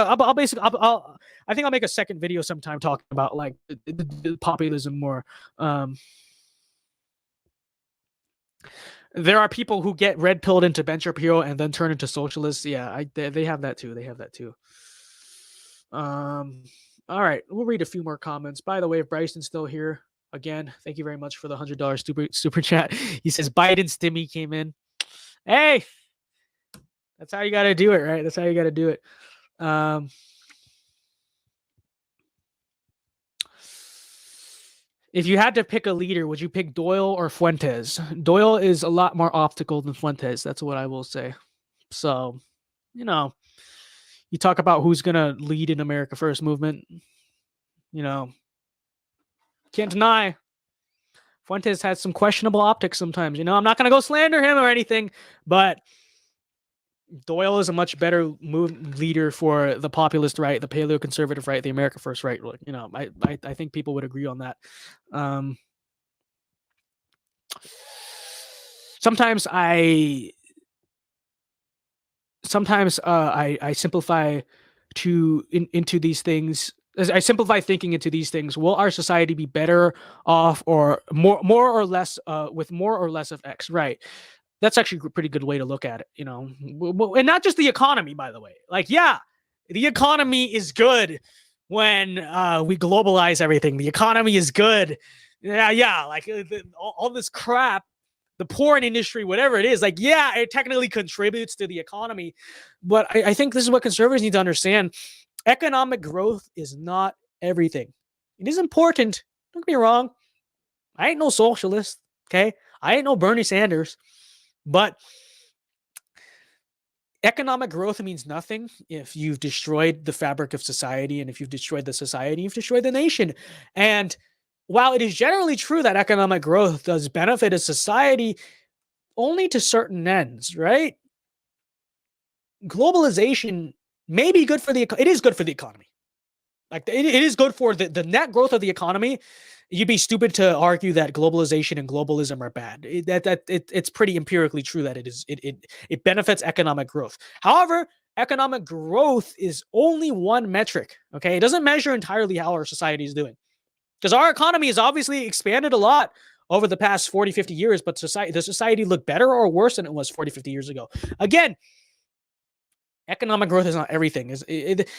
a second video sometime talking about like the populism more. There are people who get red pilled into venture pure and then turn into socialists. Yeah, they have that too. They have that too. All right, we'll read a few more comments. By the way, if Bryson's still here, again, thank you very much for the $100 super chat. He says Biden stimmy came in. Hey, that's how you got to do it, right? That's how you got to do it. If you had to pick a leader, would you pick Doyle or Fuentes? Doyle is a lot more optical than Fuentes. That's what I will say. So, you know, you talk about who's going to lead in America First movement, you know, can't deny Fuentes has some questionable optics sometimes. You know, I'm not going to go slander him or anything, but Doyle is a much better leader for the populist right, the paleoconservative right, the America First right. You know, I think people would agree on that. Sometimes I simplify into these things. As I simplify thinking into these things, will our society be better off or more or less with more or less of X? Right. That's actually a pretty good way to look at it, you know, and not just the economy, by the way. Like, yeah, the economy is good when we globalize everything. The economy is good. Yeah. Like all this crap, the porn industry, whatever it is, like, yeah, it technically contributes to the economy. But I think this is what conservatives need to understand. Economic growth is not everything. It is important. Don't get me wrong. I ain't no socialist. Okay. I ain't no Bernie Sanders. But economic growth means nothing if you've destroyed the fabric of society, and if you've destroyed the society, you've destroyed the nation. And while it is generally true that economic growth does benefit a society only to certain ends, right? Globalization may be good for it is good for the economy. Like it is good for the net growth of the economy. You'd be stupid to argue that globalization and globalism are bad. It's pretty empirically true that it benefits economic growth. However, economic growth is only one metric. Okay, it doesn't measure entirely how our society is doing, because our economy has obviously expanded a lot over the past 40, 50 years, but does society look better or worse than it was 40, 50 years ago? Again, economic growth is not everything.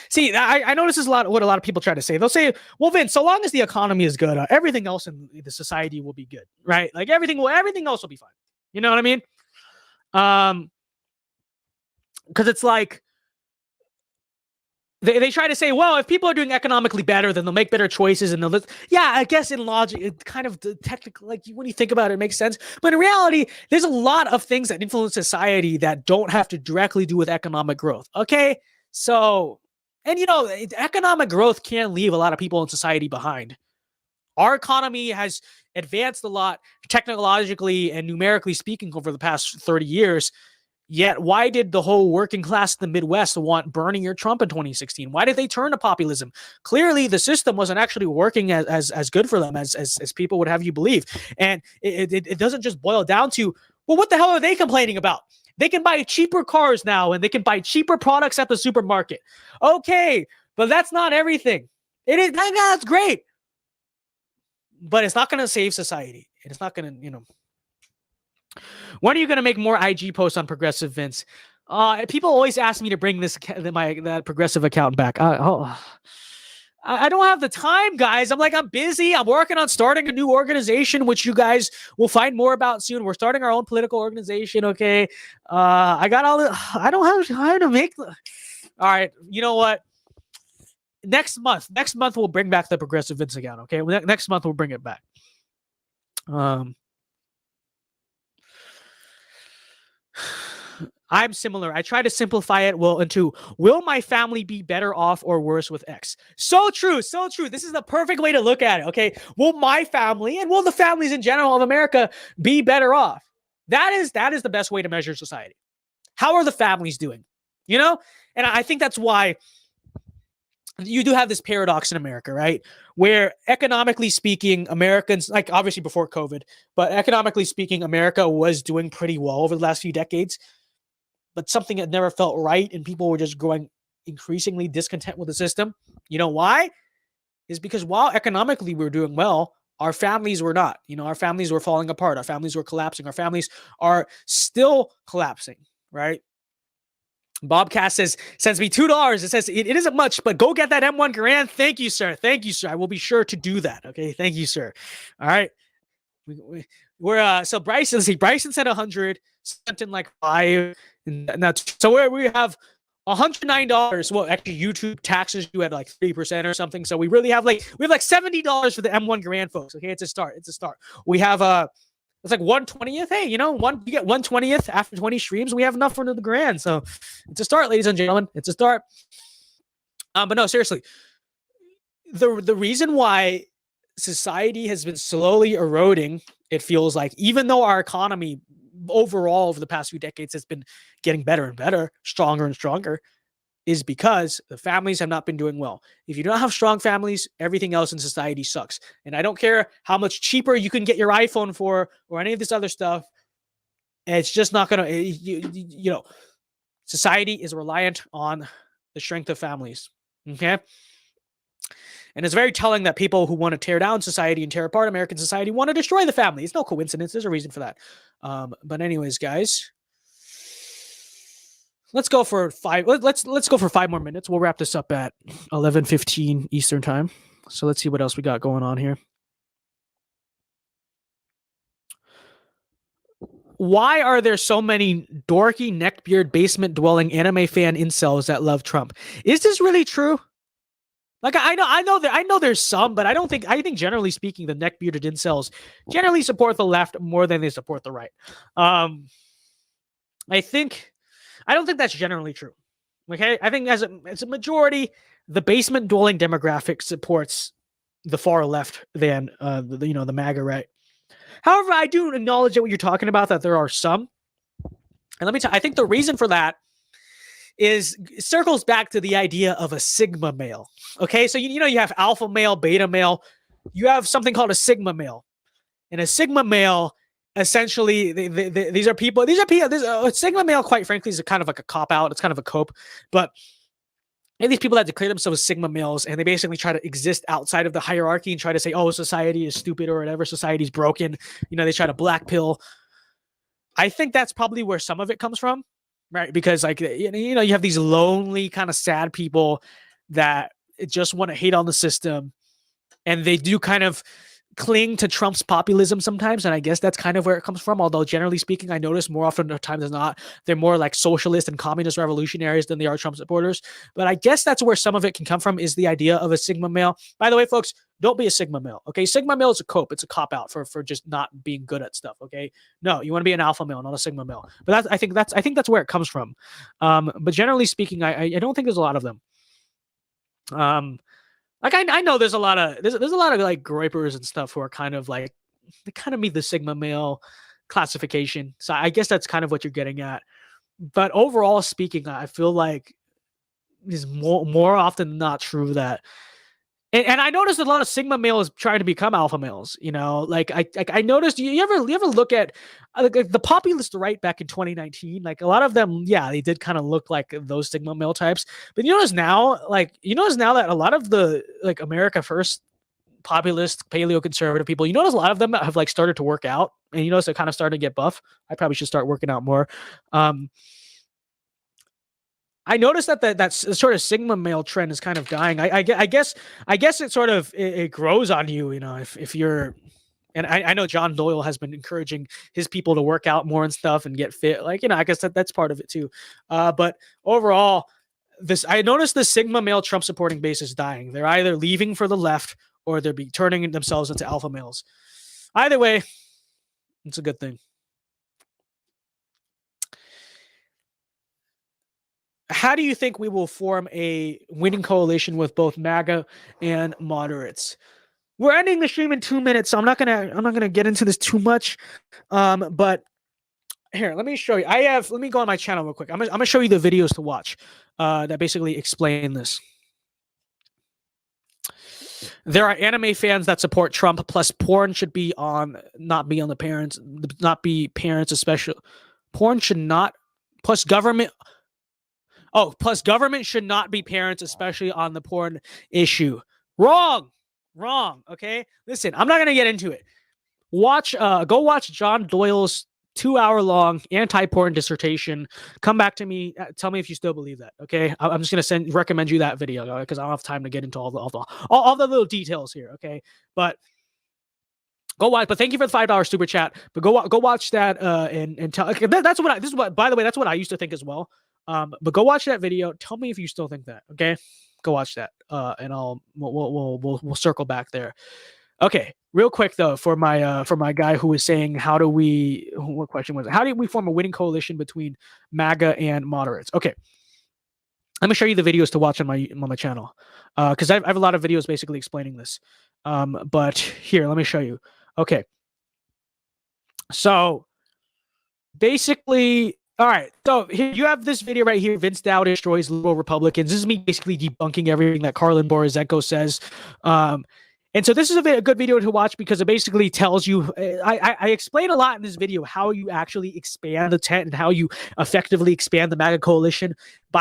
See, I know this is what a lot of people try to say. They'll say, well, Vince, so long as the economy is good, everything else in the society will be good, right? Like everything else will be fine. You know what I mean? Because it's like, they try to say, well, if people are doing economically better, then they'll make better choices. And yeah, I guess in logic, it kind of technically, like when you think about it, it makes sense. But in reality, there's a lot of things that influence society that don't have to directly do with economic growth. Okay. So, and economic growth can leave a lot of people in society behind. Our economy has advanced a lot technologically and numerically speaking over the past 30 years. Yet, why did the whole working class in the Midwest want Bernie or Trump in 2016? Why did they turn to populism? Clearly, the system wasn't actually working as good for them as people would have you believe. And it doesn't just boil down to, well, what the hell are they complaining about? They can buy cheaper cars now, and they can buy cheaper products at the supermarket. Okay, but that's not everything. That's great. But it's not going to save society. It's not going to, When are you going to make more IG posts on Progressive Vince? People always ask me to bring that Progressive account back. I don't have the time, guys. I'm busy. I'm working on starting a new organization, which you guys will find more about soon. We're starting our own political organization. Okay. I don't have time to make all right. You know what? Next month we'll bring back the Progressive Vince account. Okay. Next month we'll bring it back. I'm similar. I try to simplify it into, will my family be better off or worse with X? So true. So true. This is the perfect way to look at it. Okay. Will my family and will the families in general of America be better off? That is the best way to measure society. How are the families doing? And I think that's why you do have this paradox in America, right? Where economically speaking, Americans, like obviously before COVID, but economically speaking, America was doing pretty well over the last few decades. But something that never felt right, and people were just growing increasingly discontent with the system. You know why? Is because while economically we were doing well, our families were not. Our families were falling apart. Our families were collapsing. Our families are still collapsing, right? Bobcast sends me $2. It says, it isn't much, but go get that M1 Garand. Thank you, sir. Thank you, sir. I will be sure to do that. Okay. Thank you, sir. All right. We're so Bryson said 100, sent in like 5. So we have $109. Well, actually, YouTube taxes you at like 3% or something. So we have $70 for the M1 Garand, folks. Okay, it's a start. We have it's like 1/20th. Hey, you get 1/20th after 20 streams. We have enough for the Grand. So it's a start, ladies and gentlemen. It's a start. But no, seriously, the reason why society has been slowly eroding, it feels like, even though our economy overall over the past few decades has been getting better and better, stronger and stronger, is because the families have not been doing well. If you don't have strong families, everything else in society sucks. And I don't care how much cheaper you can get your iPhone for or any of this other stuff. It's just not going to, society is reliant on the strength of families. Okay. And it's very telling that people who want to tear down society and tear apart American society want to destroy the family. It's no coincidence. There's a reason for that. But anyways, guys, let's go for 5. Let's go for 5 more minutes. We'll wrap this up at 11:15 Eastern time. So let's see what else we got going on here. Why are there so many dorky, neckbeard, basement-dwelling anime fan incels that love Trump? Is this really true? Like I know there's some, but I think generally speaking, the neck bearded incels generally support the left more than they support the right. Um, I think I don't think that's generally true. Okay, I think as a majority, the basement dwelling demographic supports the far left than the MAGA right. However, I do acknowledge that what you're talking about, that there are some, and let me tell you, I think the reason for that is circles back to the idea of a sigma male. Okay, so you have alpha male, beta male, you have something called a sigma male, and a sigma male essentially these are people. A sigma male, quite frankly, is kind of like a cop out. It's kind of a cope, but and these people that declare themselves sigma males, and they basically try to exist outside of the hierarchy and try to say, oh, society is stupid or whatever, society's broken. They try to black pill. I think that's probably where some of it comes from, right? Because like you have these lonely kind of sad people that just want to hate on the system, and they do kind of cling to Trump's populism sometimes, and I guess that's kind of where it comes from. Although generally speaking, I notice more often times than not, they're more like socialist and communist revolutionaries than they are Trump supporters. But I guess that's where some of it can come from, is the idea of a sigma male. By the way, folks, don't be a sigma male. Okay, sigma male is a cope. It's a cop out for just not being good at stuff. Okay, no, you want to be an alpha male, not a sigma male. But I think that's where it comes from. But generally speaking, I don't think there's a lot of them. Like I know there's a lot of like groypers and stuff who are kind of like, they kind of meet the sigma male classification. So I guess that's kind of what you're getting at. But overall speaking, I feel like is more often than not true that, and I noticed a lot of sigma males trying to become alpha males. Like I noticed. You ever look at like the populist right back in 2019? Like a lot of them, yeah, they did kind of look like those sigma male types. But you notice now that a lot of the like America First populist paleo conservative people, you notice a lot of them have like started to work out, and you notice they're kind of starting to get buff. I probably should start working out more. I noticed that sort of sigma male trend is kind of dying. I guess it sort of it grows on you, if you're. And I know John Doyle has been encouraging his people to work out more and stuff and get fit. Like, I guess that's part of it too. But overall, I noticed the sigma male Trump supporting base is dying. They're either leaving for the left or they're turning themselves into alpha males. Either way, it's a good thing. How do you think we will form a winning coalition with both MAGA and moderates? We're ending the stream in 2 minutes, so I'm not gonna get into this too much. But here, let me show you. Let me go on my channel real quick. I'm gonna show you the videos to watch that basically explain this. There are anime fans that support Trump, plus porn should be not be parents, especially. Porn should not, plus government. Oh, plus government should not be parents, especially on the porn issue. Wrong. Okay, listen, I'm not gonna get into it. Go watch John Doyle's 2-hour-long anti-porn dissertation. Come back to me. Tell me if you still believe that. Okay, I'm just gonna recommend you that video because I don't have time to get into all the little details here. Okay, but go watch. But thank you for the $5 super chat. But go watch that and tell. Okay, that's what by the way, that's what I used to think as well. But go watch that video. Tell me if you still think that. Okay, go watch that. And we'll circle back there. Okay, real quick though, for my guy who was saying, what question was it? How do we form a winning coalition between MAGA and moderates? Okay, let me show you the videos to watch on my channel, because I have a lot of videos basically explaining this. But here, let me show you. Okay, so basically. All right, so here you have this video right here. Vince Dow destroys liberal Republicans. This is me basically debunking everything that Carlin Borozenko says. And so this is a good video to watch because it basically tells you, I explain a lot in this video how you actually expand the tent and how you effectively expand the MAGA coalition.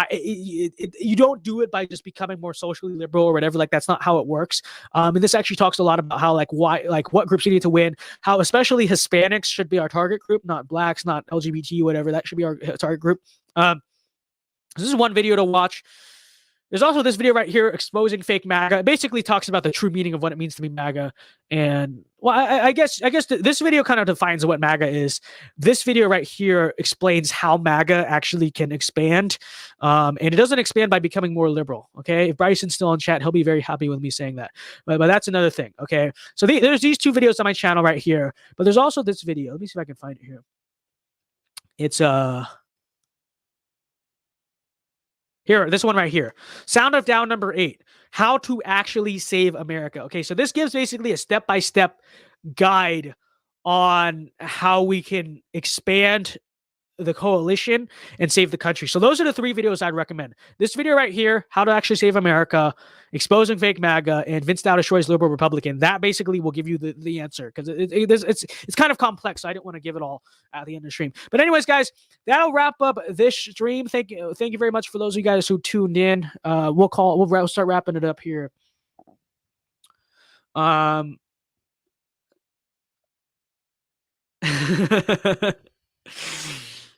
You don't do it by just becoming more socially liberal or whatever. Like, that's not how it works. And this actually talks a lot about how, what groups you need to win, how especially Hispanics should be our target group, not blacks, not LGBT, whatever. That should be our target group. This is one video to watch. There's also this video right here exposing fake MAGA. It basically talks about the true meaning of what it means to be MAGA. And well, I guess this video kind of defines what MAGA is. This video right here explains how MAGA actually can expand. And it doesn't expand by becoming more liberal. Okay. If Bryson's still in chat, he'll be very happy with me saying that. But that's another thing. Okay. So there's these two videos on my channel right here. But there's also this video. Let me see if I can find it here. It's here, this one right here. Sound of Down number 8. How to actually save America. Okay, so this gives basically a step-by-step guide on how we can expand the coalition and save the country. So those are the 3 videos I'd recommend. This video right here, How to Actually Save America, Exposing Fake MAGA, and Vince Dow Destroys Liberal Republican. That basically will give you the answer, because it's kind of complex, so I didn't want to give it all at the end of the stream. But anyways, guys, that'll wrap up this stream. Thank you very much for those of you guys who tuned in. We'll start wrapping it up here.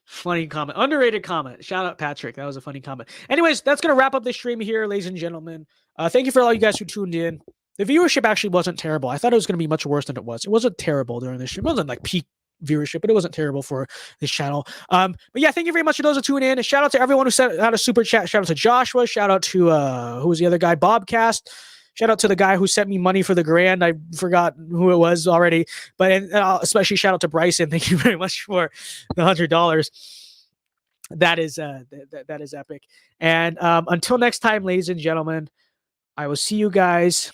Funny comment. Underrated comment. Shout out Patrick. That was a funny comment. Anyways, that's going to wrap up this stream here, ladies and gentlemen. Thank you for all you guys who tuned in. The viewership actually wasn't terrible. I thought it was going to be much worse than it was. It wasn't terrible during this stream. It wasn't like peak viewership, but it wasn't terrible for this channel. But yeah, thank you very much to those who tuned in. And shout out to everyone who sent out a super chat. Shout out to Joshua. Shout out to, who was the other guy? Bobcast. Shout out to the guy who sent me money for the grand. I forgot who it was already, but especially shout out to Bryson. Thank you very much for the $100. That is epic. And until next time, ladies and gentlemen, I will see you guys.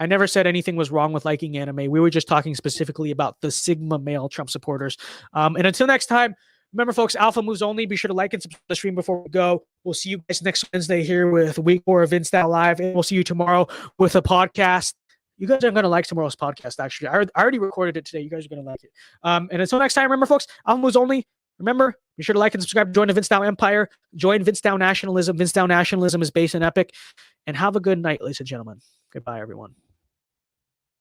I never said anything was wrong with liking anime. We were just talking specifically about the Sigma male Trump supporters. And until next time, remember, folks, Alpha moves only. Be sure to like and subscribe to the stream before we go. We'll see you guys next Wednesday here with week 4 of VinceDao Live. And we'll see you tomorrow with a podcast. You guys are going to like tomorrow's podcast, actually. I already recorded it today. You guys are going to like it. And until next time, remember, folks, Alpha moves only. Remember, be sure to like and subscribe. Join the VinceDao Empire. Join VinceDao Nationalism. VinceDao Nationalism is based in Epic. And have a good night, ladies and gentlemen. Goodbye, everyone.